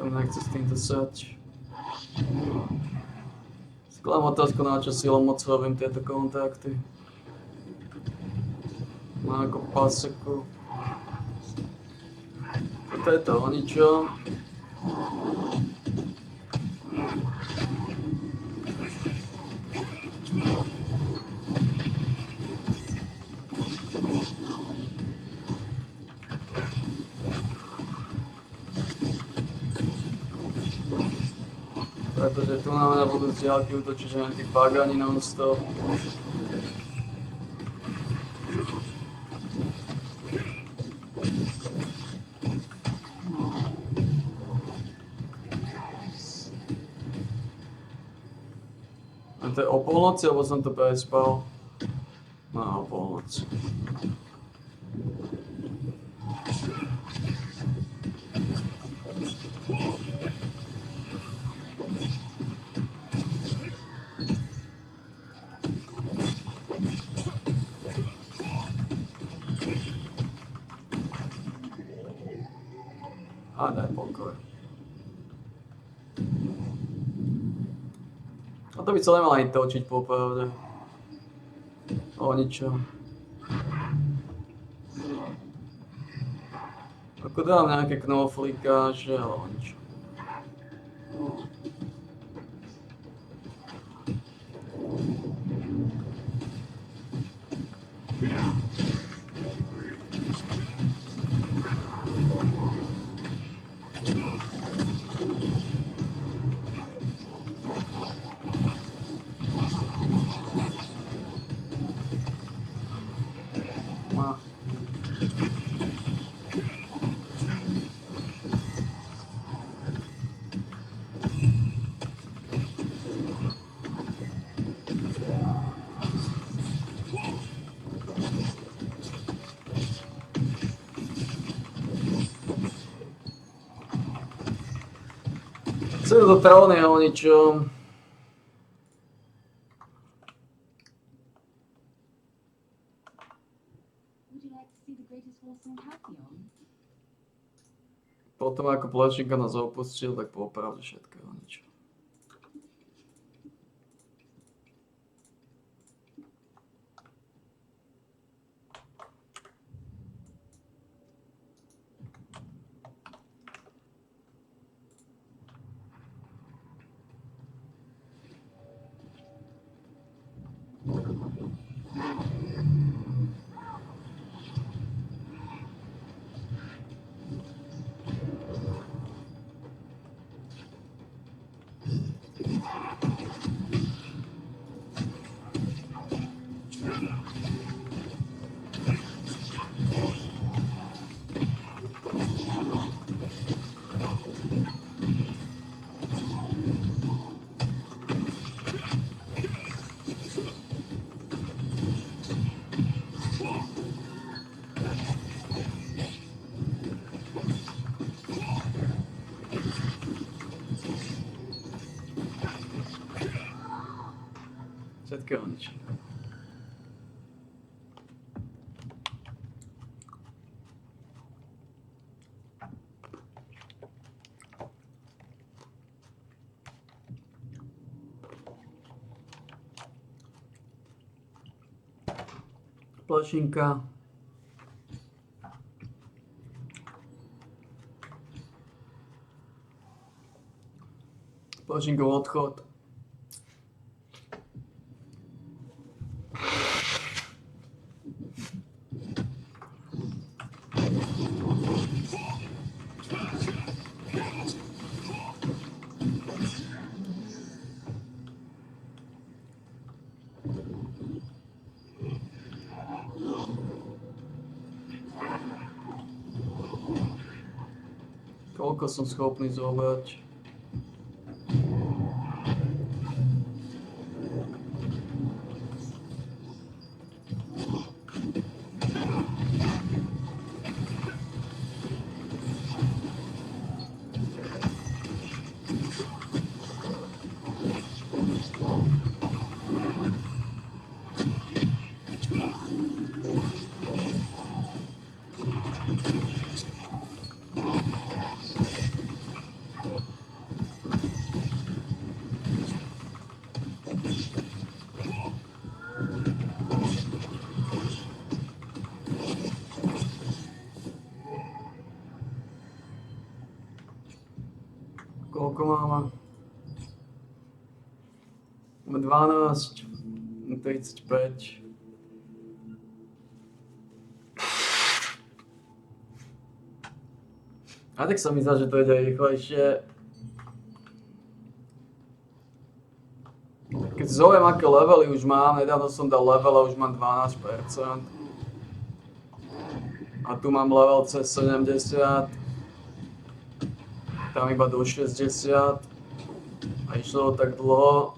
Nechce s týmto sať. Skladám otázku, na čo silou moc robím tieto kontakty. Má ako paseku. To je to, o ničom. Pretože tu máme na budúci diaľky útočiť, že len tí pagani non-stop. A to je o polnoci, alebo som to prespal? No, o polnoci. A daj pokoj. A to by sa nemal ani točiť popravde. O ničom. Ako dám nejaké knoflíka, že ale o ničom. Chcem do tróny o ničom. Potom ako Plešinka nás opustil, tak popravde všetko o ničom. Všetko o ničom. Plešinka. Plšinkov odchod. Koľko som schopný zobrať? Koľko máme? Máme 12, 35. A tak sa mi zdá, že to ide rýchlejšie. Keď si zoviem, aké levely už mám, nedávno som dal level a už mám 12%. A tu mám level cez 70. Tam iba do 60. A išlo to tak dlho.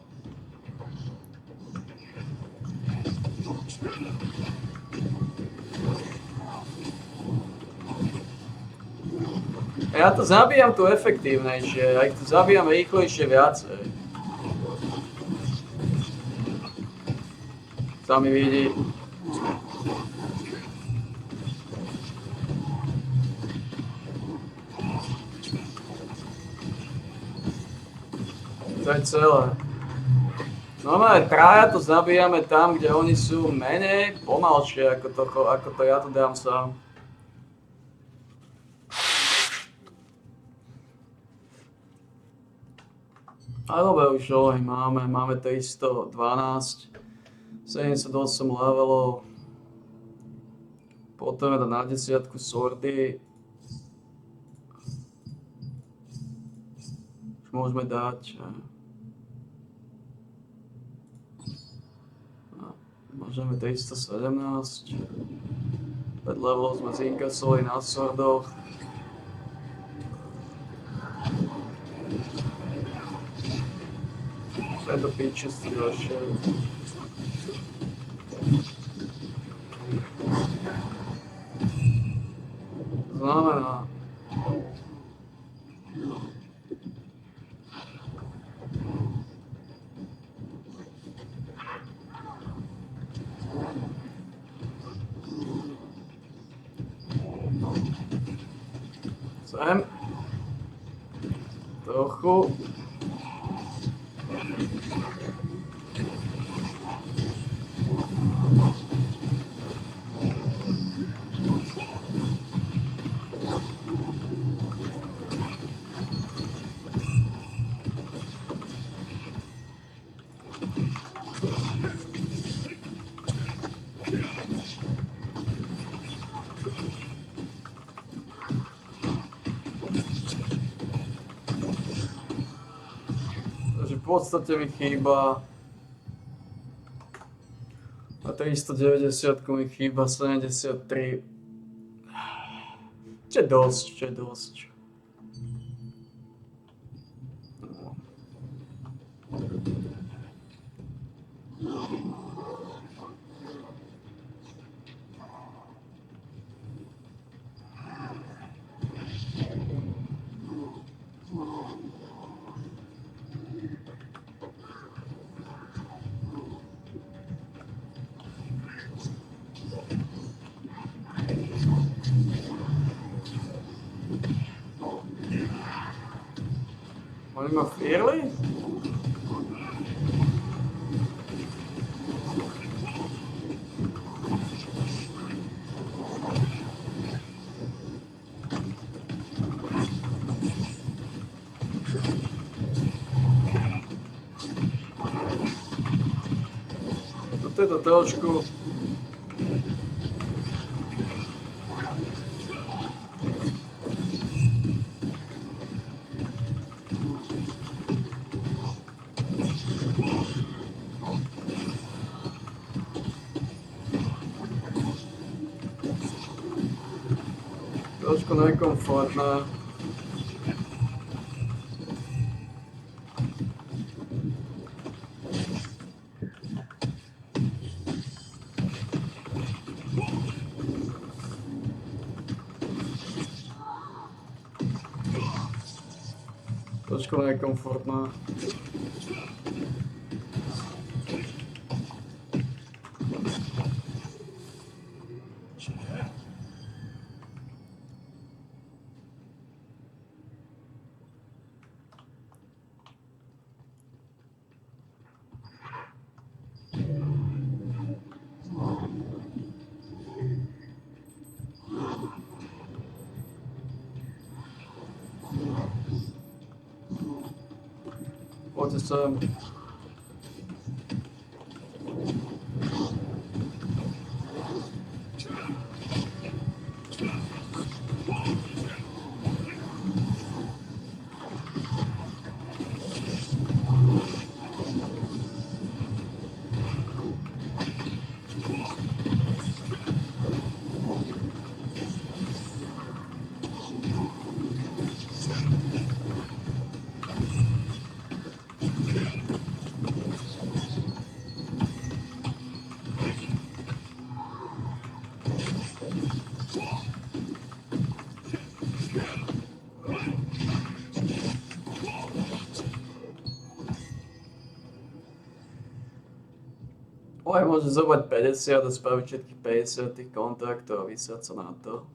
Ja to zabíjam tu efektívnejšie, aj to zabíjam rýchlejšie viacej. Sami vidí. To je celé. Normálne traja to zabíjame tam, kde oni sú menej pomalšie, ako to ja to dám sám. A dobre, už máme 312, 78 levelov, potom je na 10 swordy. Už môžeme dať, môžeme 317, 5 levelov sme zinkasovali na swordoch. Do piče si došiel. Znamená. Sem. Trochu. V podstate mi chýba a 390 mi chýba 73. Čo je dosť. Oni ma fírli? Toto je to trošku. Trošku nekomfortné. Trošku nekomfortné. Poďte sem. Oj, môže zobrať 50 a spraviť všetkých 50 tých kontraktov a vysať sa na to.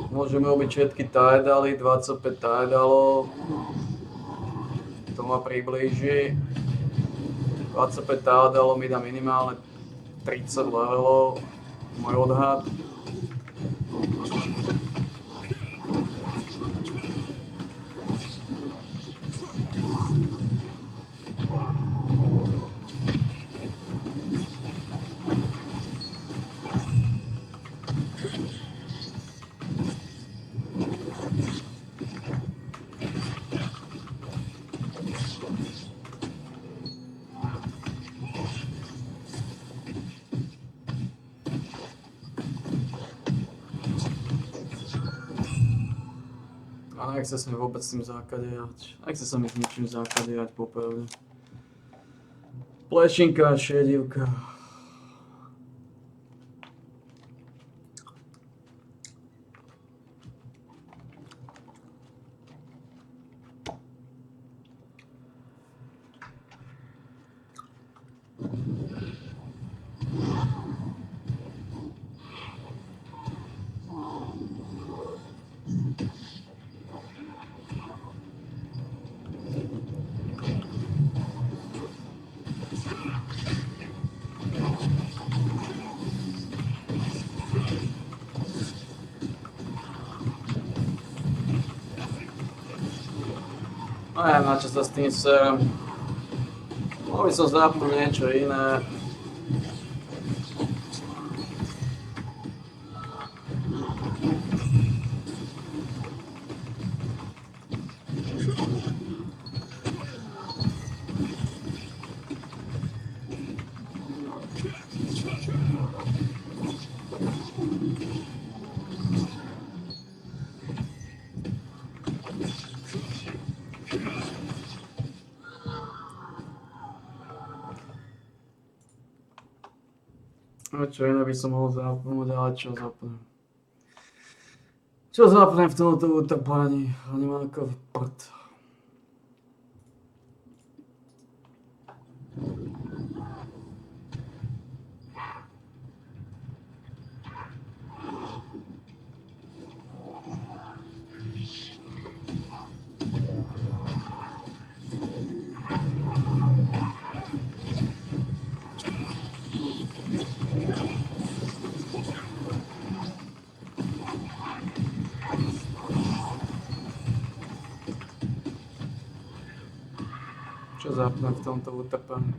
Môžeme robiť všetky tajdaly, 25 tajdalov. To ma priblíži. 25 tajdalov mi dá minimálne 30 levelov. Môj odhad. A nechce sa mi vôbec s tým zákadejať. Nechce sa mi s ničím zákadejať popravde. Plešinka, šedivka. No ja na čo sa s tým serem. Mohol by som zapnúť niečo iné. No čo iné by som mohol zapnúť, ale čo zapnem? Čo zapnem v tomto utrpaní? Nemám ako prd. Čo zapnem v tomto utrpaní?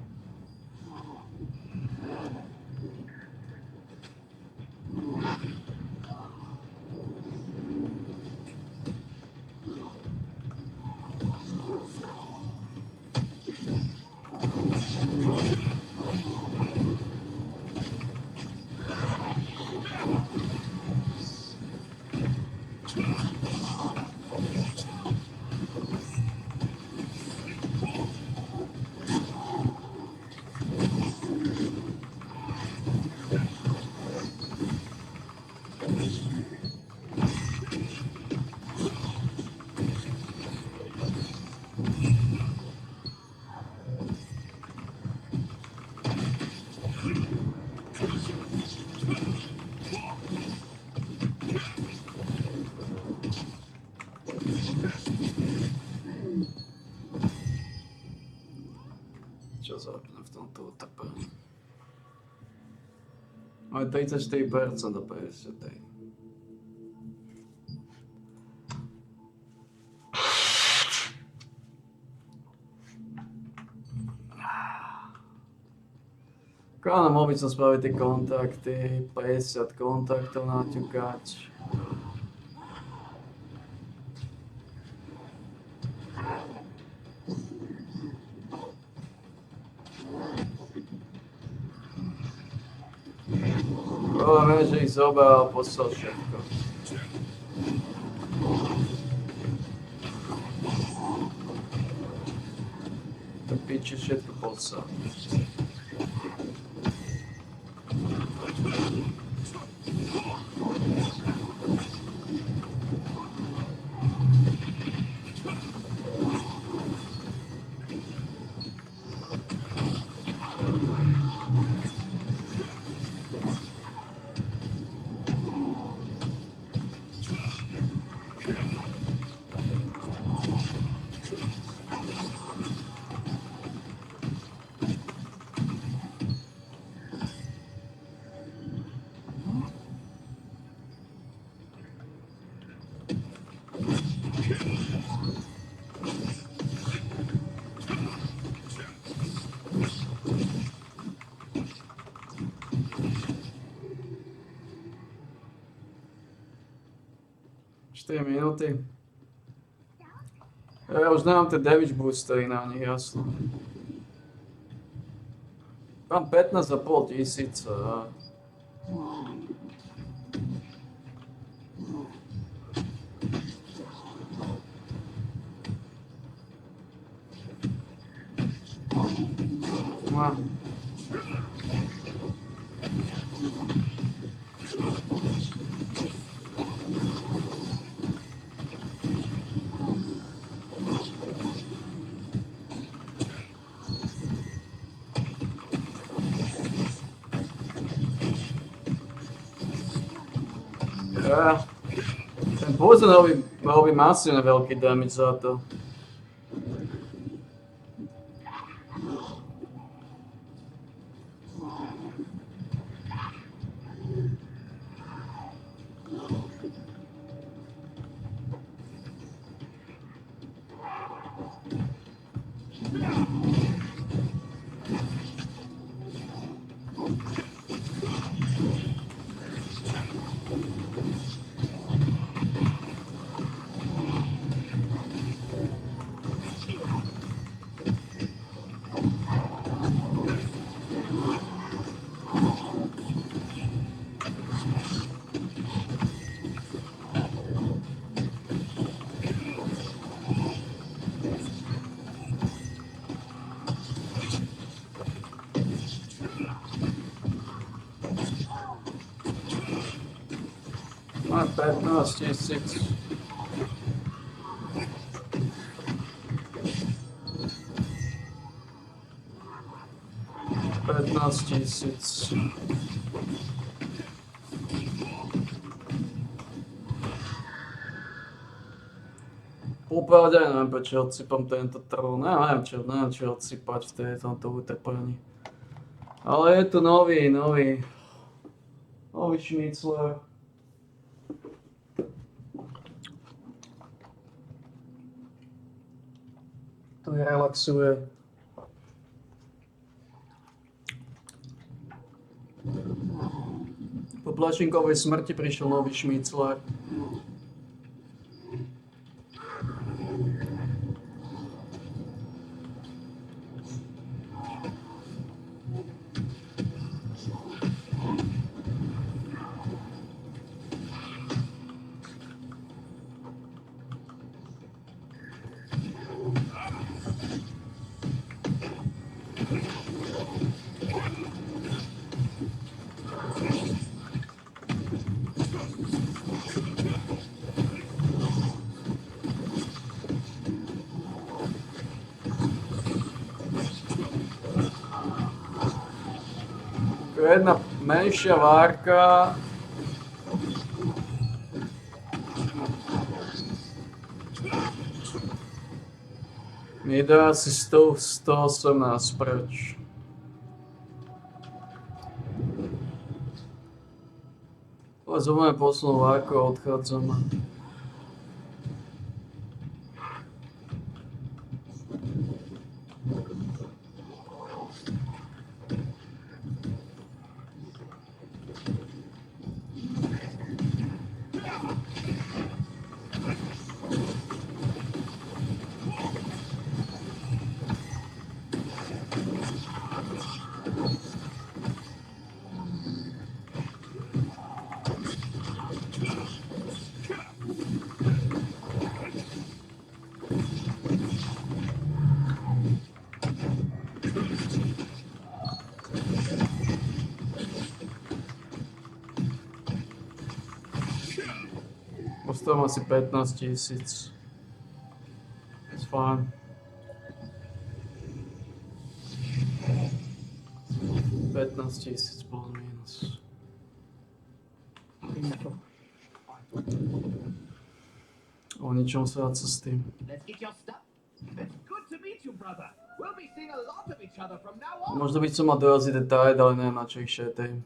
Čo zapnem v tomto utrpaní? Máme 34% do 50. Áno, mohol by som spraviť tie kontakty, 50 kontaktov naťukať. Problém je, že ich zobral, poslal všetko. To piči všetko poslal. Minúty. Ja už nemám tie damage boostery na nich, jasno. Mám 15,5 tisíca. Ten poison robí masívne veľký damage za to. Má 15 tisíc. Popravde neviem, prečo odsypam tento trón. Neviem čo odsypať v tomto utrpení. Ale je tu nový šmícler. Tu relaxuje. Po Plašinkovej smrti prišiel nový šmícler. Jedna menšia várka. Mi dá asi 118 preč. Zobáme poslednú várku a odchádzame. Postavím asi 15 000. It's fine. $15,000 plus minus. O ničom sa s tým. Let's get your stuff. It's good to meet you, brother. We'll be seeing a lot of each other from now on. Možno by som mal dojaziť detaily, ale neviem na čo ich šetej.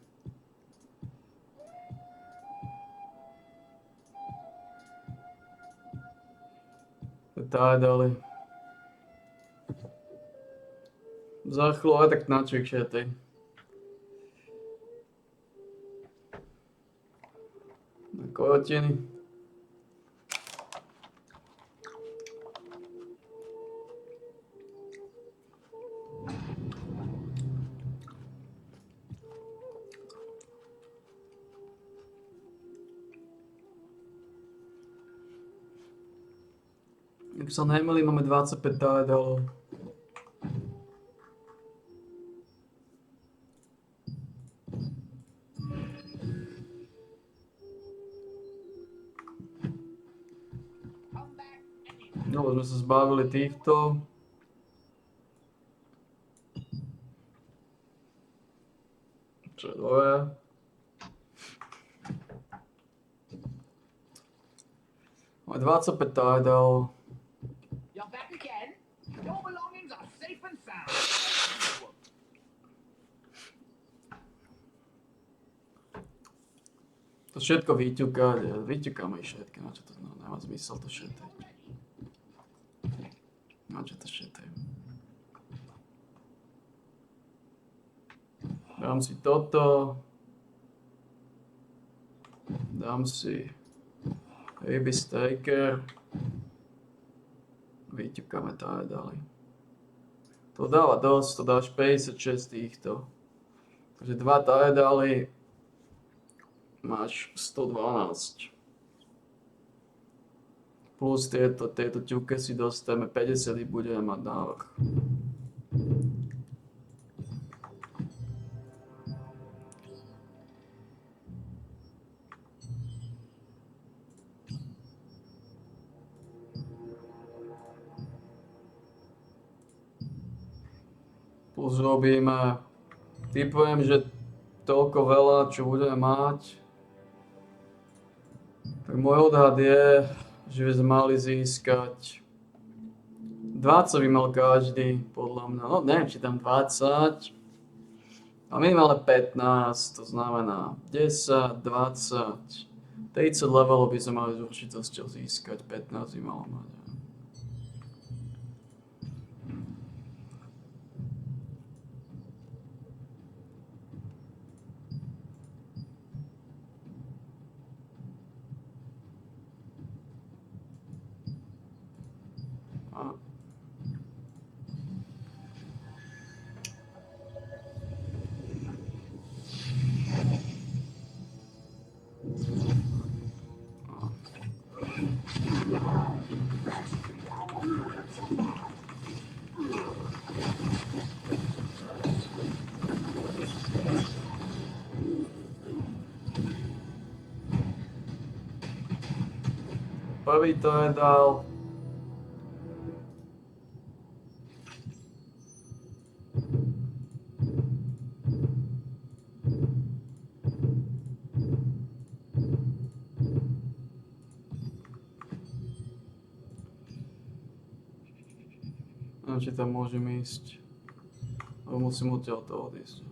Detaily dali. Za chvíľu aj tak na čo ich šetej. Na kojotiny. Ak sa nemýlim, máme 25 taledalov. No, sme sa zbavili týchto. Čo je dvoje? Máme 25 taledalov. You're back again. Your belongings are safe and sound. To všetko vyťukáme všetky, na čo to nemá zmysel to šetať. Na čo to šetať? Dám si toto. Dám si Baby Staker. Vyťukáme to aj ďalej. To dáva dosť, to dáš 56 týchto. Takže 2 tajedály máš 112. Plus tieto ťuke si dostaneme 50 a budeme mať návrh. Plus robíme, typujem, že toľko veľa, čo budeme mať. Tak môj odhad je, že by sme mali získať 20 by mal každý, podľa mňa. No neviem, či tam 20. A minimálne 15, to znamená 10, 20. 30 levelov by sme mali s určitosťou získať, 15 by malo mať. Prvý to je dal. Neviem, či tam môžem ísť. Ale musím odtiaľ to odísť.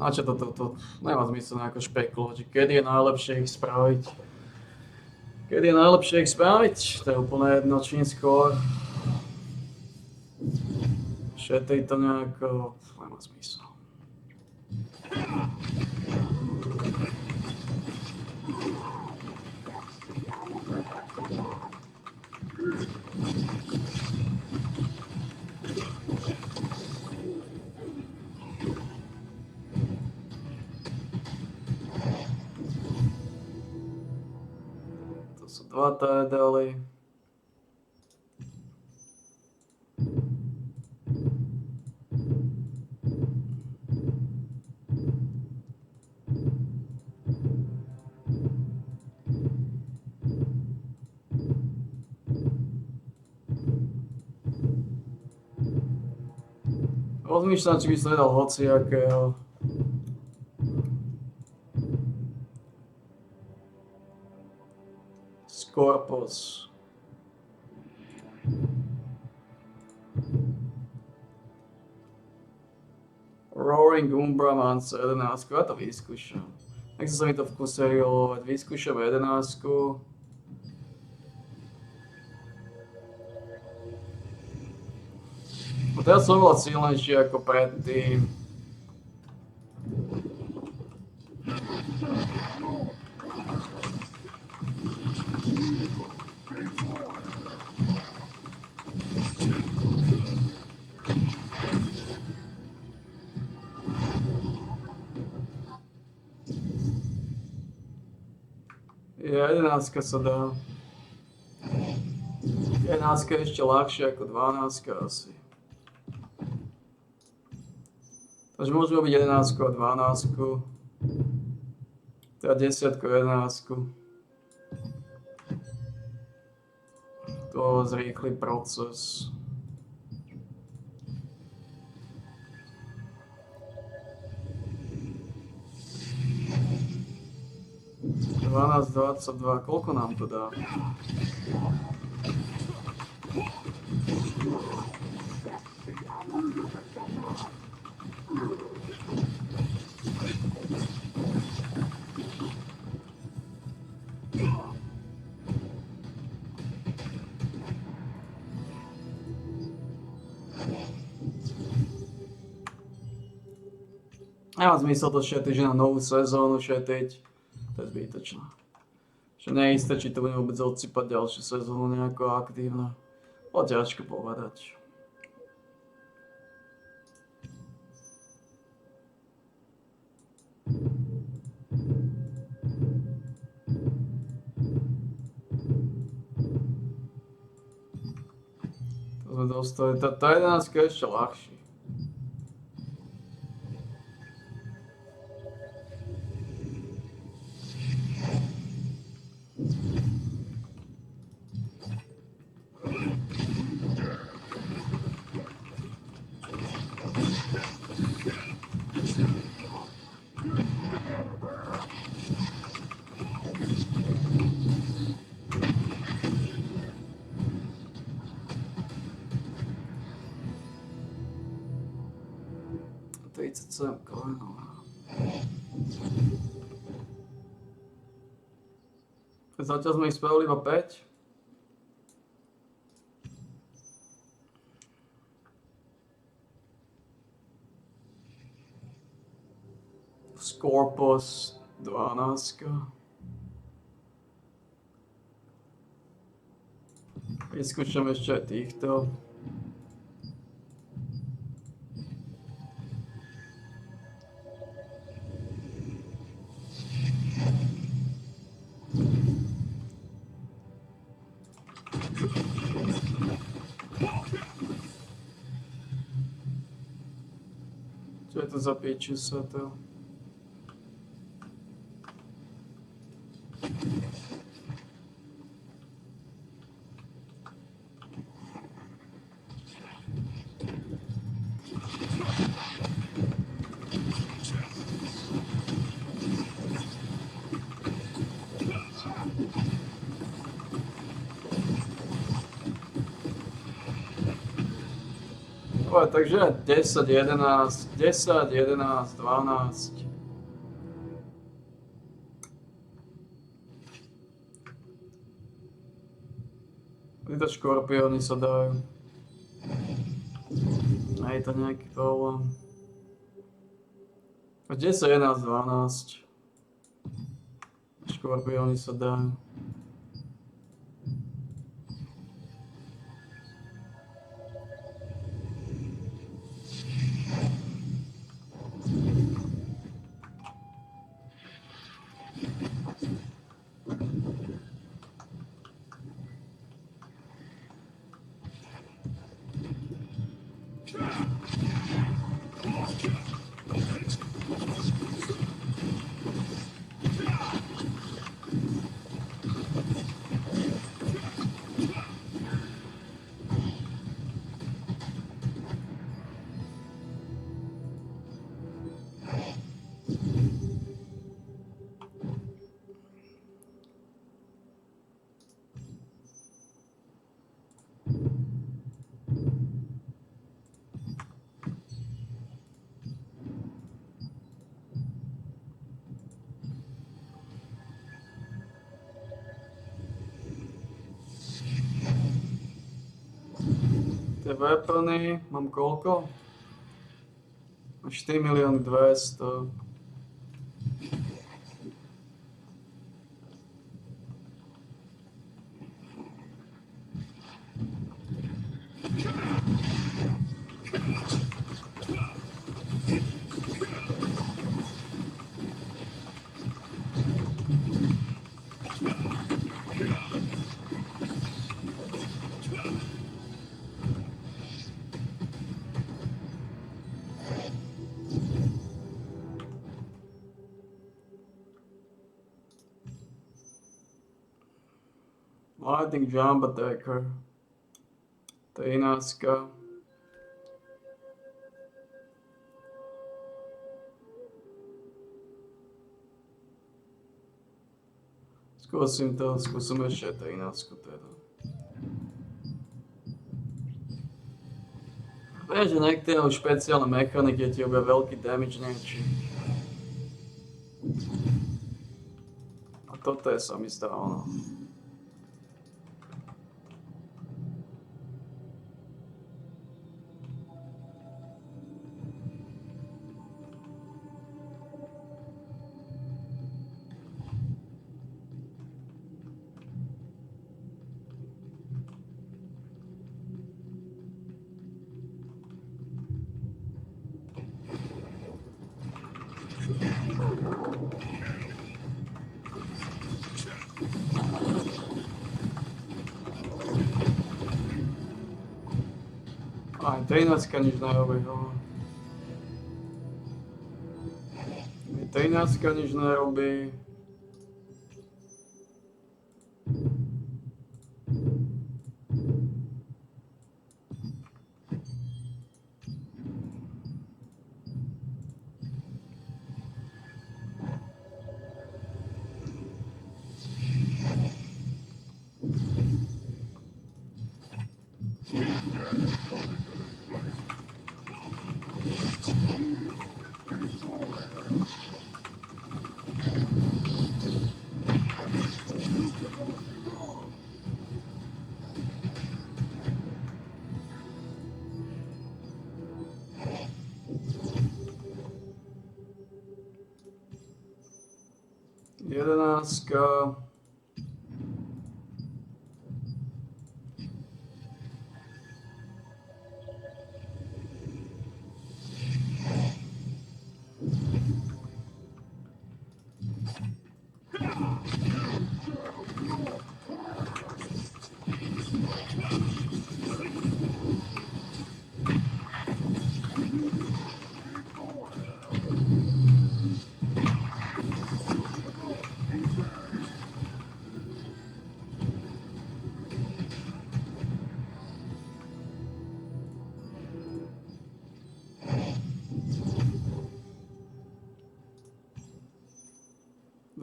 A čo to nemá zmysel nejako špekulovať, kedy je najlepšie ich spraviť. Kedy je najlepšie ich spraviť, to je úplne jedno, čím skôr. Šetriť to nejako, nemá zmysel. Dva tajedali. Rozmýšľam, či by som nedal hociakého. Scorpus. Roaring Umbra Mancer 11, ja to vyskúšam. Nechce sa mi to v kuse healovať, vyskúšam 11. Teraz som bol silnejší ako predtým. Ja 11 sa dá. 11 je ešte ľahšie ako 12 asi. Takže môžeme robiť 11 a 12. Teda 10 a 11. To zrýchli proces. Dvanásť, 22, koľko nám to dá? Nemá zmysel to šetriť, že na novú sezónu šetriť. To je zbytočné. Že neisté, či to budeme vôbec odsypať ďalšiu sezónu nejako aktívne. Bolo ťažko povedať. To sme dostali, tá 11 je ešte ľahšie. Zatiaľ sme ich spravili iba 5. Scorpus 12. Vyskúšam ešte aj týchto. Čo je to za pieču sa to? Takže 10, 11, 10, 11, 12. Títo škorpióny sa dajú. Nie je to nejaký problém. 10, 11, 12. Škorpióny sa dajú. Tie weapony, mám koľko? 4 200 000. Lightning Jump Attacker. 13. Skúsim ešte 13 teda. Vieš, že niektoré špeciálne mechaniky ti robia veľký damage niečí. A toto je sa mi zdá ono. Aj 13 nič nerobí, no. 13 nič nerobí. Jedenáctka.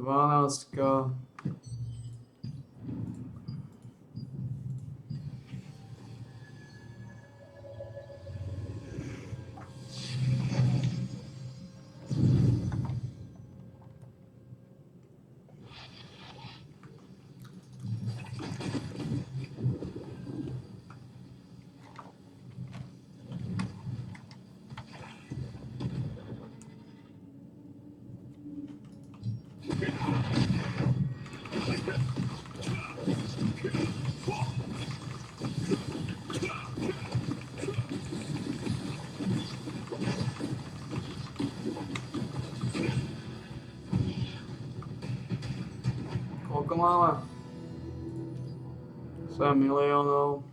Dvanáctka. Koľko máme? 7 miliónov.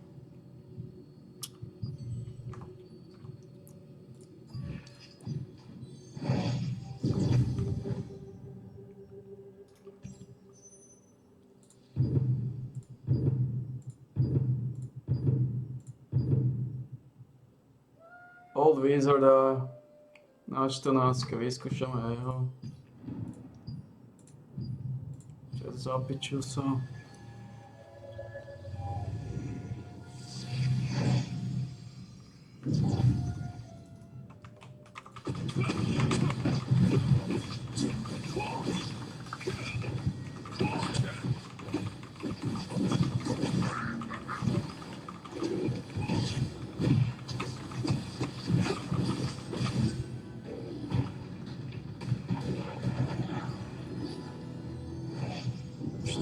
Old Wizarda na 14, vyskúšame jeho. Zapičil sa.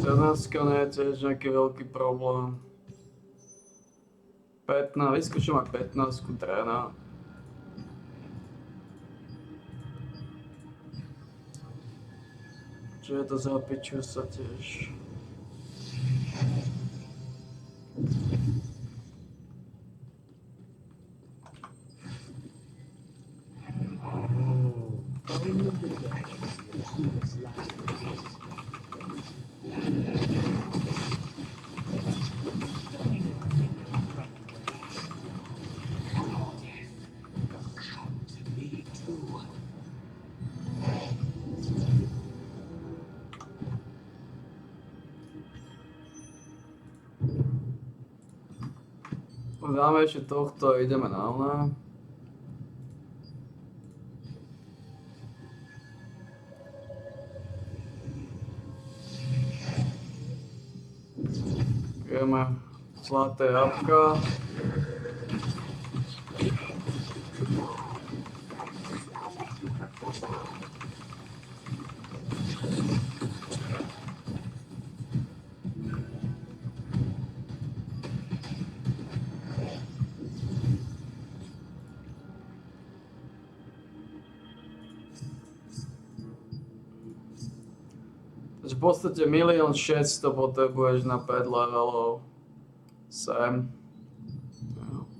14 nie je tiež nejaký veľký problém. 15, vyskúšam ak 15 tréna. Čo je to za piču sa tiež. Dáme ešte tohto a ideme na oné. Ideme zlaté jabka. V podstate 1 600 000 potrebuješ na 5 levelov. Sem. No.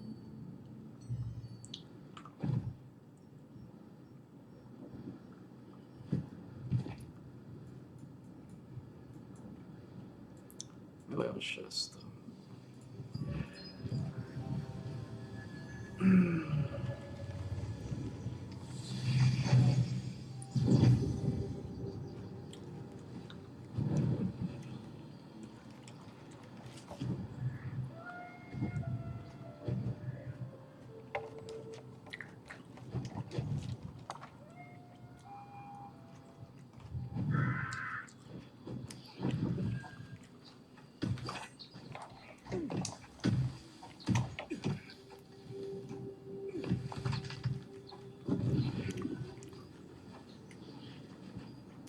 Milión 600.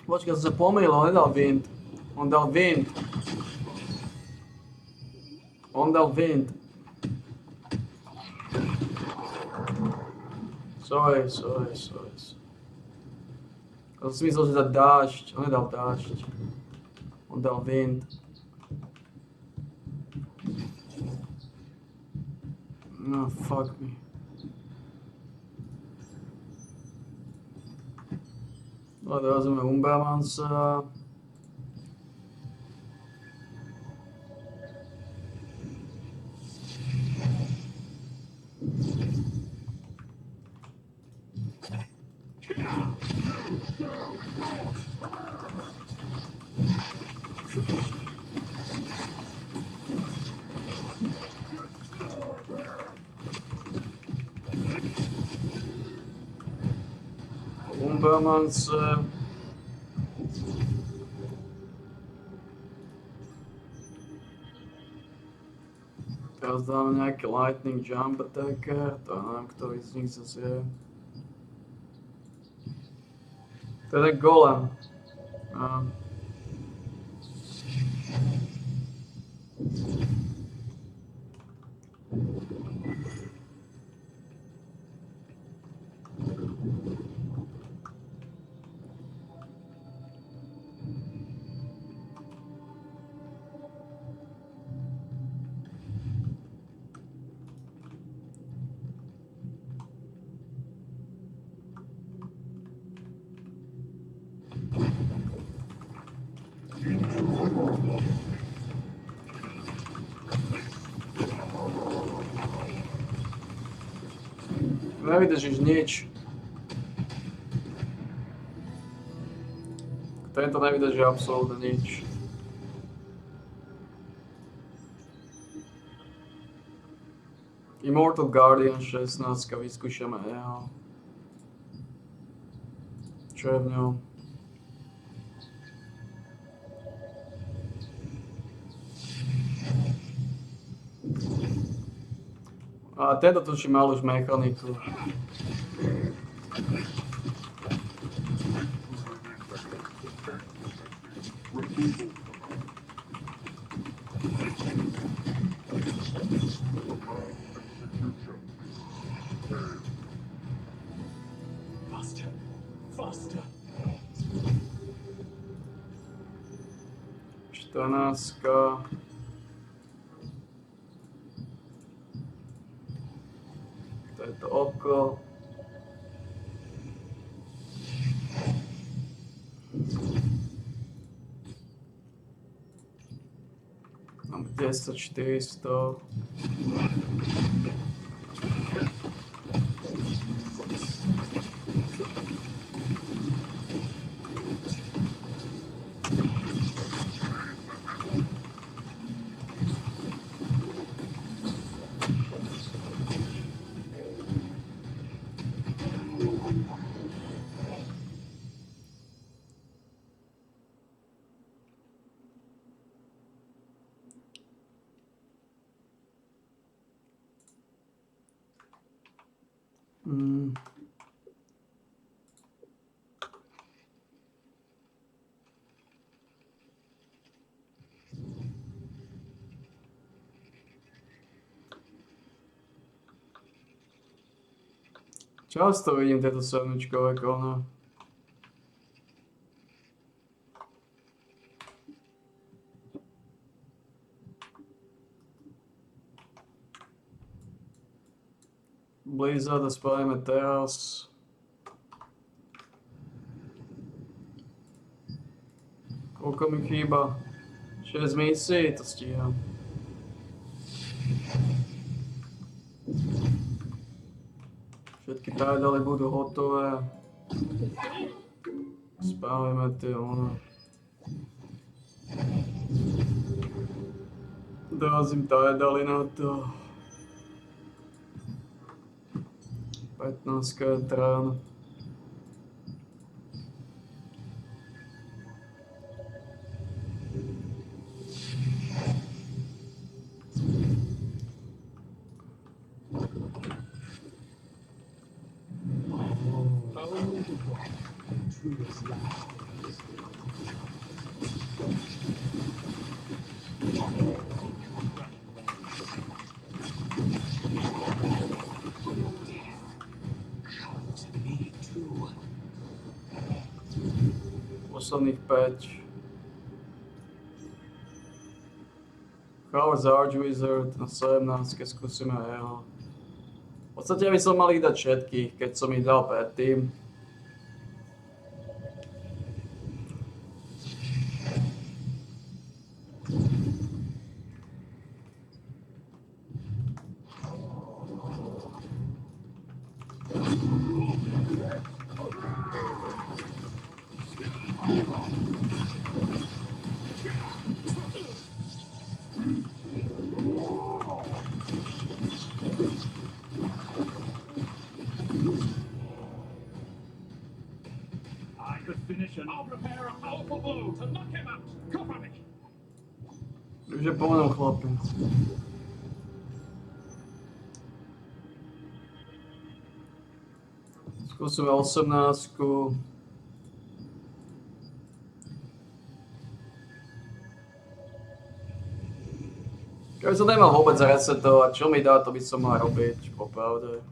Počkaj, som sa pomýlil, on nedal wind. On dal wind. On dal wind. Sorry. Ja som myslel, že dá dážď. On nedal dážď. On dal wind. No, fuck me. Odrazíme Umbramansa. Umbramansa. Teraz dáme nejaký lightning jump attacker, to neviem, ktorý z nich zase je. To je golem. Nevydržíš nič. Tento nevydrží absolútne nič. Immortal Guardian 16, vyskúšame jeho. Čo je v ňom? A tento tuším mal už mechaniku. faster. 14. To je to oko. Máme 10, 400. Často vidím tieto sedmičkové kono. Blizzard a spravíme teraz. Koľko mi chýba? 6 misií, to stíham. Všetky tajdaly budú hotové. Spravíme tie ono. Dorazím tajdaly na to. 15 je trán. Posledných 5. Chaos Archwizard na 17, skúsime jeho. V podstate by som mal ich dať všetkých, keď som ich dal predtým. Už je po mnom chlapec. Skúsime 18. Keby som nemal vôbec resetovať, čo mi dá, to by som mal robiť, popravde.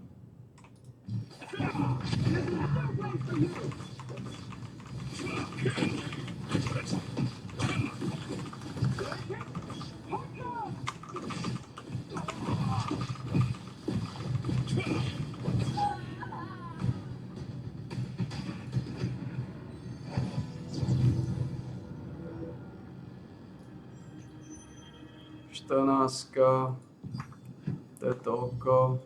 Štrnáctka, to je to oko.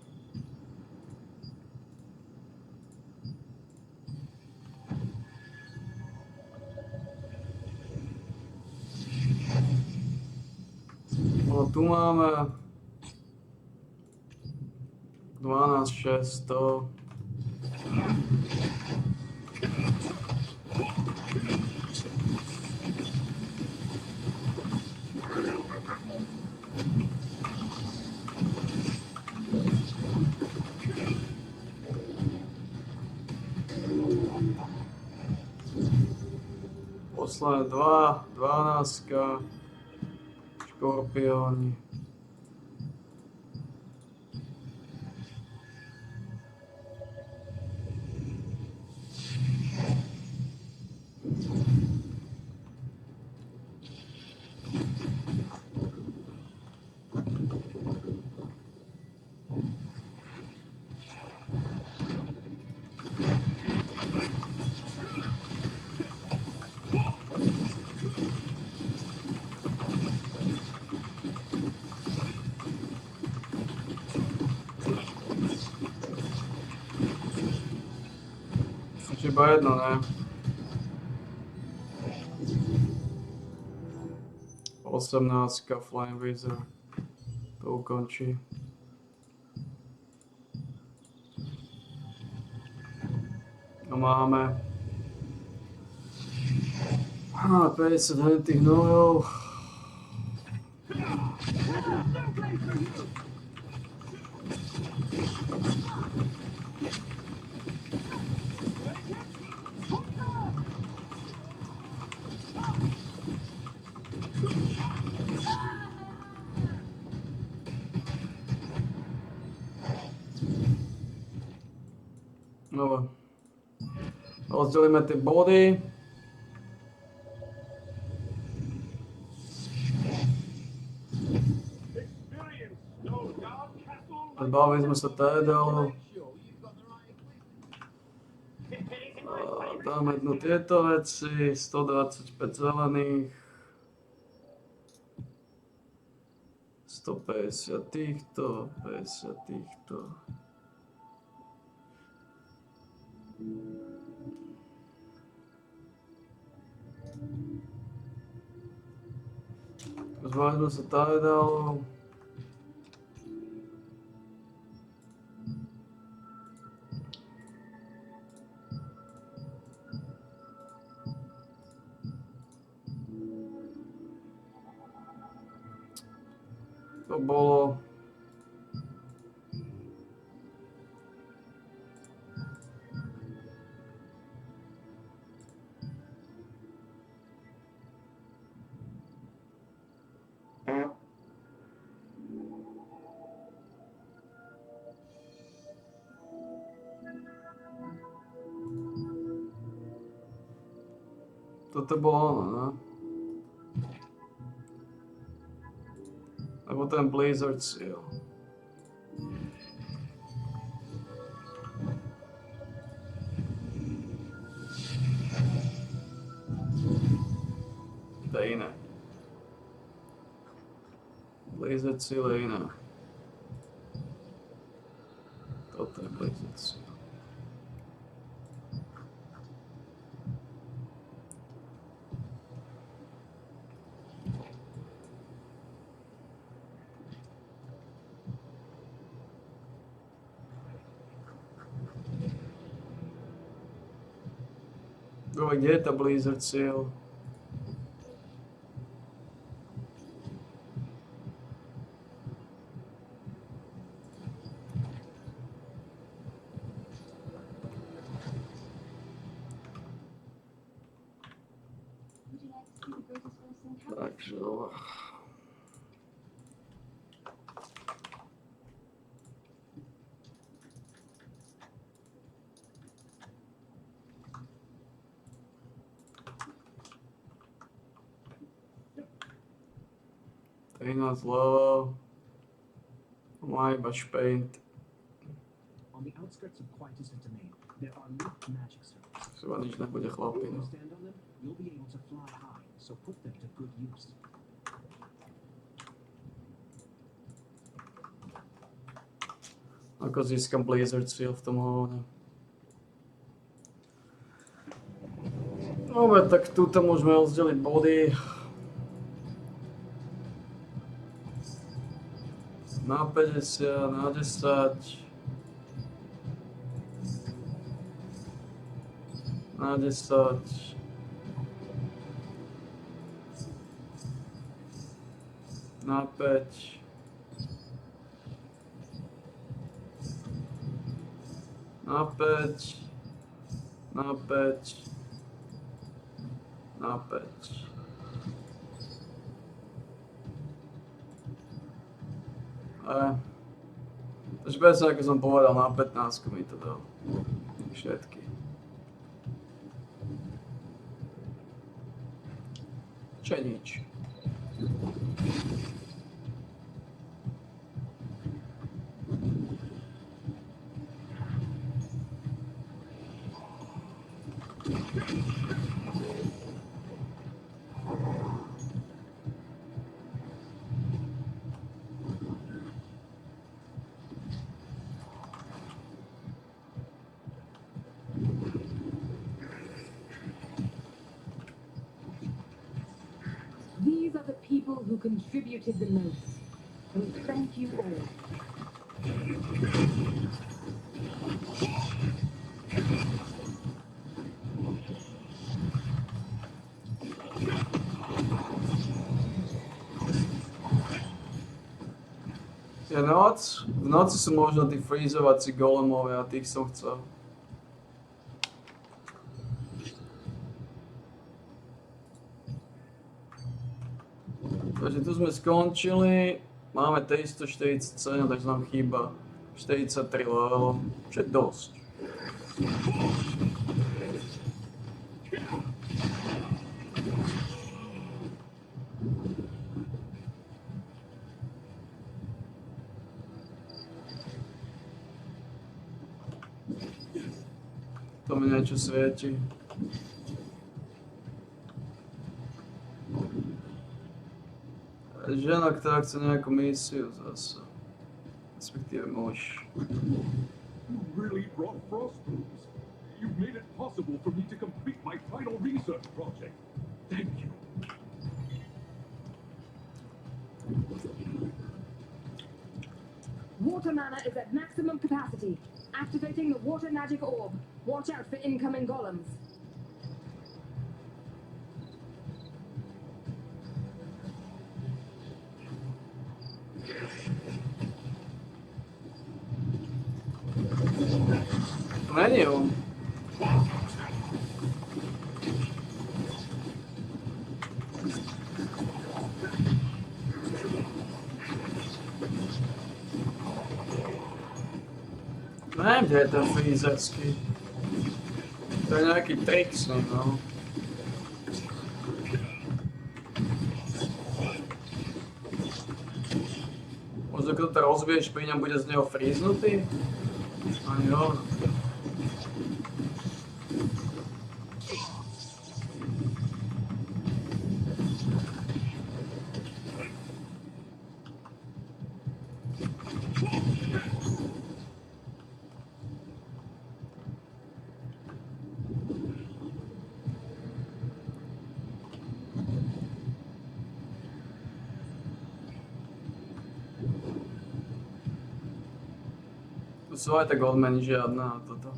No tu máme 12, 600. Posledné 2, 12, škorpióni. iba jedno, ne? 18 Flame Wizard. To ukončí. A máme 50 hentých hnojov. No, rozdelíme tie body. Zbavili sme sa tédel. Dáme jednu tieto veci, 125 zelených. 150 týchto, 50 týchto. Zbavili sme sa tédel. To bolo toto bolo ono, no? Alebo ten Blizzard Seal. To je iné. Blizzard Seal je iné. Toto je Blizzard Seal. Kde je tá Blizzard Seal? Takže Tejna zľava. Má iba špeint. On the outskirts of Quietus' domain, there are locked magic circles. Seba nič nebude chlapi, When no. you stand on them, you'll be able to fly high, so put them to good use. Ako získam Blizzard Seal v tom hovne. Dobre, tak túto môžeme rozdeliť body. Na 50, na 10. Na 10. Na 5. Na 5. Na 5. Na 5. Takže presne ako som povedal, na 15 mi to dal. Všetky. Čo je nič. people who contributed the most. So thank you all. Je noc. V noci sú možno tí freezovací golemové a tých som chcel. Takže tu sme skončili. Máme 347, takže nám chýba 43 levelov, čo je dosť. To mi niečo svieti. Žena, ktorá chce nejakú misiu zase. Respektíve muž. You really brought Frostbooms. You've made it possible for me to complete my final research project. Thank you. Water mana is at maximum capacity. Activating the water magic orb. Watch out for incoming golems. Není on. Neviem, kde je ten freezerský. To je nejaký trik s ním, no. Možno keď to rozbiješ, pri ňom bude z neho fríznutý? Ani hovno. Sú aj tak odmeny žiadne na toto.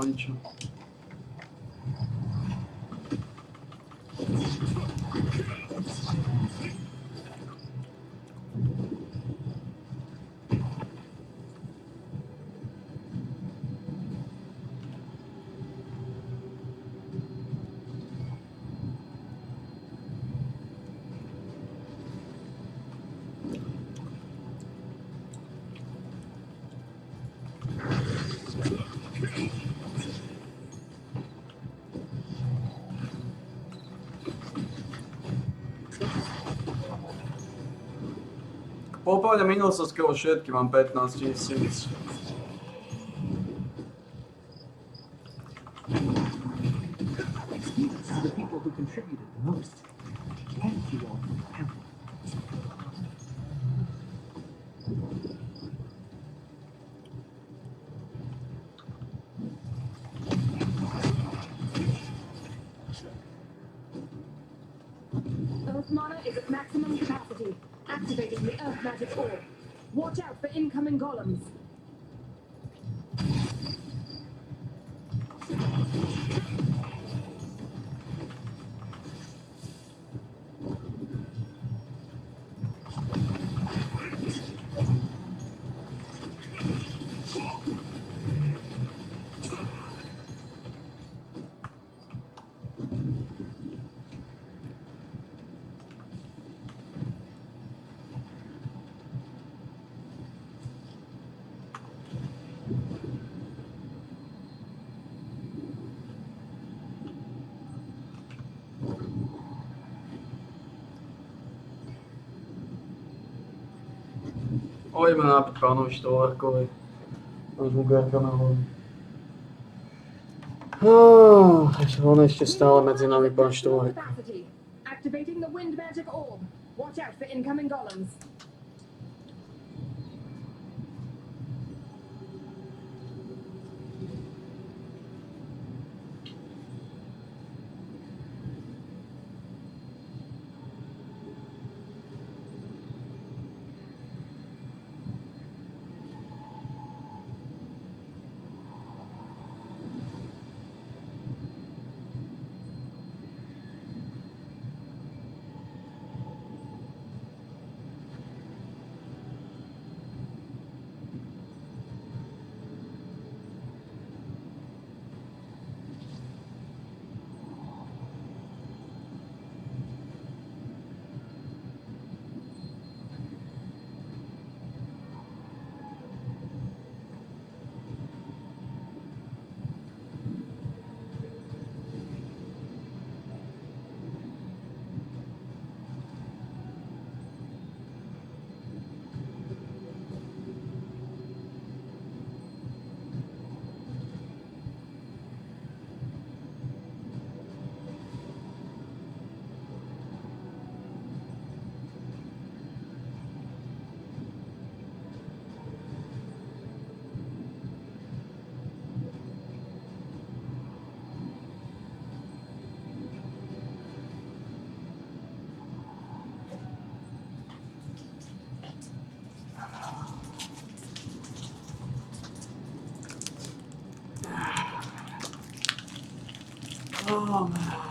Ničo. Popolne minul som skoro všetky, mám 15 000. The people Earth Magic Orb. Watch out for incoming golems. Oj, ideme na pánovi Štolárkovi. Už mu garka na hlavu. On ešte stále medzi nami, pán Štolárk. Capacity. Activating the Wind Magic Orb. Watch out for incoming golems. Oh, man.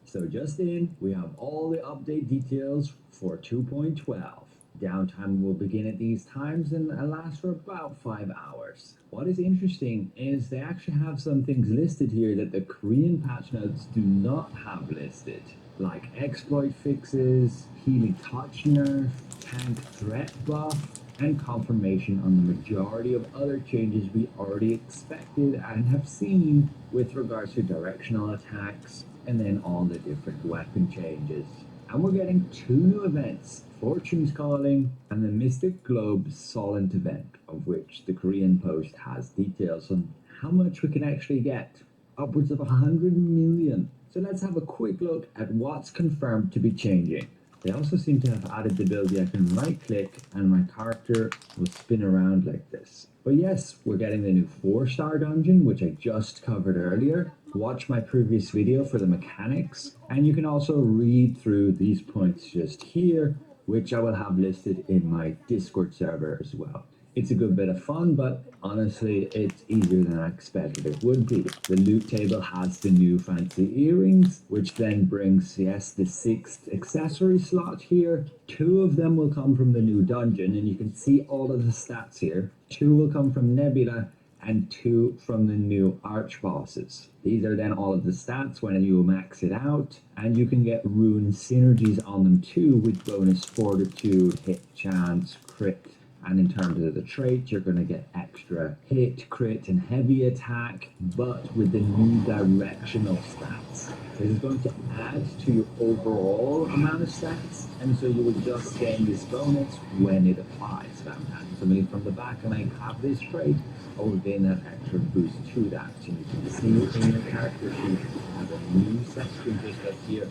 So just in, we have all the update details for 2.12. Downtime will begin at these times and last for about 5 hours. What is interesting is they actually have some things listed here that the Korean patch notes do not have listed, like exploit fixes, healing touch nerf, tank threat buff, and confirmation on the majority of other changes we already expected and have seen with regards to directional attacks, and then all the different weapon changes. And we're getting 2 new events, Fortune's Calling and the Mystic Globe Solent event, of which the Korean Post has details on how much we can actually get, upwards of 100 million. So let's have a quick look at what's confirmed to be changing. They also seem to have added the ability I can right click and my character will spin around like this. But yes, we're getting the new 4-star dungeon, which I just covered earlier. Watch my previous video for the mechanics, and you can also read through these points just here, which I will have listed in my Discord server as well. It's a good bit of fun, but honestly, it's easier than I expected it would be. The loot table has the new fancy earrings, which then brings, yes, the 6th accessory slot here. 2 of them will come from the new dungeon, and you can see all of the stats here. 2 will come from Nebula, and 2 from the new arch bosses. These are then all of the stats when you max it out, and you can get rune synergies on them too with bonus fortitude, hit chance, crit, And in terms of the trait, you're going to get extra hit, crit, and heavy attack, but with the new directional stats. This is going to add to your overall amount of stats, and so you will just gain this bonus when it applies. If I'm having somebody from the back and I have this trait, I will gain that extra boost to that. And you can see in your character sheet, has a new section just up here,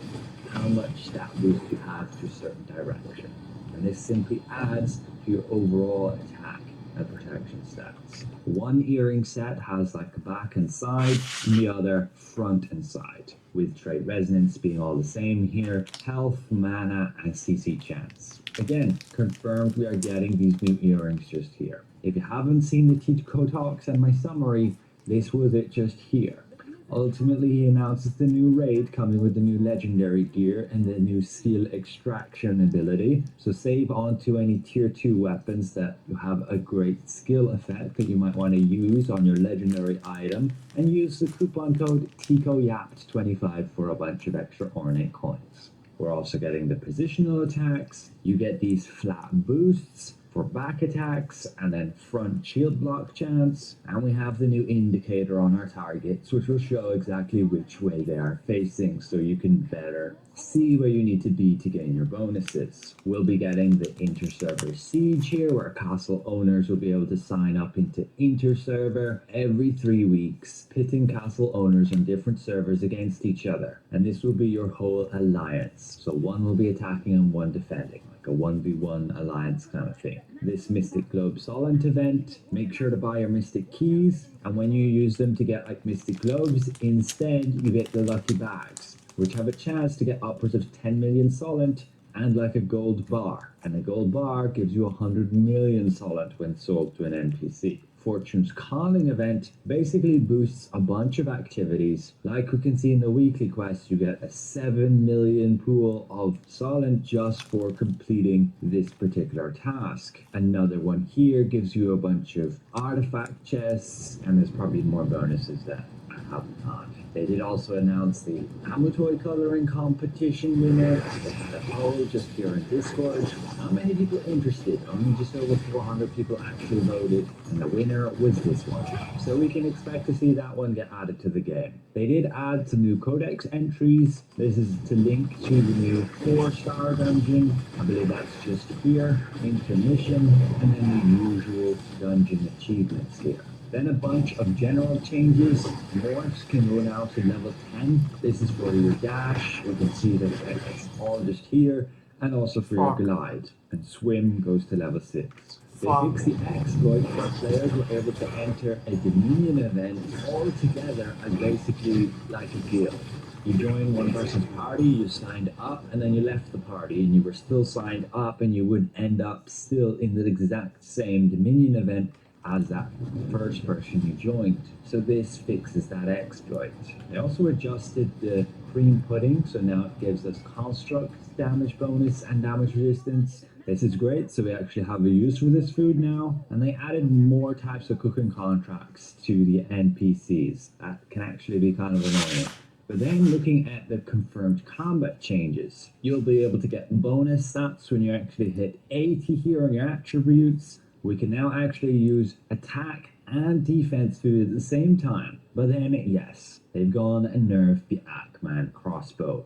how much stat boost you have to a certain direction. And this simply adds to your overall attack and protection stats. One earring set has like a back and side, and the other front and side, with trait resonance being all the same here, health, mana, and CC chance. Again, confirmed we are getting these new earrings just here. If you haven't seen the Tico talks and my summary, this was it just here. Ultimately, he announces the new raid coming with the new legendary gear and the new skill extraction ability. So save onto any tier 2 weapons that you have a great skill effect that you might want to use on your legendary item, and use the coupon code TICOYAPT25 for a bunch of extra ornate coins. We're also getting the positional attacks. You get these flat boosts for back attacks, and then front shield block chance, and we have the new indicator on our targets, which will show exactly which way they are facing, so you can better see where you need to be to gain your bonuses. We'll be getting the inter-server siege here, where castle owners will be able to sign up into inter-server every 3 weeks, pitting castle owners on different servers against each other, and this will be your whole alliance. So one will be attacking and one defending, a 1v1 alliance kind of thing. This Mystic Globe Solent event, make sure to buy your Mystic Keys, and when you use them to get like Mystic Globes, instead you get the Lucky Bags, which have a chance to get upwards of 10 million Solent and like a gold bar. And a gold bar gives you 100 million Solent when sold to an NPC. Fortune's Calling event basically boosts a bunch of activities. Like we can see in the weekly quest, you get a 7 million pool of Solent just for completing this particular task. Another one here gives you a bunch of artifact chests, and there's probably more bonuses that I haven't had. They did also announce the Amutoy coloring competition winner. They had a poll just here in Discord. Not many people interested, only just over 400 people actually voted, and the winner was this one. So we can expect to see that one get added to the game. They did add some new codex entries. This is to link to the new 4-star dungeon. I believe that's just here, intermission, and then the usual dungeon achievements here. Then a bunch of general changes. Morphs can go now to level 10. This is for your dash. You can see that it's all just here. And also for your glide. And swim goes to level 6. They fix the exploit where players were able to enter a Dominion event all together as basically like a guild. You join one person's party, you signed up, and then you left the party, and you were still signed up, and you would end up still in the exact same Dominion event as that first person you joined. So this fixes that exploit. They also adjusted the cream pudding, so now it gives us construct damage bonus and damage resistance. This is great, so we actually have a use for this food now. And they added more types of cooking contracts to the NPCs. That can actually be kind of annoying. But then looking at the confirmed combat changes, you'll be able to get bonus stats when you actually hit 80 here on your attributes. We can now actually use attack and defense food at the same time. But then, yes, they've gone and nerfed the Ackman crossbow.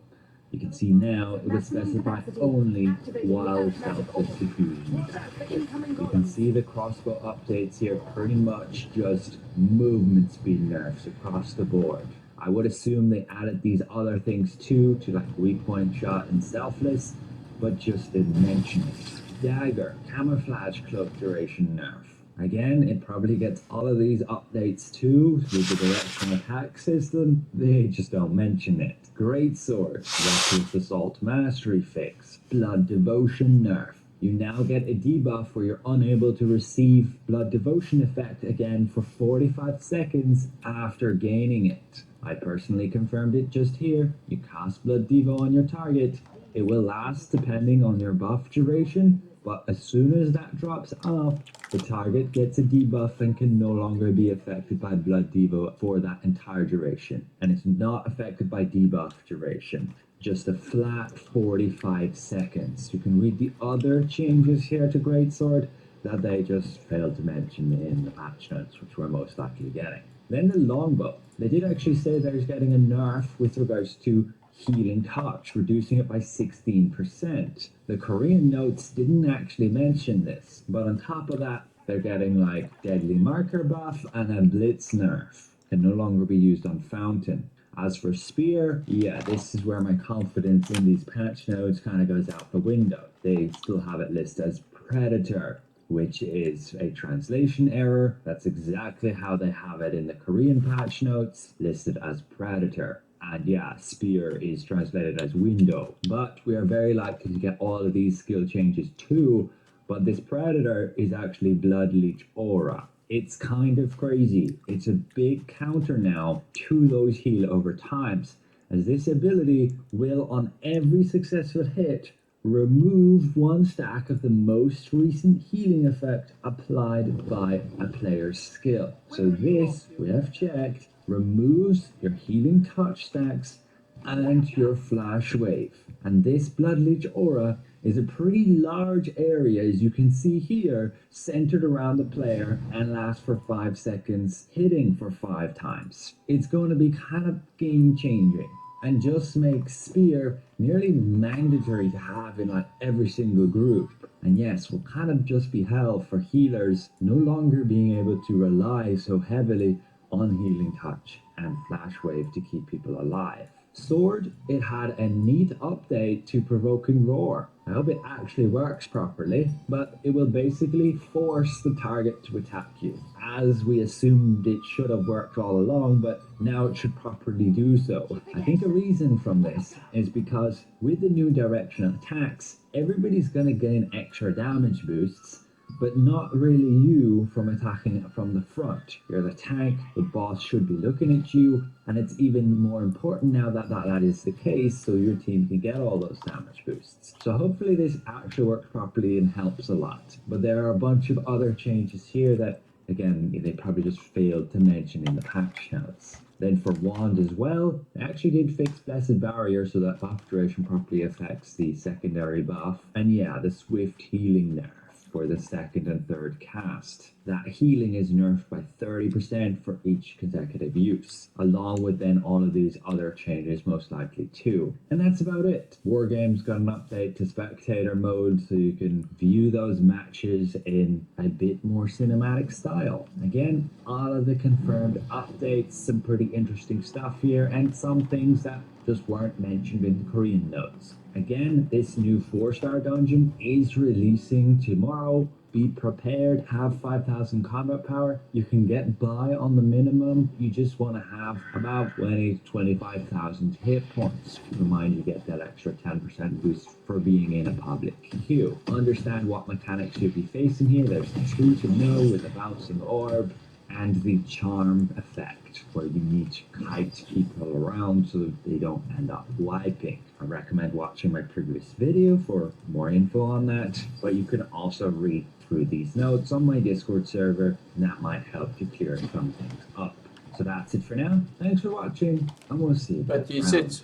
You can see now it will specify only while selfless diffusion. You can see the crossbow updates here, pretty much just movement speed nerfs across the board. I would assume they added these other things too, to like weak point shot and selfless, but just didn't mention it. Dagger, camouflage cloak duration nerf. Again, it probably gets all of these updates too, with the directional attack system. They just don't mention it. Great sword, reckless assault mastery fix. Blood devotion nerf. You now get a debuff where you're unable to receive blood devotion effect again for 45 seconds after gaining it. I personally confirmed it just here. You cast Blood Devo on your target. It will last depending on your buff duration, but as soon as that drops off, the target gets a debuff and can no longer be affected by Blood Devo for that entire duration. And it's not affected by debuff duration. Just a flat 45 seconds. You can read the other changes here to Greatsword. that they just failed to mention in the patch notes, which we're most likely getting. Then the longbow. They did actually say there's getting a nerf with regards to healing touch, reducing it by 16%. The Korean notes didn't actually mention this, but on top of that, they're getting like deadly marker buff and a blitz nerf. Can no longer be used on fountain. As for spear, yeah, this is where my confidence in these patch notes kind of goes out the window. They still have it listed as predator, which is a translation error. That's exactly how they have it in the Korean patch notes, listed as predator. And yeah, spear is translated as window. But we are very likely to get all of these skill changes too. But this predator is actually Blood Leech Aura. It's kind of crazy. It's a big counter now to those heal over times, as this ability will, on every successful hit, remove one stack of the most recent healing effect applied by a player's skill. So this, we have checked, removes your healing touch stacks and your flash wave. And this Blood Leech Aura is a pretty large area, as you can see here, centered around the player and lasts for 5 seconds, hitting for 5 times. It's going to be kind of game changing and just makes spear nearly mandatory to have in like every single group. And yes, will kind of just be hell for healers no longer being able to rely so heavily on healing touch and flash wave to keep people alive. Sword, it had a neat update to Provoking Roar. I hope it actually works properly, but it will basically force the target to attack you, as we assumed it should have worked all along, but now it should properly do so. I think a reason from this is because with the new directional attacks, everybody's going to gain extra damage boosts, but not really you from attacking it from the front. You're the tank, the boss should be looking at you, and it's even more important now that that is the case, so your team can get all those damage boosts. So hopefully this actually works properly and helps a lot. But there are a bunch of other changes here that, again, they probably just failed to mention in the patch notes. Then for Wand as well, they actually did fix Blessed Barrier so that buff duration properly affects the secondary buff. And yeah, the Swift Healing nerf for the second and third cast. That healing is nerfed by 30% for each consecutive use, along with then all of these other changes most likely too. And that's about it. Wargames got an update to spectator mode so you can view those matches in a bit more cinematic style. Again, all of the confirmed updates, some pretty interesting stuff here, and some things that just weren't mentioned in the Korean notes. Again, this new 4-star dungeon is releasing tomorrow. Be prepared, have 5,000 combat power. You can get by on the minimum. You just want to have about 20,000 to 25,000 hit points. Remind you get that extra 10% boost for being in a public queue. Understand what mechanics you'll be facing here. There's 2 to know with the bouncing orb and the charm effect, where you need to kite people around so that they don't end up wiping. I recommend watching my previous video for more info on that, but you can also read through these notes on my Discord server, and that might help you clear some things up. So that's it for now. Thanks for watching, and we'll see you back around.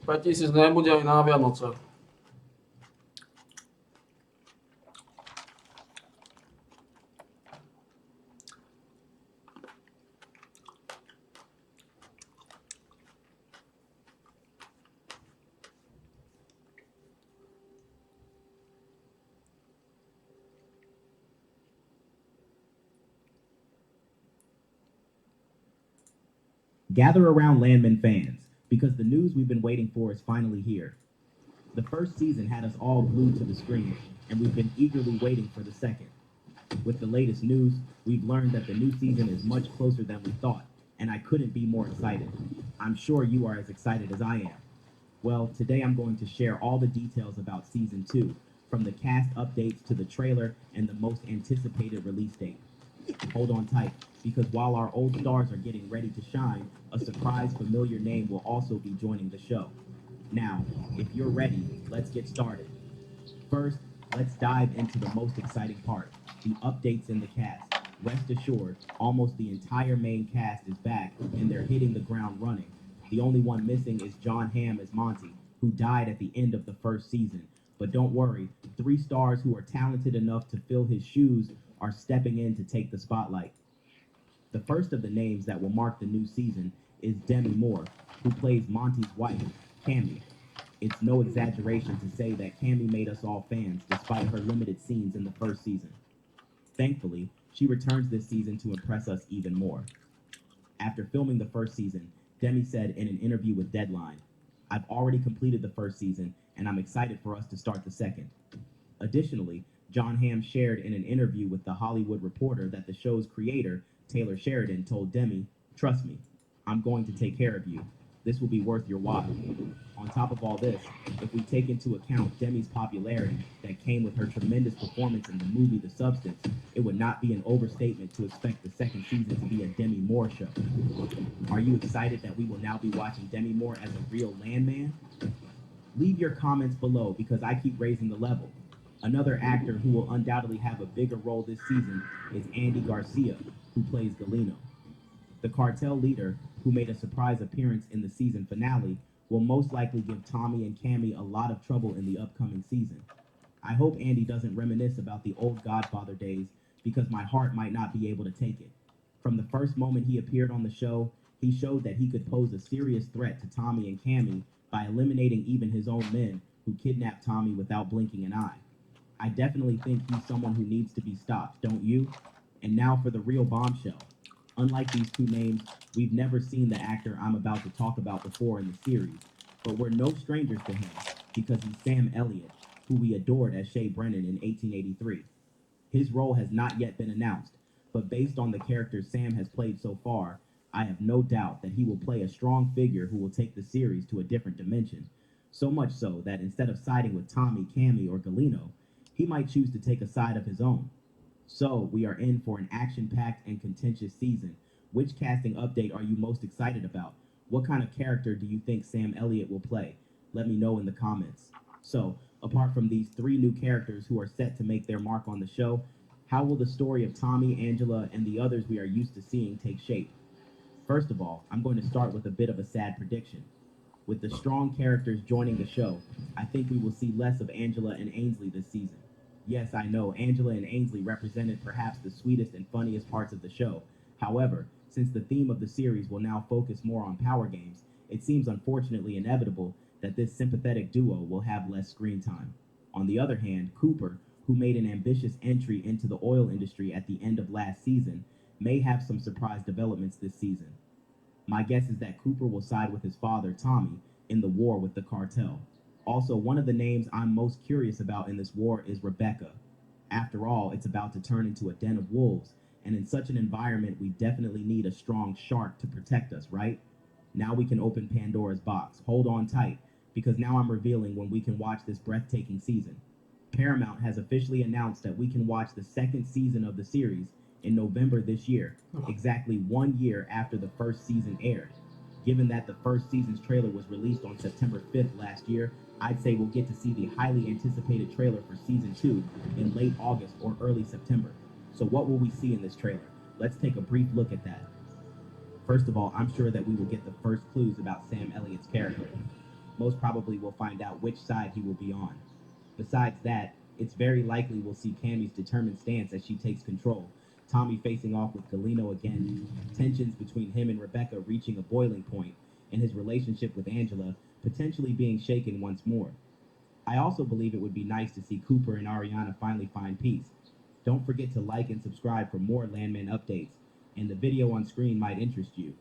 5000 nebude aj na Vianoce. Gather around Landman fans, because the news we've been waiting for is finally here. The first season had us all glued to the screen, and we've been eagerly waiting for the second. With the latest news, we've learned that the new season is much closer than we thought, and I couldn't be more excited. I'm sure you are as excited as I am. Well, today I'm going to share all the details about Season 2, from the cast updates to the trailer and the most anticipated release date. Hold on tight, because while our old stars are getting ready to shine, a surprise familiar name will also be joining the show. Now, if you're ready, let's get started. First, let's dive into the most exciting part, the updates in the cast. Rest assured, almost the entire main cast is back, and they're hitting the ground running. The only one missing is John Hamm as Monty, who died at the end of the first season, But don't worry, 3 stars who are talented enough to fill his shoes are stepping in to take the spotlight. The first of the names that will mark the new season is Demi Moore, who plays Monty's wife, Cammy. It's no exaggeration to say that Cammy made us all fans despite her limited scenes in the first season. Thankfully, she returns this season to impress us even more. After filming the first season, Demi said in an interview with Deadline, "I've already completed the first season, and I'm excited for us to start the second." Additionally, John Hamm shared in an interview with The Hollywood Reporter that the show's creator, Taylor Sheridan, told Demi, "Trust me, I'm going to take care of you. This will be worth your while." On top of all this, if we take into account Demi's popularity that came with her tremendous performance in the movie The Substance, it would not be an overstatement to expect the second season to be a Demi Moore show. Are you excited that we will now be watching Demi Moore as a real landman? Leave your comments below because I keep raising the level. Another actor who will undoubtedly have a bigger role this season is Andy Garcia, who plays Galeno. The cartel leader, who made a surprise appearance in the season finale, will most likely give Tommy and Cammy a lot of trouble in the upcoming season. I hope Andy doesn't reminisce about the old Godfather days because my heart might not be able to take it. From the first moment he appeared on the show, he showed that he could pose a serious threat to Tommy and Cammy by eliminating even his own men who kidnapped Tommy without blinking an eye. I definitely think he's someone who needs to be stopped, don't you? And now for the real bombshell. Unlike these two names, we've never seen the actor I'm about to talk about before in the series, but we're no strangers to him because he's Sam Elliott, who we adored as Shay Brennan in 1883. His role has not yet been announced, but based on the characters Sam has played so far, I have no doubt that he will play a strong figure who will take the series to a different dimension, so much so that instead of siding with Tommy, Cammy, or Galeno, he might choose to take a side of his own. So, we are in for an action-packed and contentious season. Which casting update are you most excited about? What kind of character do you think Sam Elliott will play? Let me know in the comments. So, apart from these 3 new characters who are set to make their mark on the show, how will the story of Tommy, Angela, and the others we are used to seeing take shape? First of all, I'm going to start with a bit of a sad prediction. With the strong characters joining the show, I think we will see less of Angela and Ainsley this season. Yes, I know, Angela and Ainsley represented perhaps the sweetest and funniest parts of the show. However, since the theme of the series will now focus more on power games, it seems unfortunately inevitable that this sympathetic duo will have less screen time. On the other hand, Cooper, who made an ambitious entry into the oil industry at the end of last season, may have some surprise developments this season. My guess is that Cooper will side with his father, Tommy, in the war with the cartel. Also, one of the names I'm most curious about in this war is Rebecca. After all, it's about to turn into a den of wolves, and in such an environment, we definitely need a strong shark to protect us, right? Now we can open Pandora's box. Hold on tight, because now I'm revealing when we can watch this breathtaking season. Paramount has officially announced that we can watch the second season of the series in November this year, exactly 1 year after the first season aired. Given that the first season's trailer was released on September 5th last year, I'd say we'll get to see the highly anticipated trailer for season 2 in late August or early September. So what will we see in this trailer? Let's take a brief look at that. First of all, I'm sure that we will get the first clues about Sam Elliott's character. Most probably we'll find out which side he will be on. Besides that, it's very likely we'll see Cammy's determined stance as she takes control, Tommy facing off with Galeno again, tensions between him and Rebecca reaching a boiling point, and his relationship with Angela potentially being shaken once more. I also believe it would be nice to see Cooper and Ariana finally find peace. Don't forget to like and subscribe for more Landman updates, and the video on screen might interest you.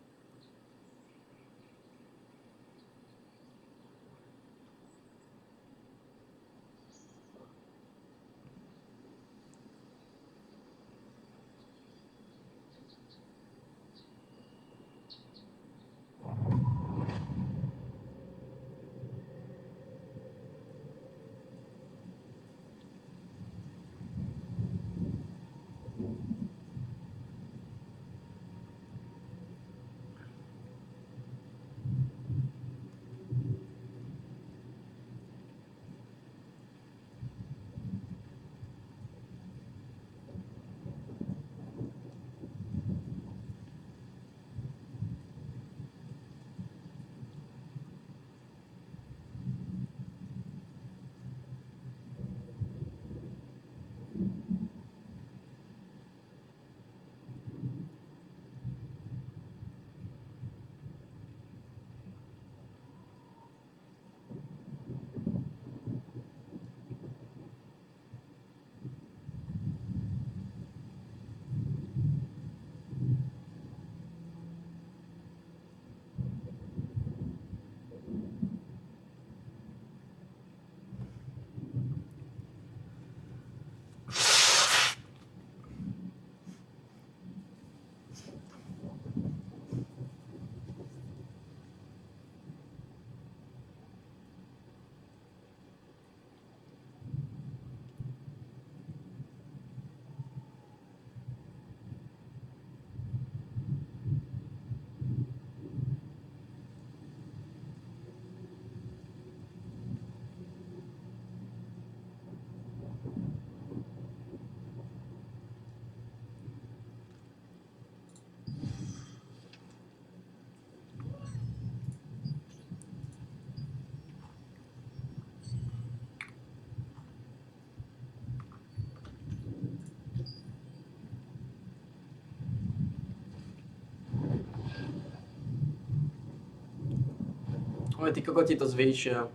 Ale tí kokoti to zvýšia.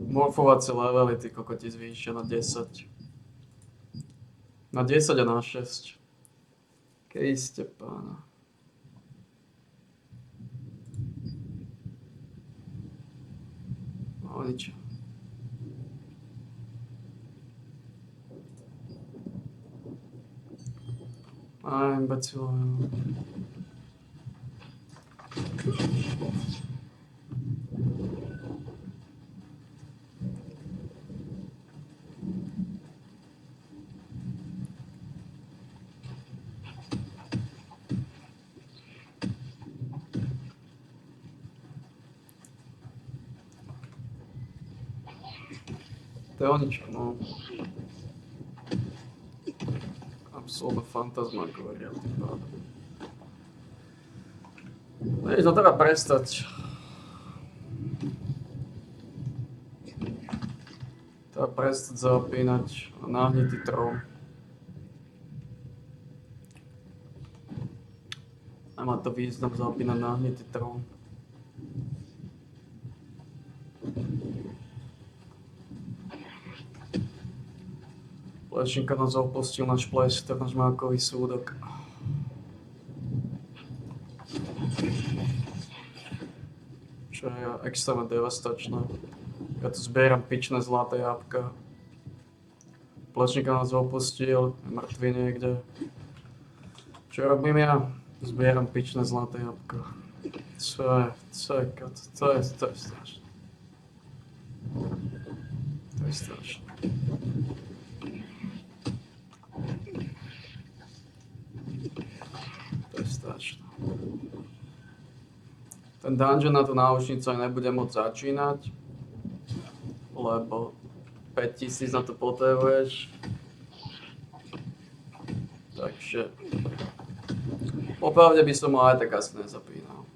Morfovacie levely tí kokoti zvýšia na 10. Na 10 a na 6. Keď ste pána. No nič. Aj, imbecilové. To je o ničom, no. Absolútna fantasmagória tým pádom. Vieš, no treba prestať. Treba prestať zapínať nahnitý trón. A má to význam zapínať nahnitý trón. Plešinka nás opustil náš plešter, náš mákový súdok. Čo je extrémne devastačné. Ja tu zbieram pičné zlaté jabka. Plešinka nás opustil, je mŕtvy niekde. Čo robím ja? Zbieram pičné zlaté jabka. To je strašné. To je strašné. To je strašné. Ten dungeon na tú náušnicu aj nebudem môcť začínať, lebo 5000 na to potrebuješ. Takže popravde by som ho aj tak asi nezapínal.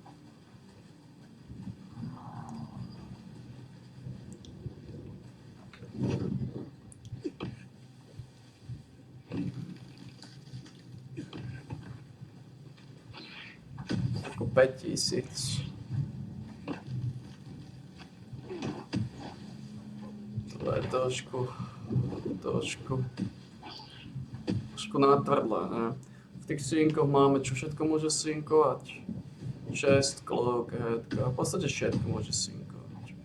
Ako 5000. To je trošku natvrdlé, ne? V tých synkoch máme, čo všetko môže synkovať. Šestklo, ketka, v podstate všetko môže synkovať.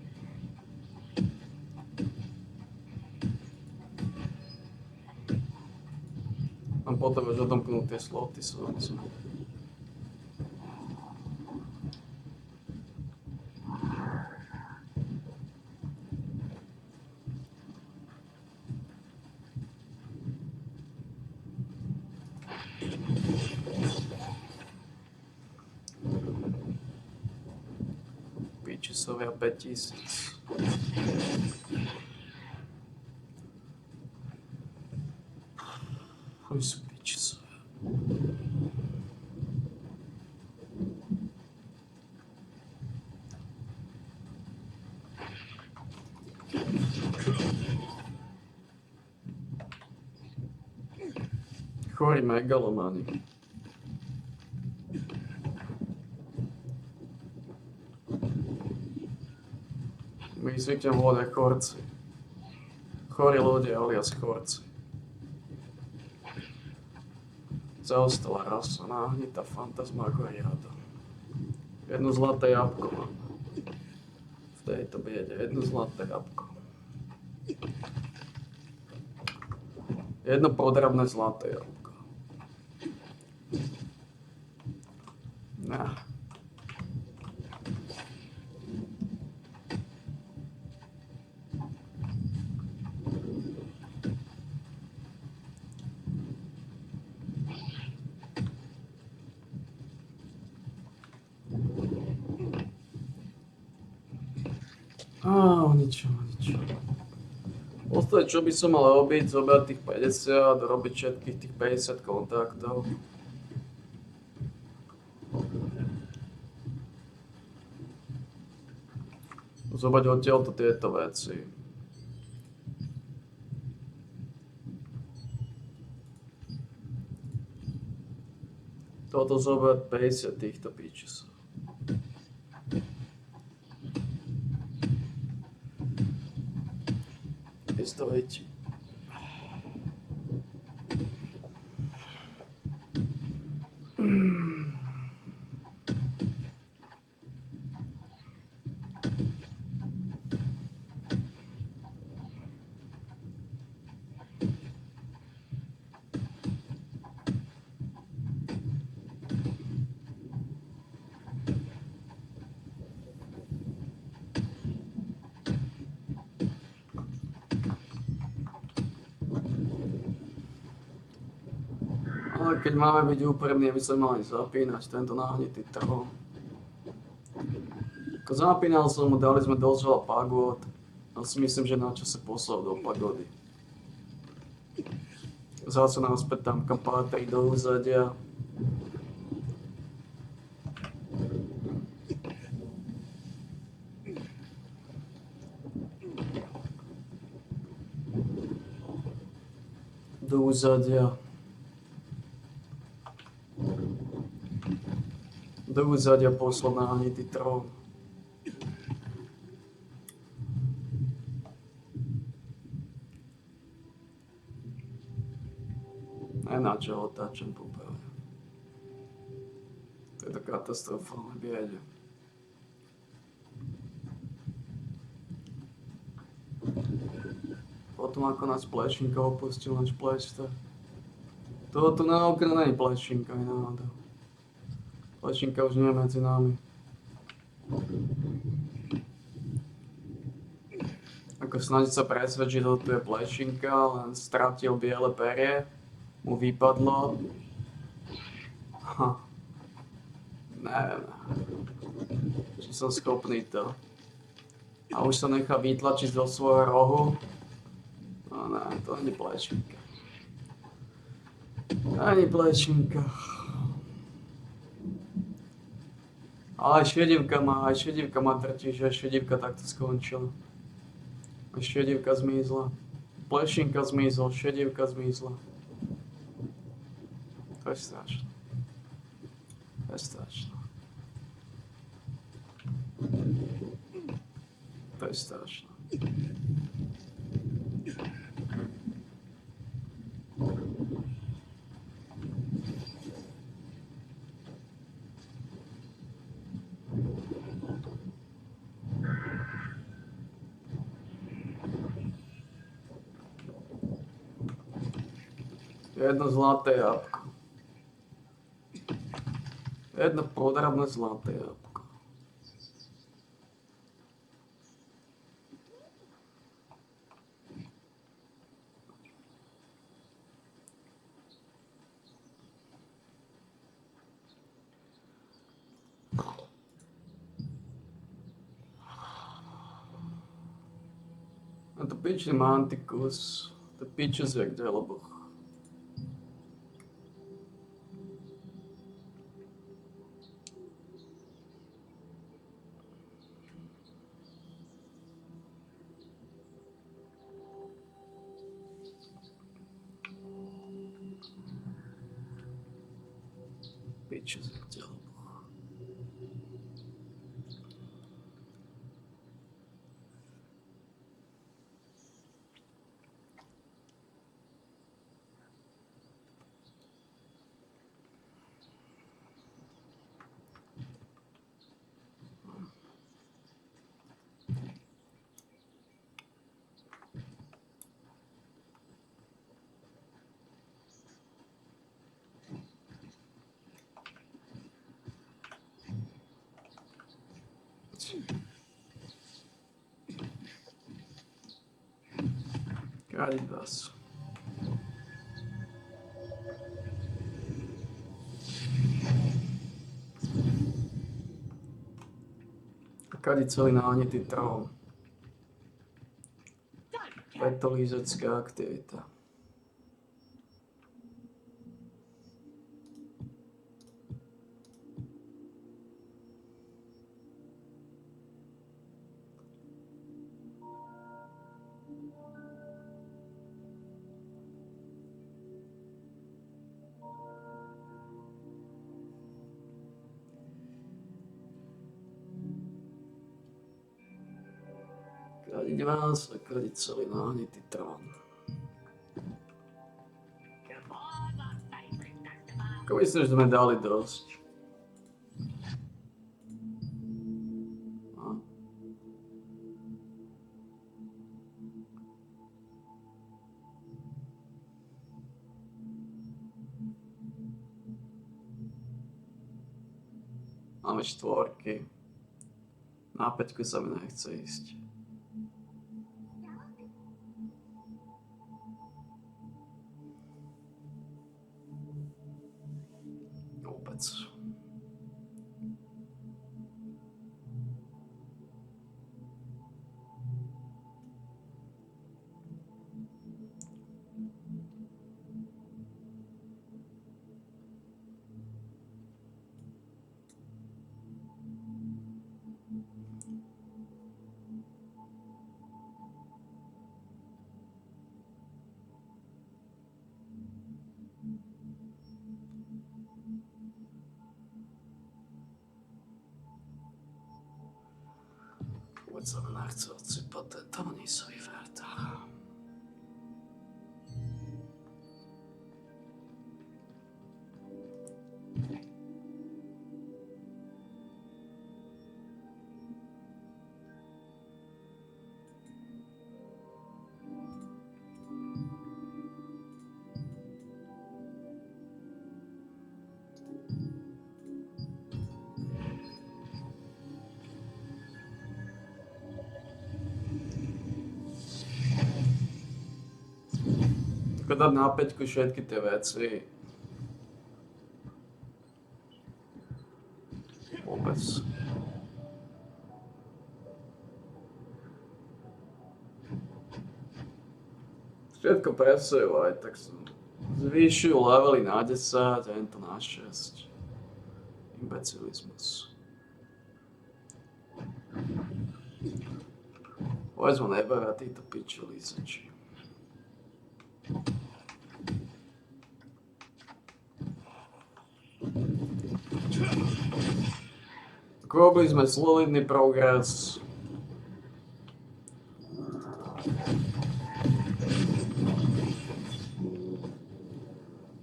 Mám potom už odomknúť tie sloty samozrejme. Pičisovia 5000. Oni sú pičisovia. Chorí megalomani. My ich zvyknem volať chorci. Chorí ľudia alias chorci. Zaostala rasa, náhnitá fantasmagoriáda. Jedno zlaté jabko mám. V tejto biede, jedno zlaté jabko. Jedno podrobné zlaté jabko. Nah. Ničo. V podstate, čo by som mal robiť, zobrať tých 50, robiť všetkých tých 50 kontaktov. Zobrať odtiaľto tieto veci. Toto zobrať 50 týchto píčisov. stojiť. Ale keď máme byť úprimní, by sme mali zapínať tento nahnitý trhol. Ako zapínal som mu, dali sme dosť veľa pagód, ale si myslím, že na čase poslal do pagódy. Zase naspäť tam, kam patrí, do úzadia. Do úzadia. Do úzadia poslal nahnitý trhol. Na čo otáčam poprvé. To je to katastrofálne biede. Potom ako nás Plešinka opustil náš Plešter. Toho tu na okne nie je Plešinka, aj náhodou. Plešinka už nie je medzi nami. Ako snažiť sa presvedčiť, že tu je Plešinka, len stratil biele perie. Mu vypadlo. Neviem. Či som schopný to. A už sa nechá vytlačiť do svojho rohu. No ne, to ani Plešinka. Ani Plešinka. Ale aj šedivka ma trtí, že šedivka takto skončila. A šedivka zmizla. Plešinka zmizol, šedivka zmizla. To je strašné. To je strašné. To je strašné. Jedno zlaté jabko. Jedno podrobné zlaté jabko. A to pičný mantikus, to pičes jak děloboch. Pičes jak děloboch. Caritas. Kadi celý náhnitý trhol. Petolízecká aktivita. Chrániť vás a chrániť celý náhnitý trón. Ako myslím, že sme dali dosť. No. Máme štvorky. Na 5 sa mi nechce ísť. Vôbec. Vôbec sa mi nechce odsypať tento nízový vertách. Ako dať na 5 všetky tie veci. Vôbec. Všetko presujúvaj, tak som zvýšil levely na 10 a to na 6. Imbecilizmus. Vôbec ma nebavia títo piči lízeči. Robili sme solidný progres.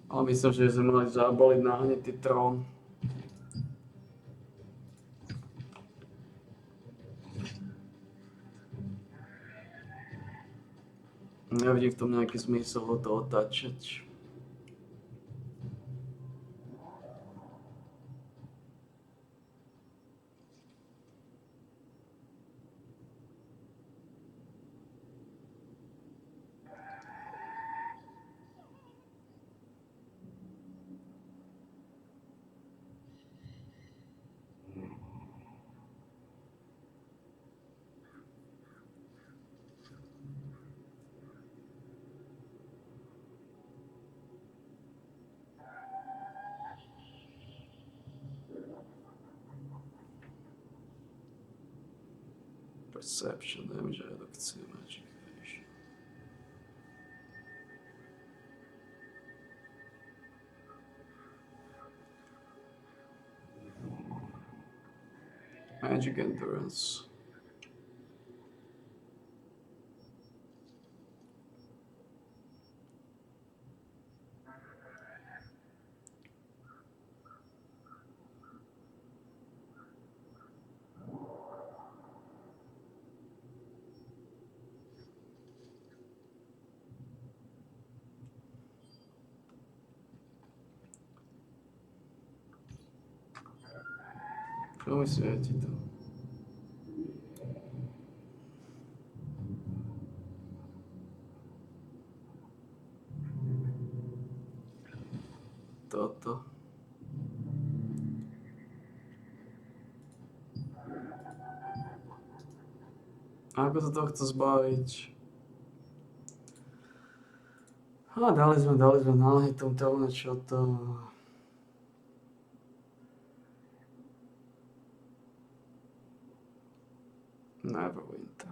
Ale myslím, že sme mali zaboliť nahnitý trón. Nevidím v tom nejaký zmysel ho to otáčať. Perception, damage redukcia, magic evasion. Magic endurance. Čo mi svieti to? Toto. Ako sa tohto zbaviť? Dali sme nálehitom tomu, čo to... Neverwinter.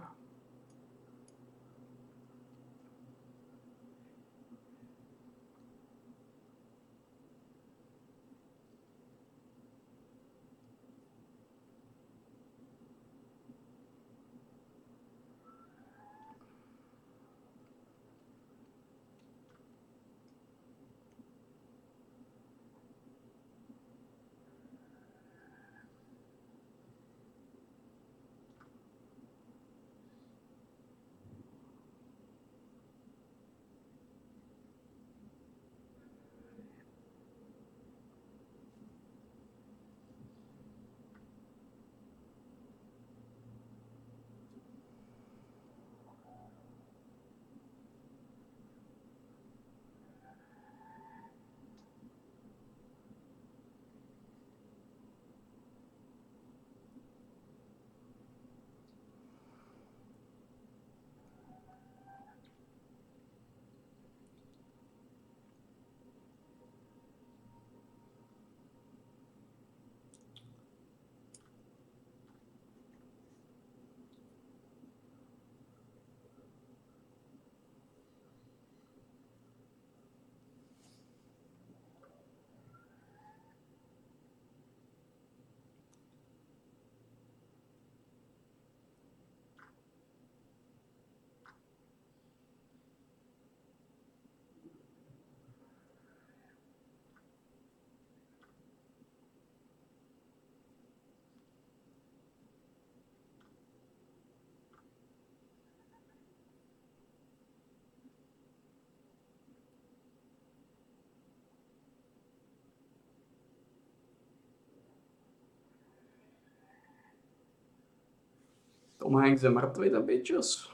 Tom Hanks je mrtvý, ten bitches.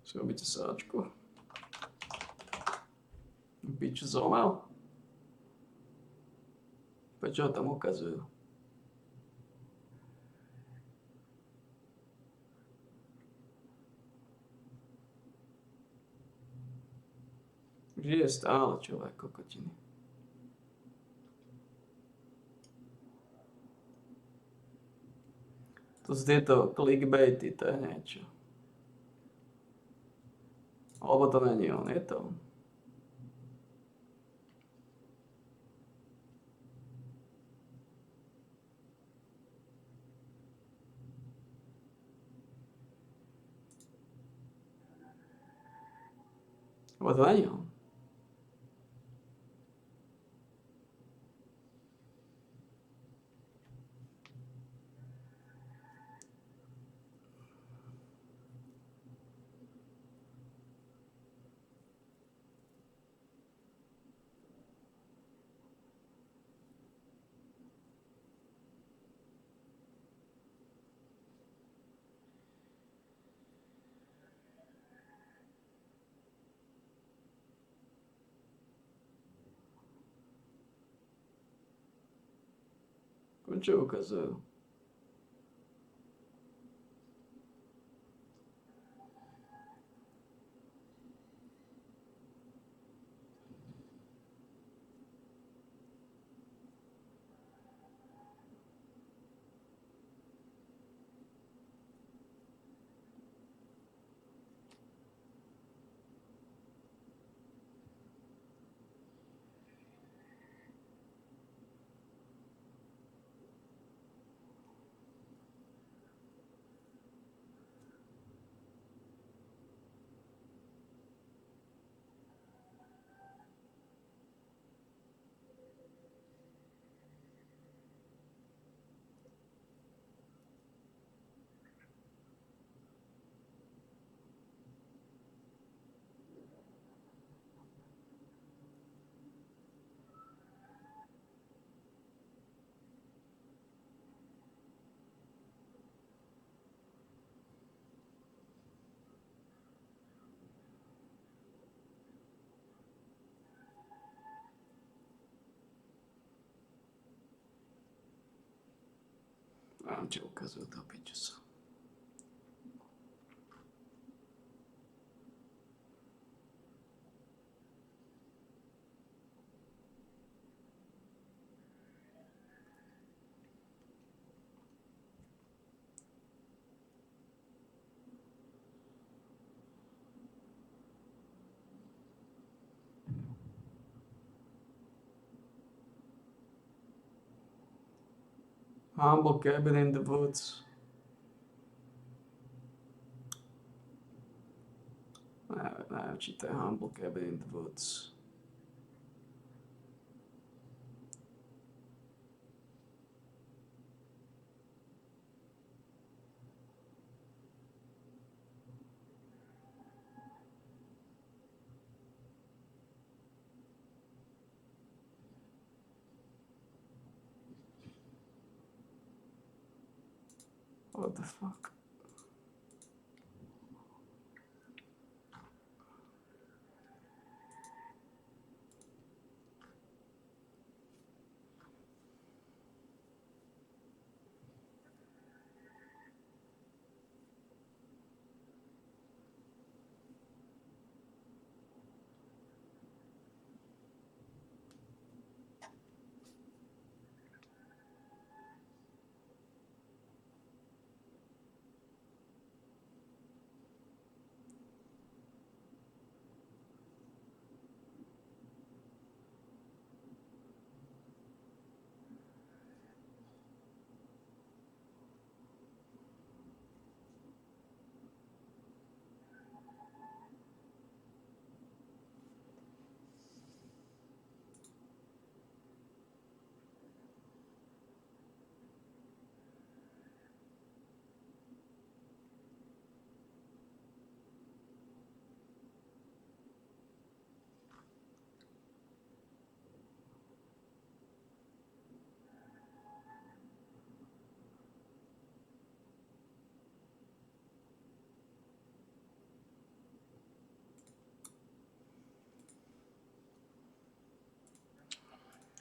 Si robíte sráčku. Bitch zomel. Prečo ho tam ukazujú? Žije stále človek, kokotiny. To sú tieto clickbaity, to je niečo. Alebo to není on, je to on. Alebo to není on. Čo ukazujú? Mám čo ukazujú to pičusu. Humble cabin in the woods. Neviem, či to je Humble cabin in the woods. What the fuck?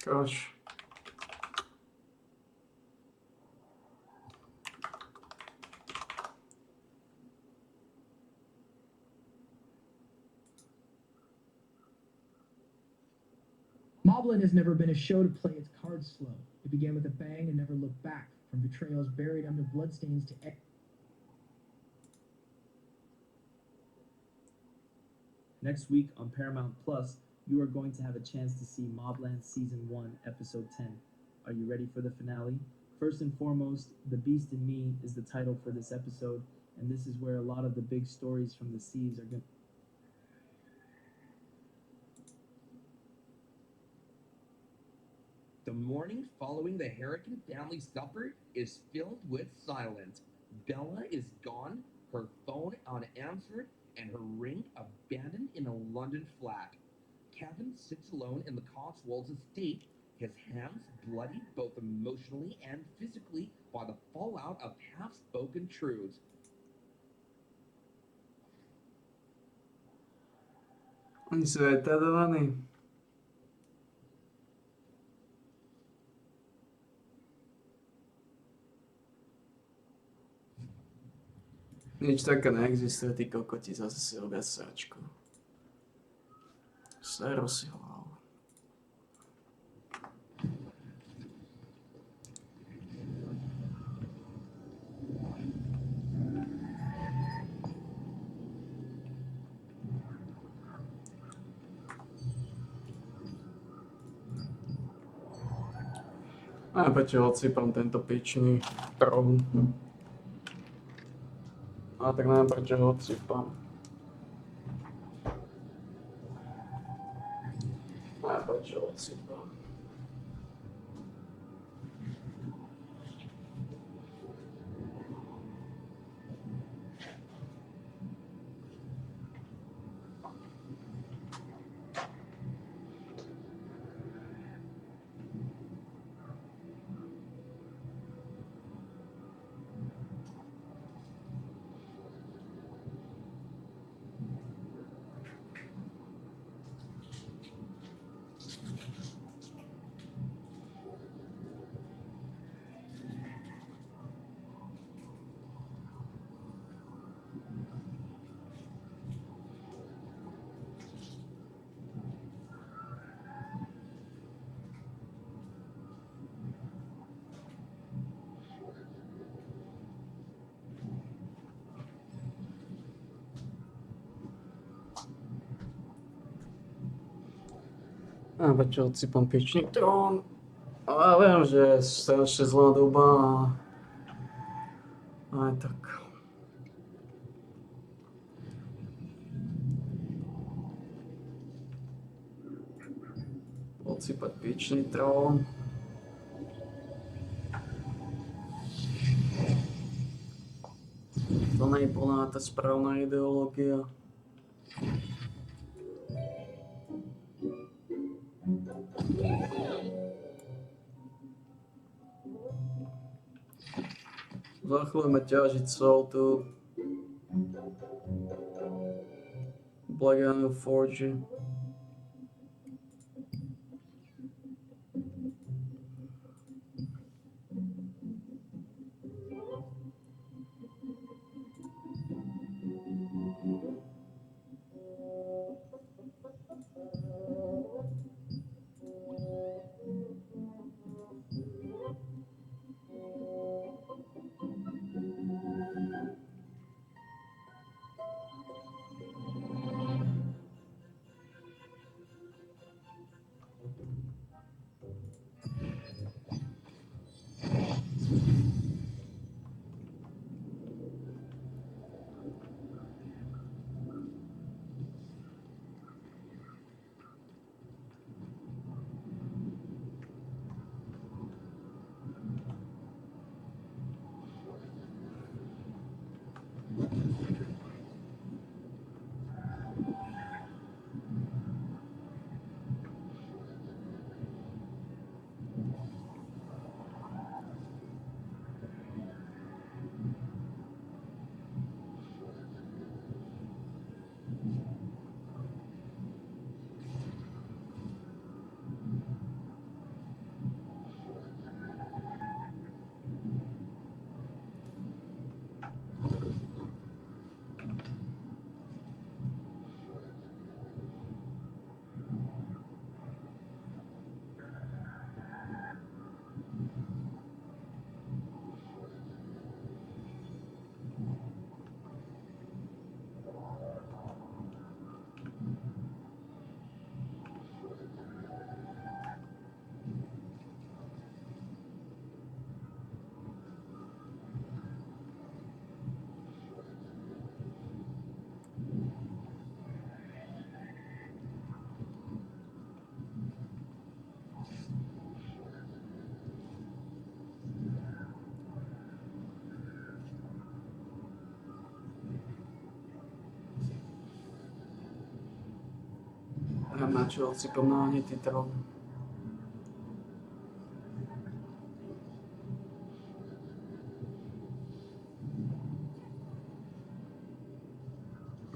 Gosh. Moblin has never been a show to play its cards slow. It began with a bang and never looked back, from betrayals buried under bloodstains to... Next week on Paramount Plus, you are going to have a chance to see Mobland Season 1, Episode 10. Are you ready for the finale? First and foremost, The Beast in Me is the title for this episode, and this is where a lot of the big stories from the seas are going. The morning following the Harrigan family supper is filled with silence. Bella is gone, her phone unanswered, and her ring abandoned in a London flat. Kevin sits alone in the Cotswolds estate, his hands bloodied both emotionally and physically by the fallout of half-spoken truths. Oni sú retardovaní. Nič také neexistuje, ty kokoti, zase si robia sračku. Seru si hlavu. A prečo odsypam tento pičný trón? A tak neviem, prečo ho odsypam. A prečo ho odsypam. A prečo odsypam pičný trón? Ale viem, že je strašne zlá doba a aj tak. Odsypať pičný trón. To nie je plná tá správna ideológia. Zachlujeme ťažiť sol tu. Black Anvil Forge. načal si pomnáhnitý trón.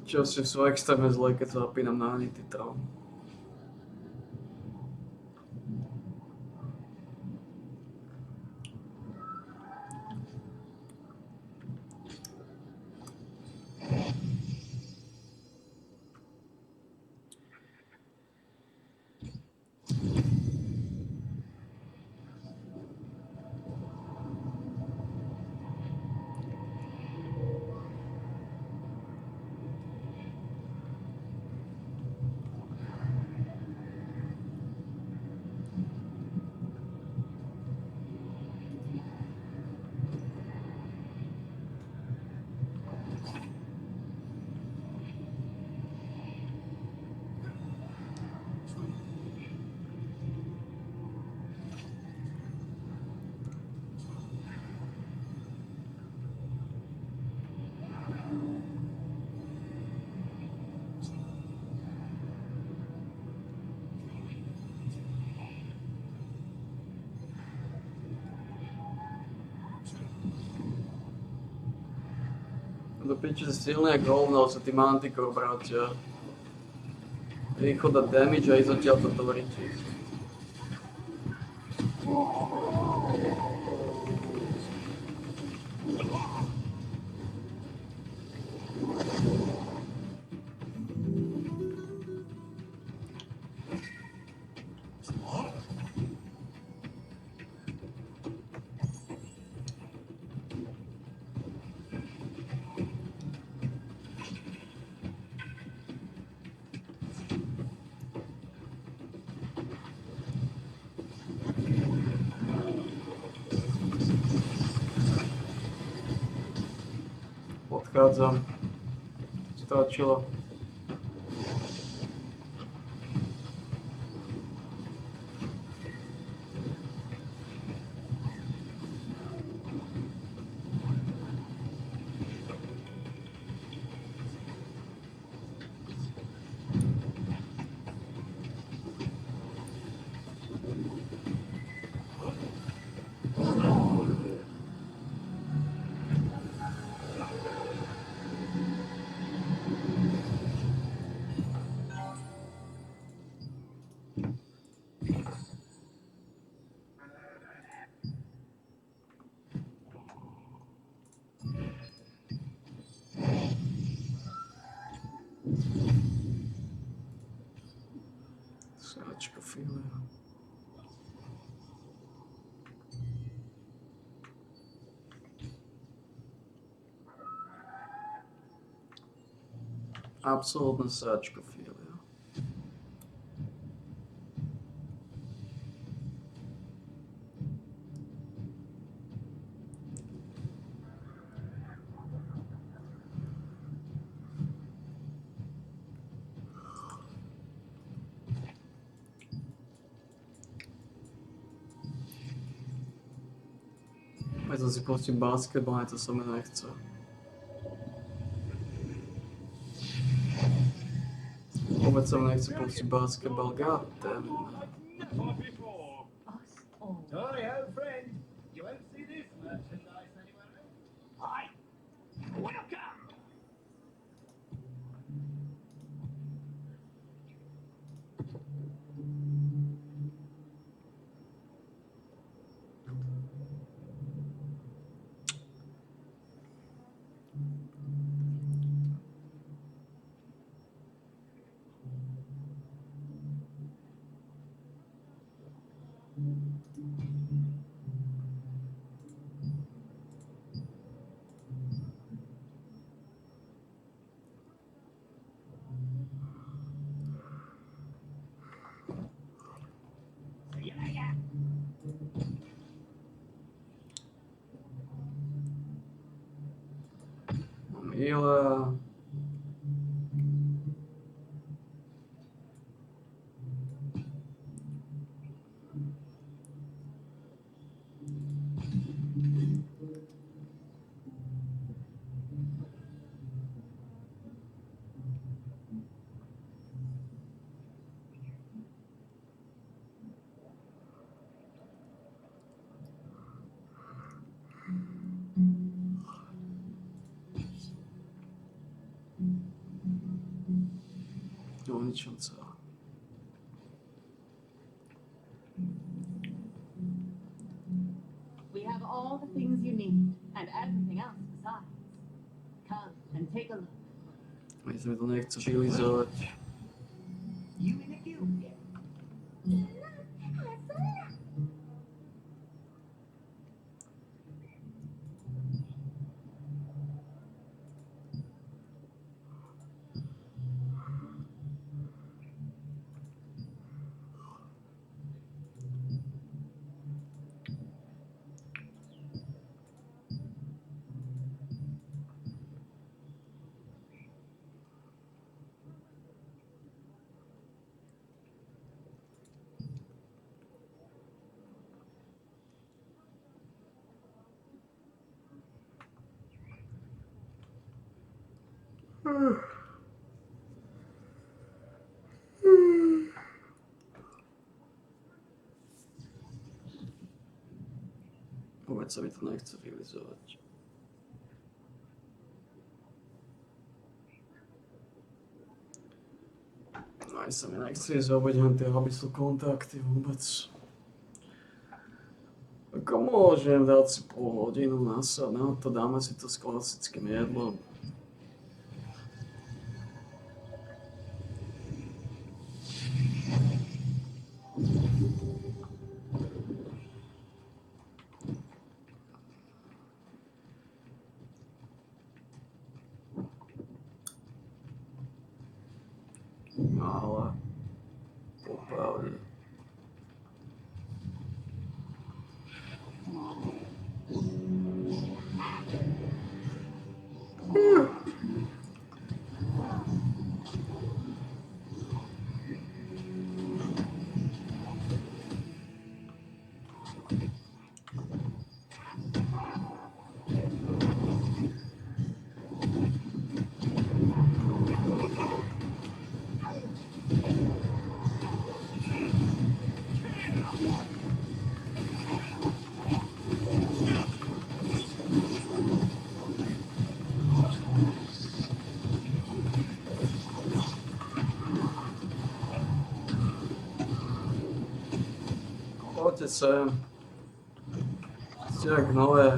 Časť sú extrémne zlé, keď sa zapínam nahnitý trón. Do piče silné jak hovno sú tí Manticore, bratia. Rýchlo dá damage a ísť odtiaľ to tvoriť. Odchádzam. Stačilo. Sáčka file. Absolutna sáčka file. Aj to si pustím basketbal, aj to sa mi nechce. Vôbec sa mi nechce pustiť basketbal, goddammit. Sorry, old friend. You won't see this merchandise anywhere else. Hi. Welcome. Ila. O ničom celé. We have all the things you need, and everything else besides. Come and take a look. Aj sa mi to nechce vylizovať. You in a cube. Vôbec sa mi to nechce vylizovať. Aj sa mi nechce ísť len tie hobby sú kontakty vôbec. Ako môžem dať si pol hodinu na to, dáme si to s klasickým jedlom. Ale popravde. Poďte sem. Ste jak nové.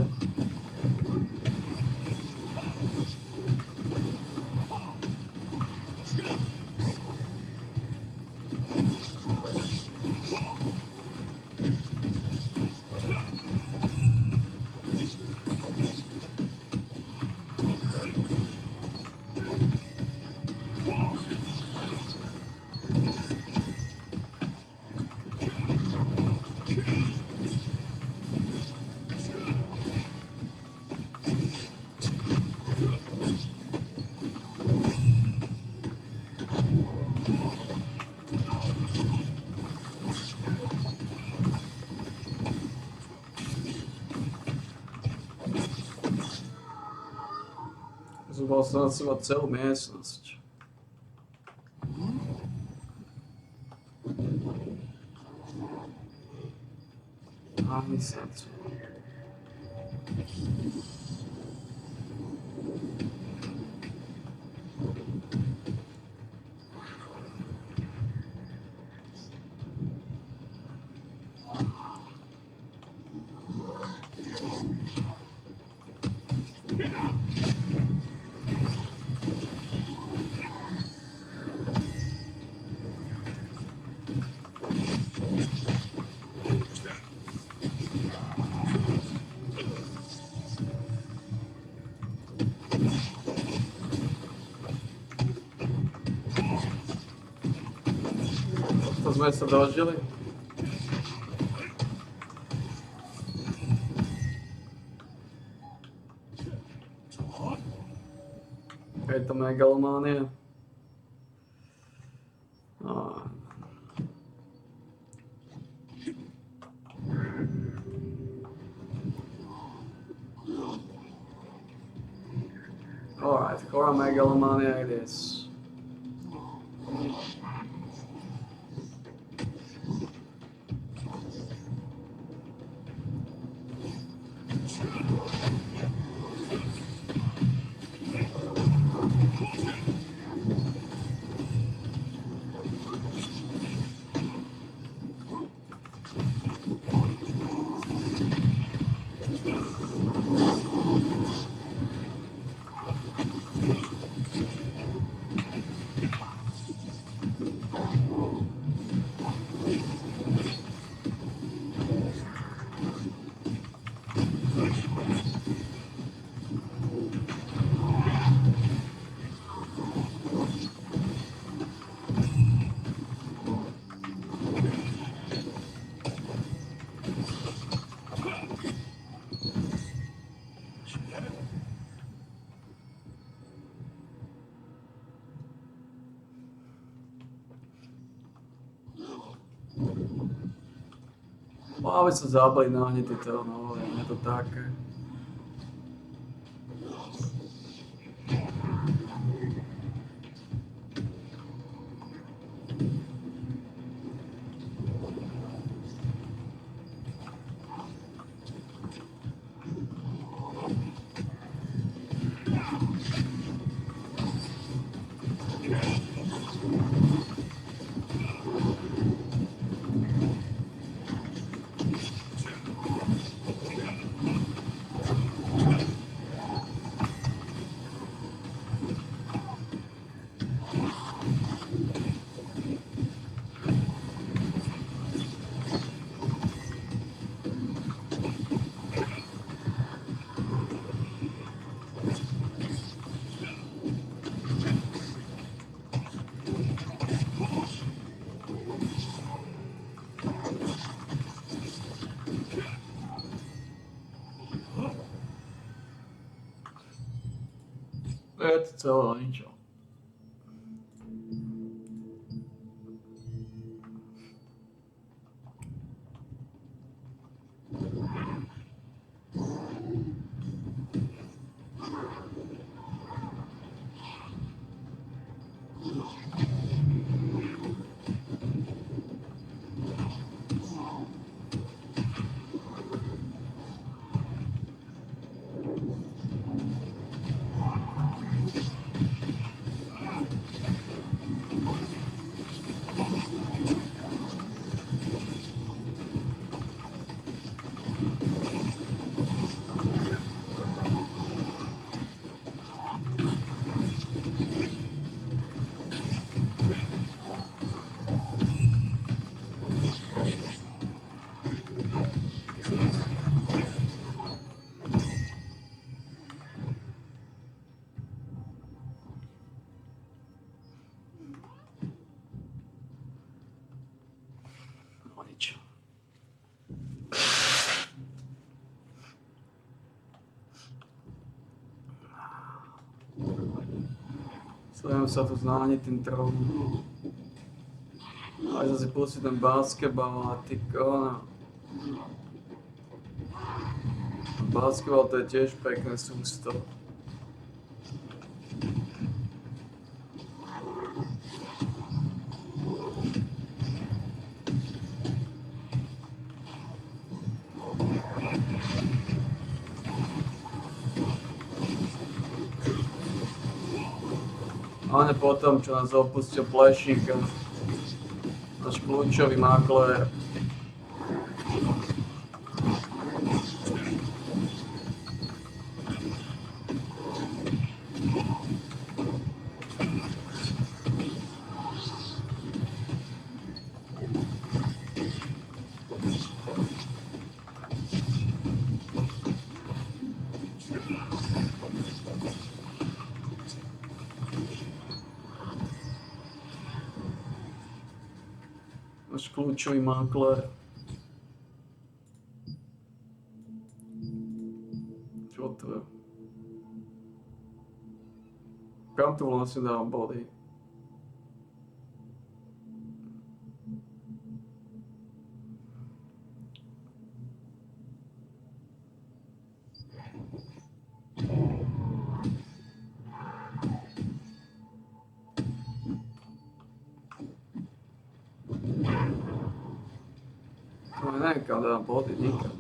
Zobal som na seba celú miestnosť. Ani sa tu. To sme sa dožili. Je to megalománia. Alright, chora megalomania it is. Mali sa zábali náhnetiteľ, no, je to také. Je to celé ničo. Sledujem sa tu s náhnetým trhom. Aj zase pustí ten basketbal a ty kona. Basketbal to je tiež pekné sústo. Hlavne potom, čo nás opustil Plešník, náš kľúčový maklér. Náš kľúčový maklér. Čo to je? Kam tu vlastne dám body? Neviem, kam dám body, nikam.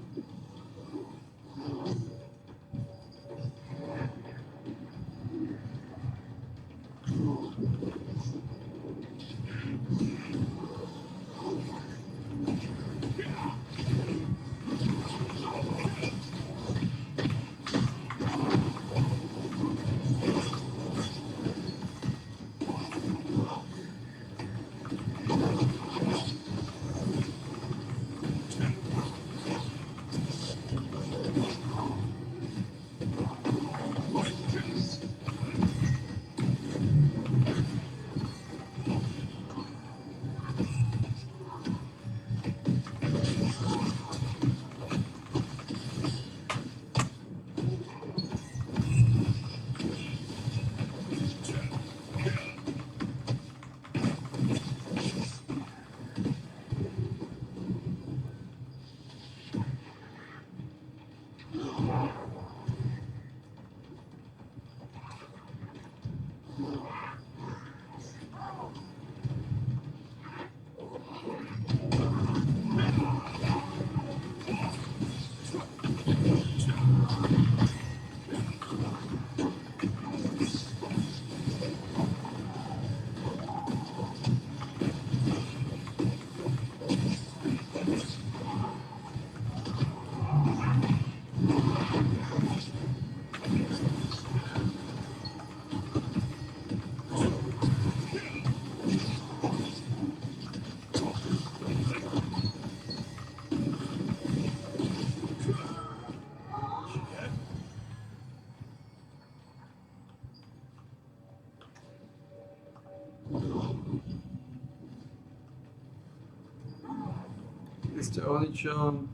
Ste o ničom.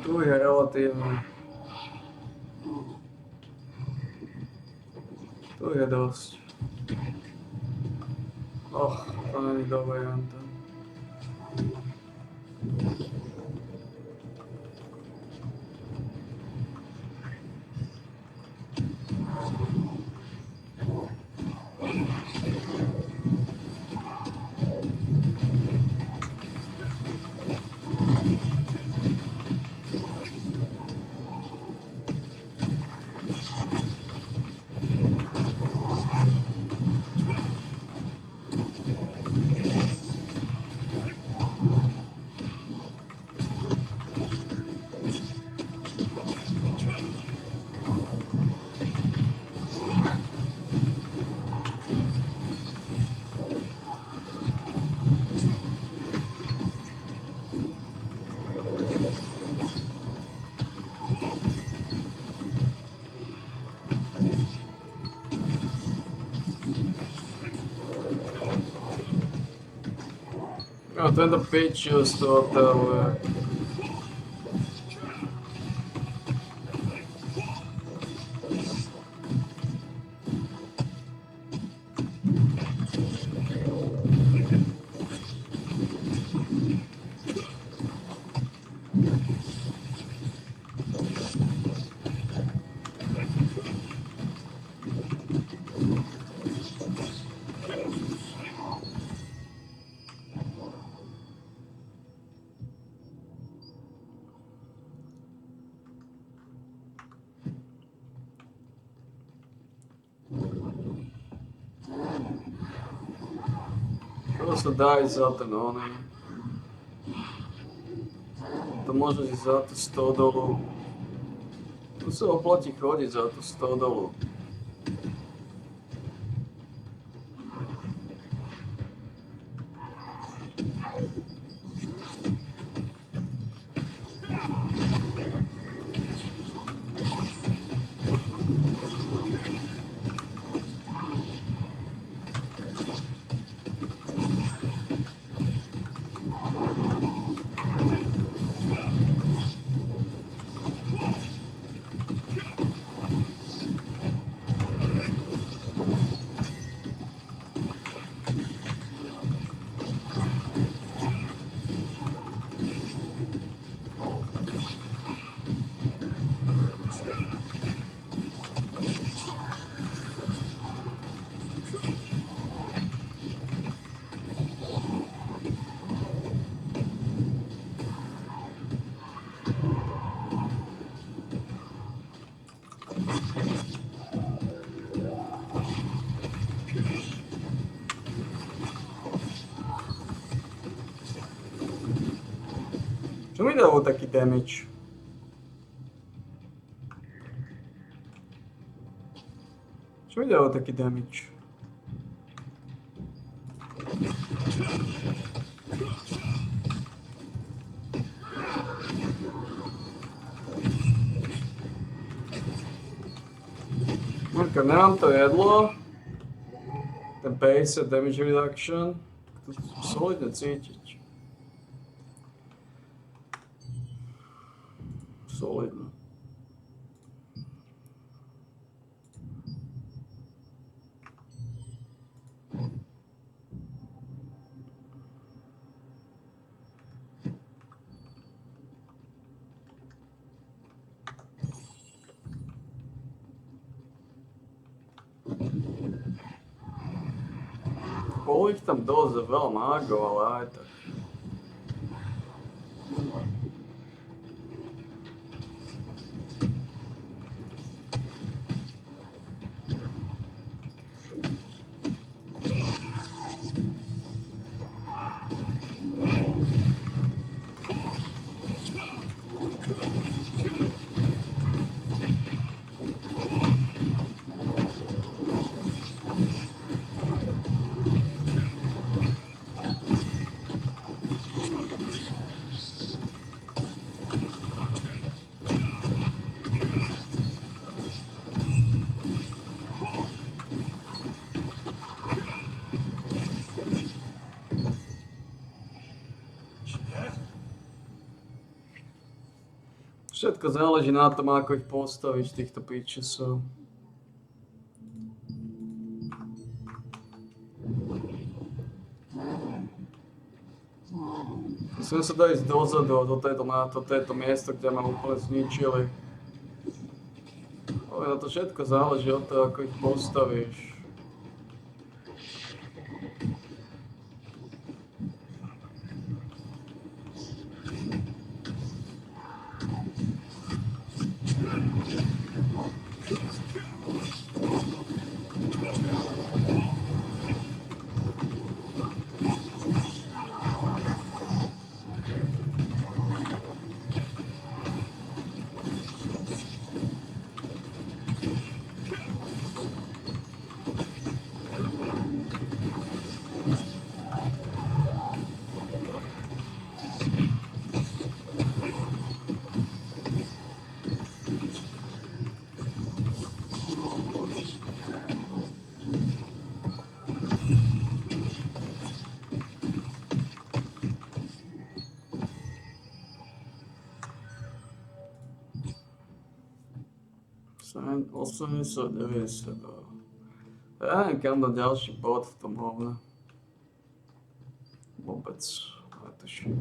Tu je relatívne. Tu je dosť. To není do varianta. No, tento pičil z toho tower. To sa dá ísť za ten oný. To môže ísť za tú stodolu. Tu sa oplatí chodiť za tú stodolu. Čo mi dalo taký damage? Čo mi dalo taký damage? Ok, nemám to jedlo. Ten base damage reduction. To solidne cítiť. Solidno. Bolo ich tam dosť veľa mágov, ale aj tak. Všetko záleží na tom, ako ich postavíš, týchto pitchesov. Musím sa dojsť dozadu, do tejto miesto, kde ma úplne zničili. Ale to všetko záleží od toho, ako ich postavíš. Sign 80, 90. Ja neviem, kam dať ďalší bod v tom hovne. Vôbec. Netuším.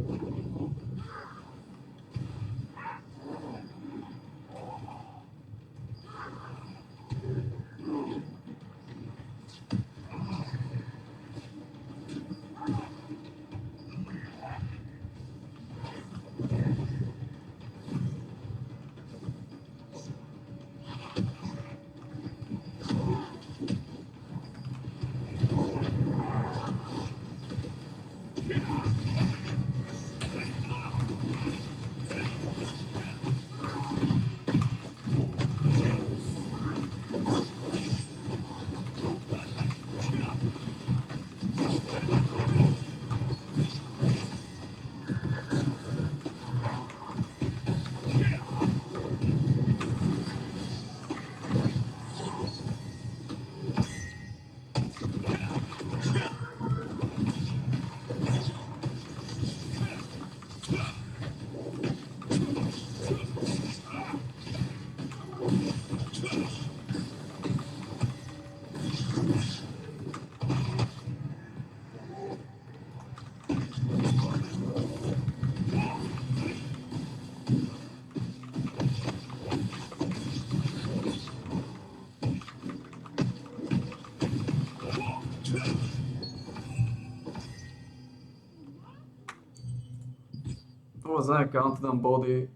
Vôbec neviem, kam tam body.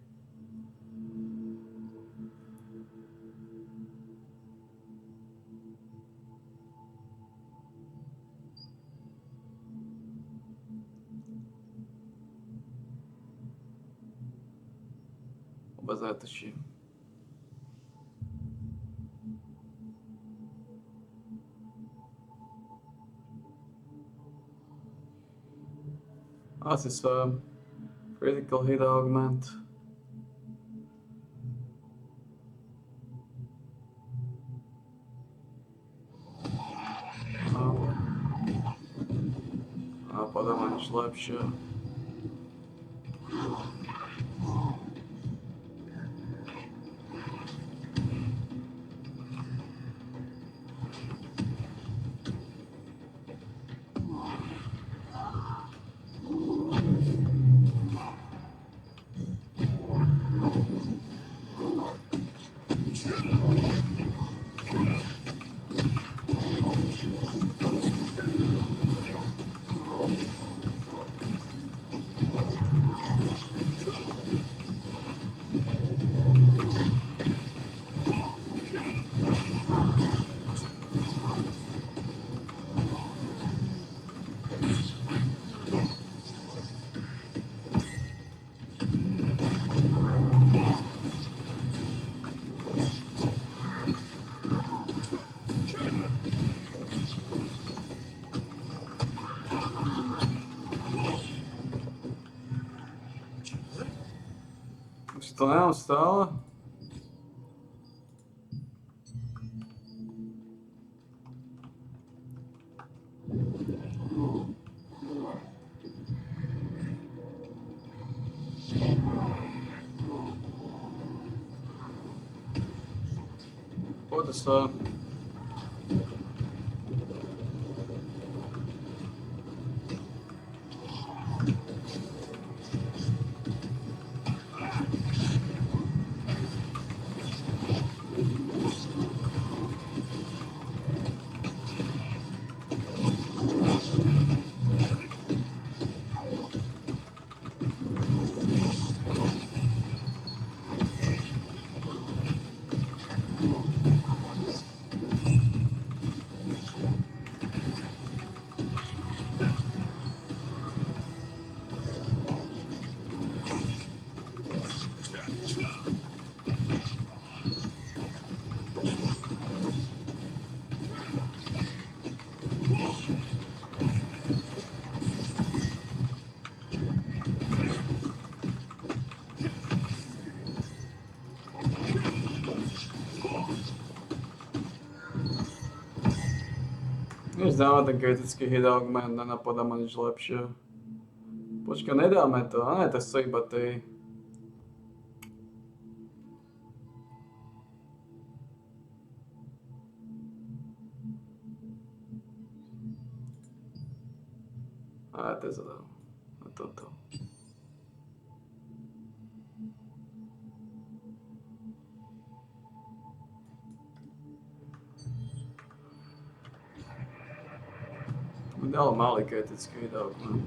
Vôbec netuším. Asi sem. Critical hit augment. A podám nič lepšie. To nemám stále? så... Než dáme ten kritický hit augment, nenapadá ma nič lepšie. Počka, nedáme to, a ne, to sú iba ty. A to je zadám. A toto. Dalo malý kritický hit augment.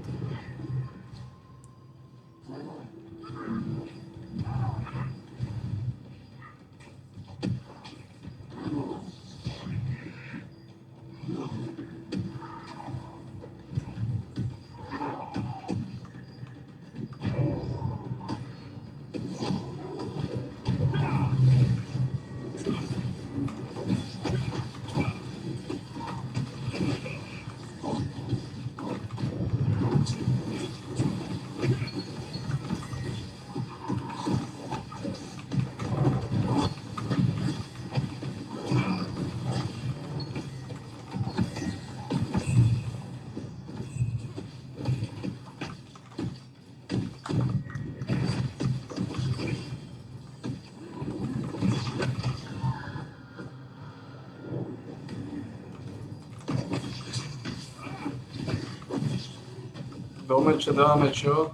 Do meča dáme čo?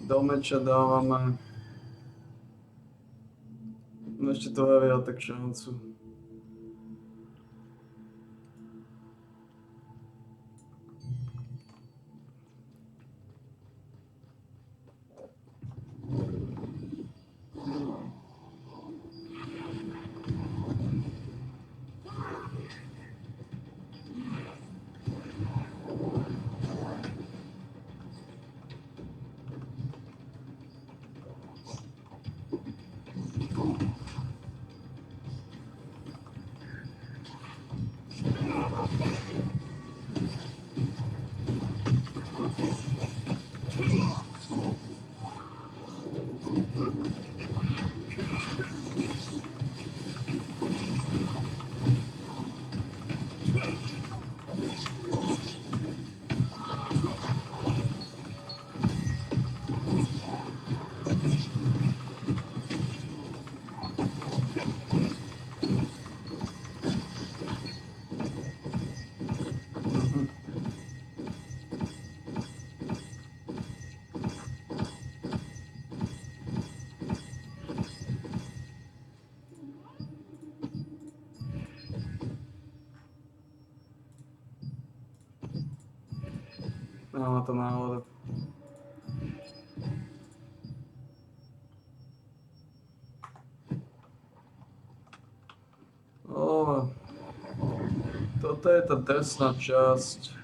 Do meča dávame... No ešte to heavy attack šancu. Nemá to náhodu. Toto je tá drsná časť.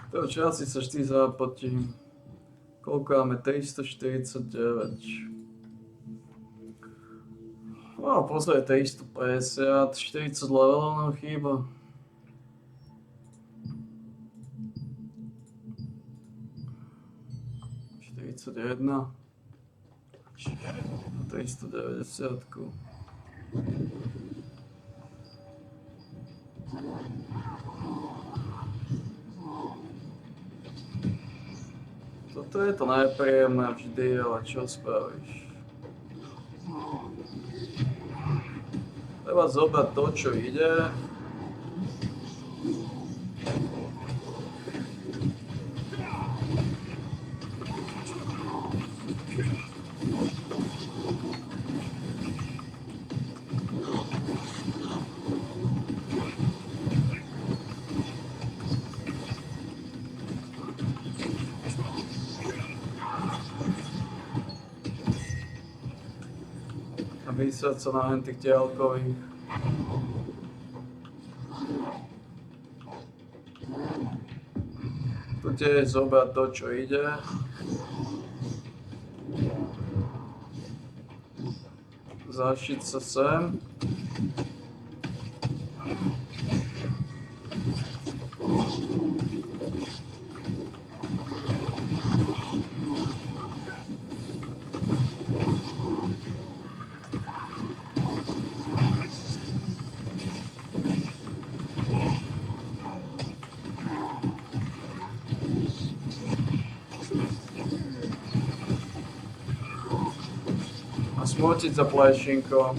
To časy sa vždy zápotím. Koľko máme? 349. No, pozrie 350, 40 levelov nám chýba. Jedna. 390. Toto je to najpríjemné vždy, ale čo spravíš? Treba zobrať to, čo ide. Vysať sa na tých diaľkových. Tu tiež zobrať to, čo ide. Zašiť sa sem. Smotiť za plešinko.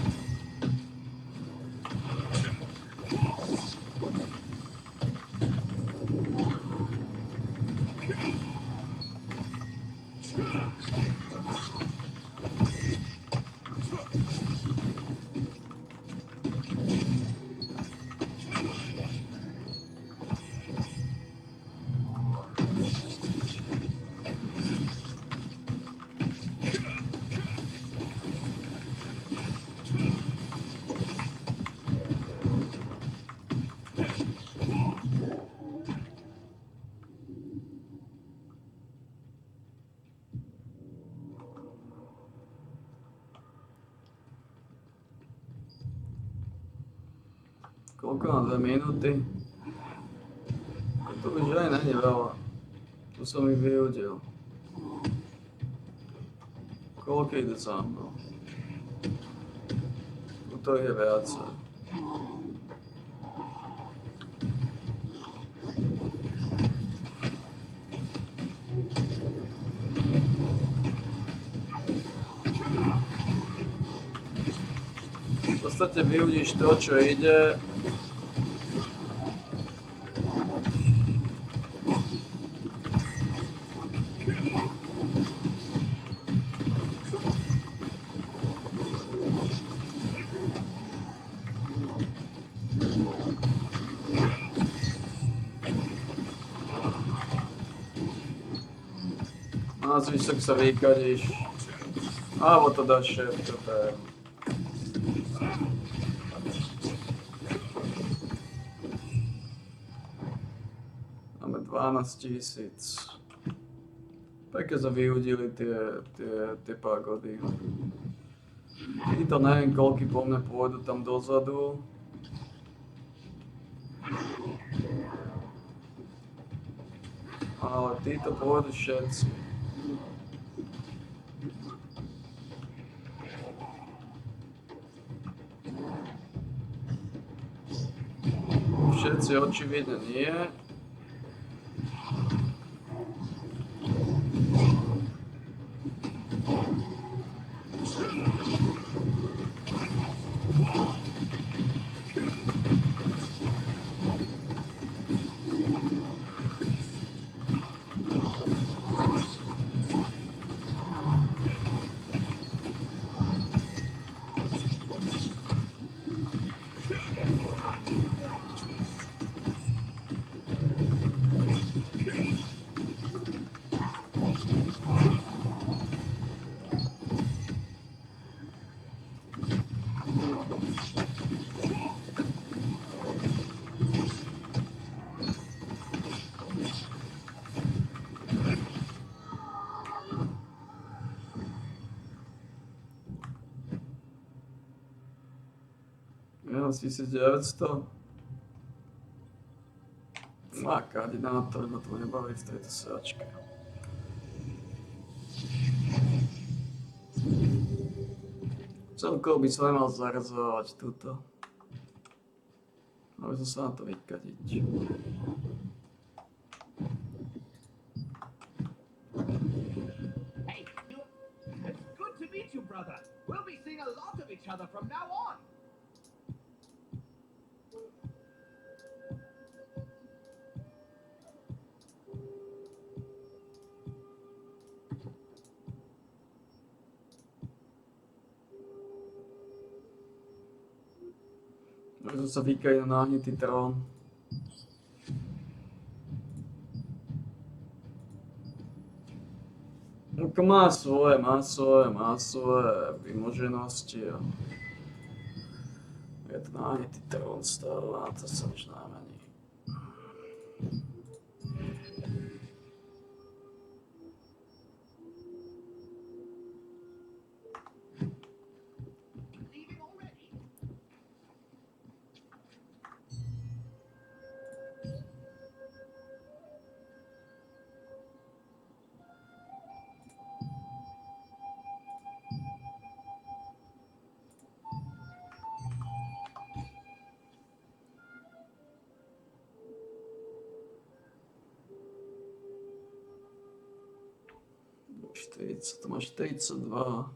Koľko na 2 minúty? To už aj není veľa. Tu som ich vyhodil. Koľko ide za mnou? Tuto je viacej. V podstate vyhodíš to, čo ide. Na zvyšok sa vykadíš. Alebo to dáš šéf, to je. Máme 12 000. Pekne sa vyhodili tie pagody. Títo neviem koľky po mne pôjdu tam dozadu. Ale títo pôjdu všetci. Všetci očividne nie. 1900. Koordinátor, ma to nebaví v tejto sračke. Celkovo by som nemal zarazovať túto. Mal by som sa na to vykadiť. Hey, it's good to meet you, brother. We'll be seeing a lot of each other from now on. Možno sa vykadiť na nahnitý trón. Ako má svoje vymoženosti a je to nahnitý trón stále, a to sa už námení. To má 42.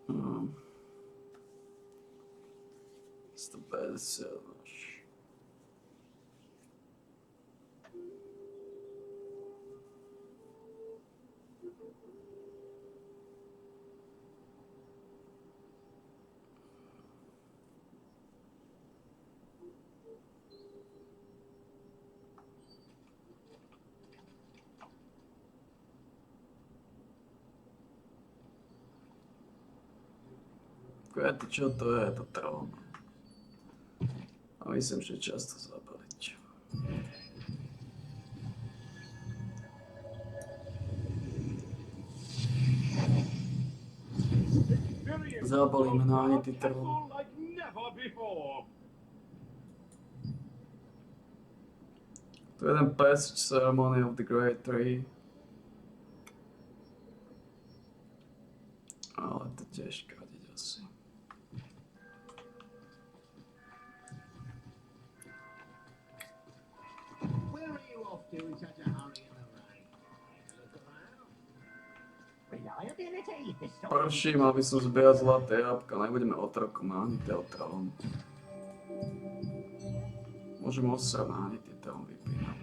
Hmm. 150 až. Viete, čo to je, to trón. A myslím, že často zabaliť. Zabalíme nahnitý trón. Like never before. To je ten passage ceremony of the Great Tree. Ale to tiež kadiť asi. Where are you off to in such a hurry in the rain? Look around. Reliability is so... Prším, aby som zbieral zlaté jabka, nebudeme otrokom nahnitého trónu. Môžem osrať nahnitý trón vypínať.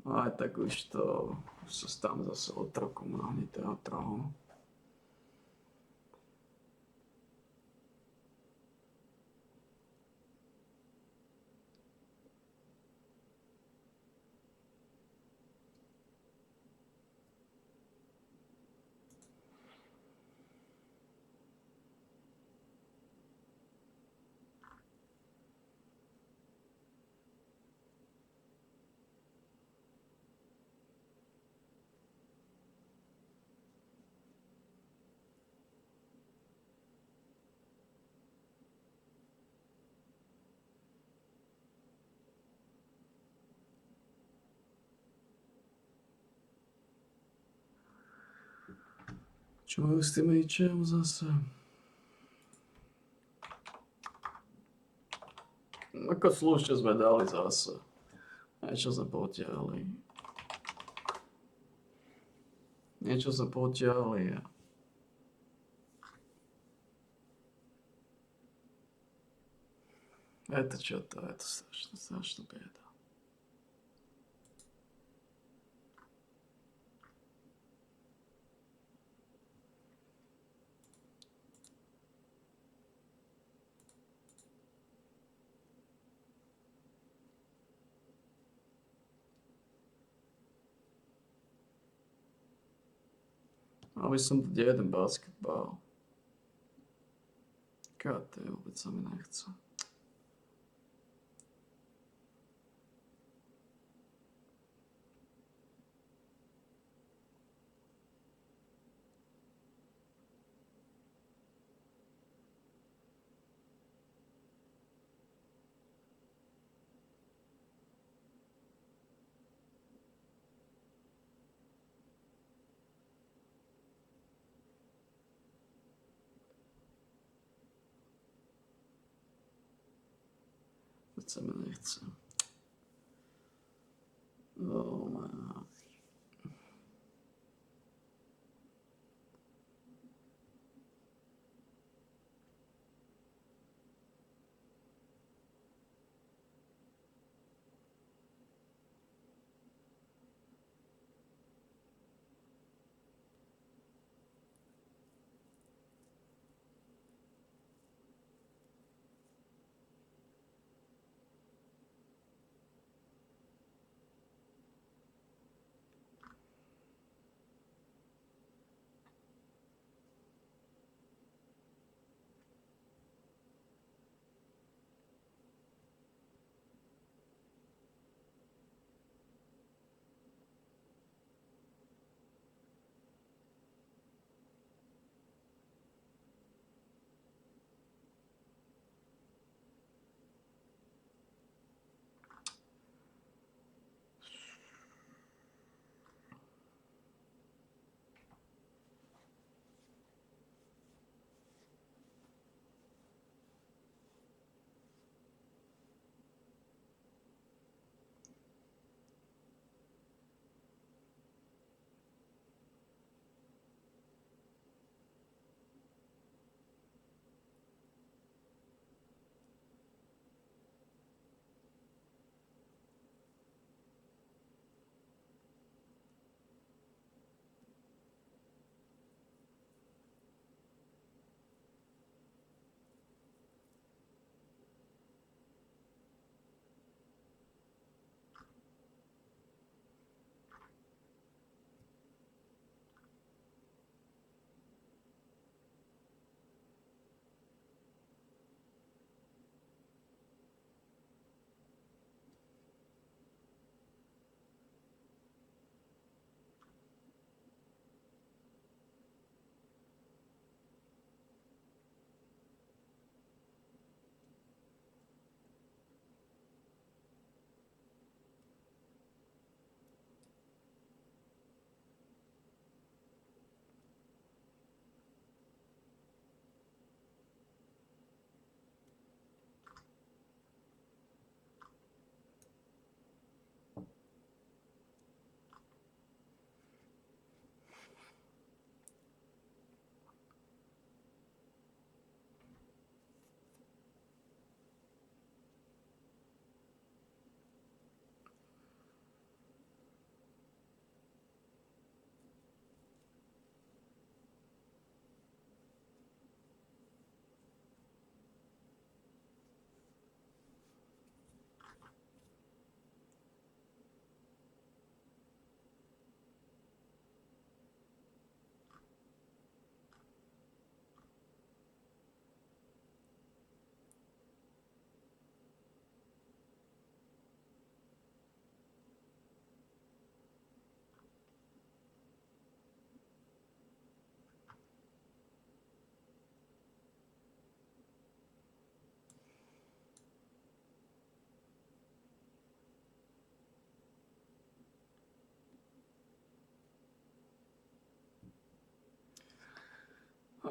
Aj tak už sa stám zase otrokom nahnitého trónu. Čo majú s tým HM zase? Ako slušne sme dali zase. Niečo sa potiahli. Je to čo to? Je to strašná bieda. Mal by som tu jeden basketbal. KT vôbec sa mi nechce. Teď se mi nechce. Oh man.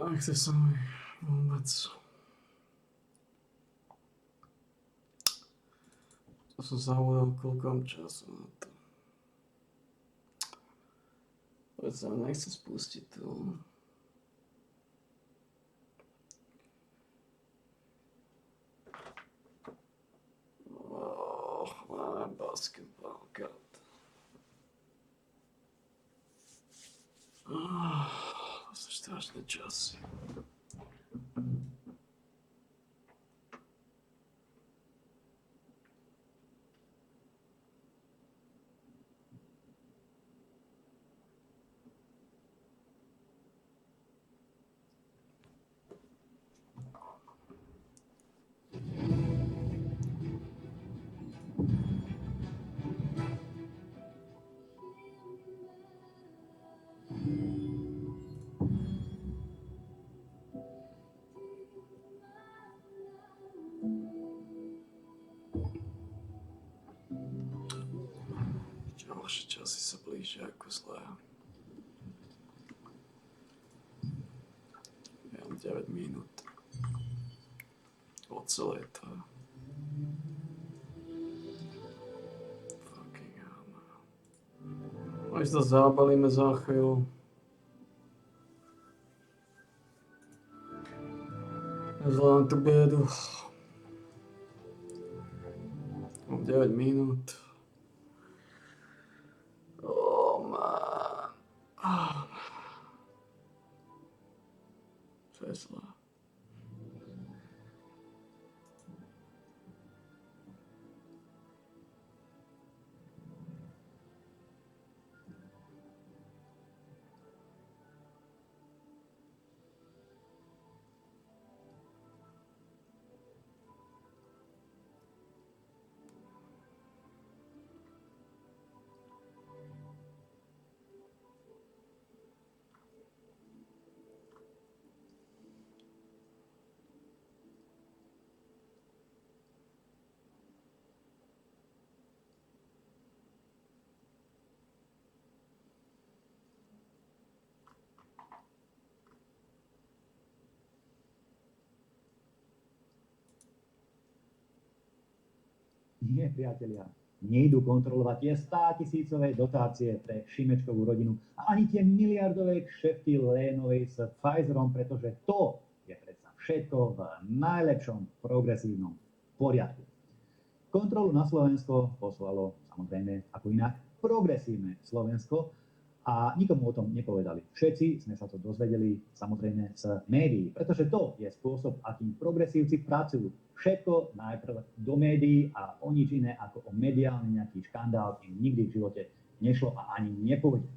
Ach, ty samý vůbec. To jsem zavolal kolikám času na to. Teď se mi nechce spustit to. Máme basketball, god. To jsou strašné časy. Ďalšie časy sa blížia ako zlé. Ja mám 9 minút. O celé to. My sa zabalíme za chvíľu. Zvládam tú biedu. Mám 9 minút. Oh man. Čo je zlé? Nie, priatelia, nejdu kontrolovať tie 100 000-tisícové dotácie pre Šimečkovú rodinu a ani tie miliardové kšefty Lénovej s Pfizerom, pretože to je predsa všetko v najlepšom progresívnom poriadku. Kontrolu na Slovensko poslalo, samozrejme, ako inak, progresívne Slovensko a nikomu o tom nepovedali. Všetci sme sa to dozvedeli, samozrejme, z médií, pretože to je spôsob, akým progresívci pracujú. Všetko najprv do médií a o nič iné ako o mediálny nejaký škandál im nikdy v živote nešlo a ani nepôjde.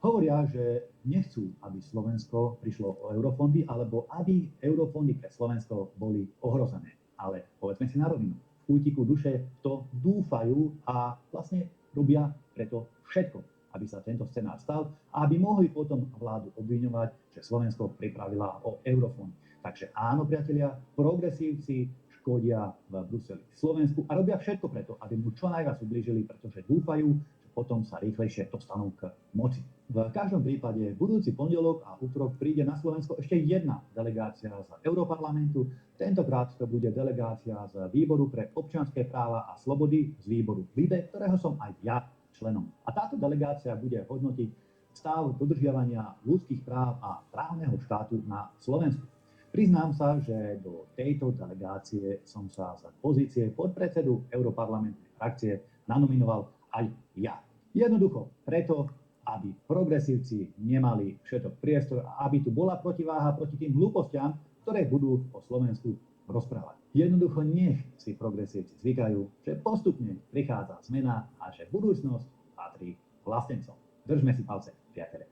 Hovoria, že nechcú, aby Slovensko prišlo o eurofondy, alebo aby eurofondy pre Slovensko boli ohrozené. Ale povedzme si na rovinu, v kútiku duše to dúfajú a vlastne robia preto všetko, aby sa tento scenár stal a aby mohli potom vládu obviňovať, že Slovensko pripravila o eurofond. Takže áno, priatelia, progresívci škodia v Bruseli Slovensku a robia všetko preto, aby mu čo najviac ublížili, pretože dúfajú, že potom sa rýchlejšie dostanú k moci. V každom prípade budúci pondelok a útorok príde na Slovensko ešte jedna delegácia z Európarlamentu. Tentokrát to bude delegácia z Výboru pre občianske práva a slobody, z výboru LIBE, ktorého som aj ja členom. A táto delegácia bude hodnotiť stav dodržiavania ľudských práv a právneho štátu na Slovensku. Priznám sa, že do tejto delegácie som sa z pozície podpredsedu Európarlamentnej frakcie nanominoval aj ja. Jednoducho preto, aby progresívci nemali všetok priestor a aby tu bola protiváha proti tým hlúpostiam, ktoré budú o Slovensku rozprávať. Jednoducho nech si progresívci zvykajú, že postupne prichádza zmena a že budúcnosť patrí vlastencom. Držme si palce, priatelia.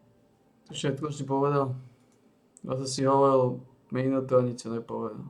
Všetko si povedal. Zase si hovoril minútu a nič si nepovedal.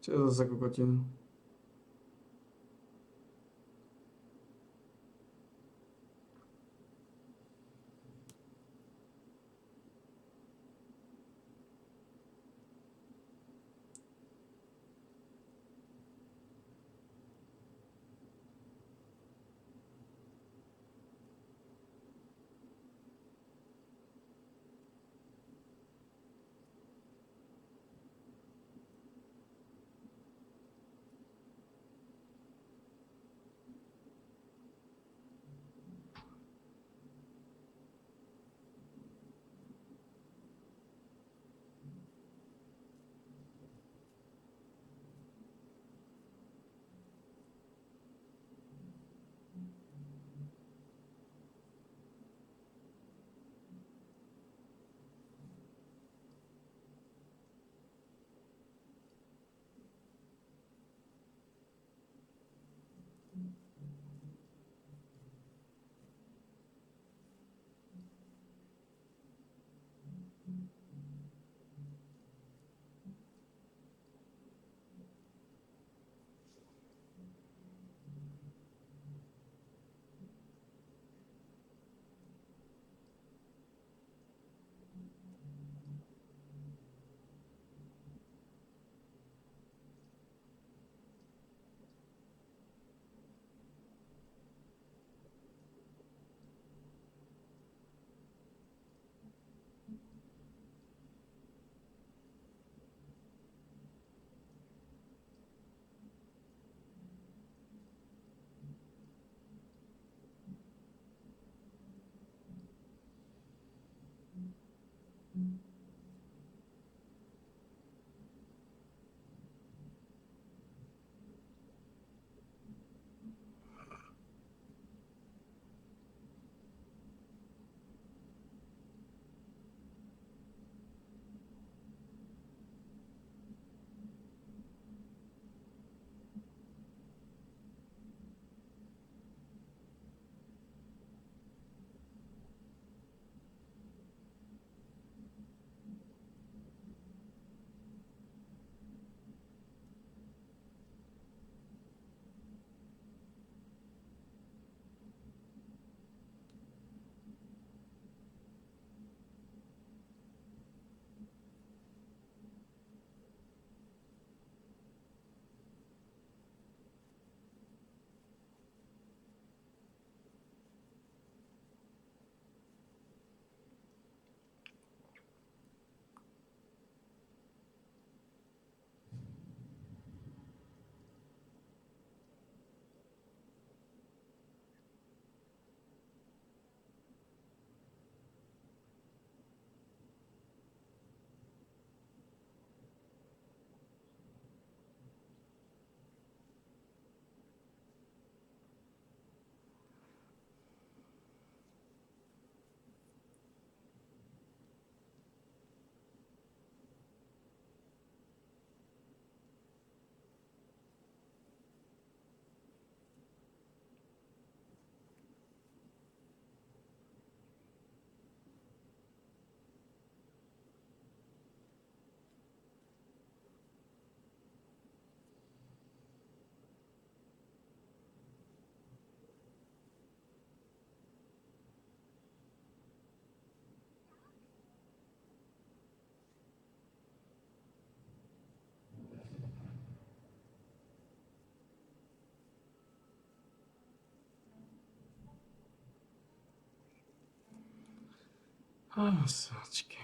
Čo je zase kokotinu? Sáčky.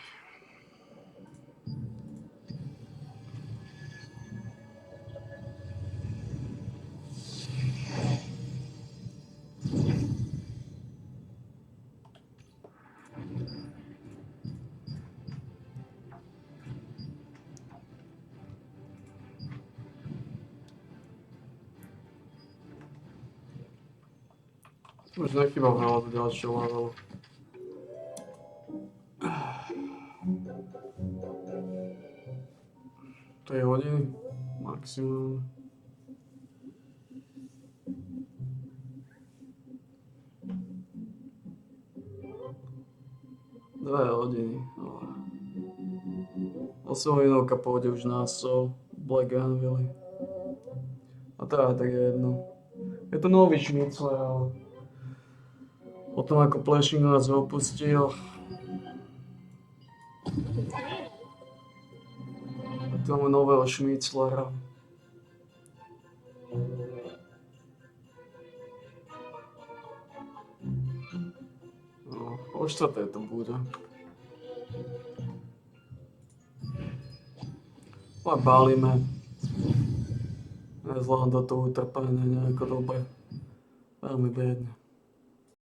Už nechýba veľa do ďalšieho levelu. To je hodiny maximum. Dve hodiny. 8 hodinovka pôjde už na Sol, Black Anvil. A to je tak jedno. Je to nový šnicler, ale potom ako Plešing nás opustil. Tu máme nového šniclera. No, o 4. to bude. Ale bálime. Nezvládam do toho utrpenia nejako dobre. Veľmi biedne.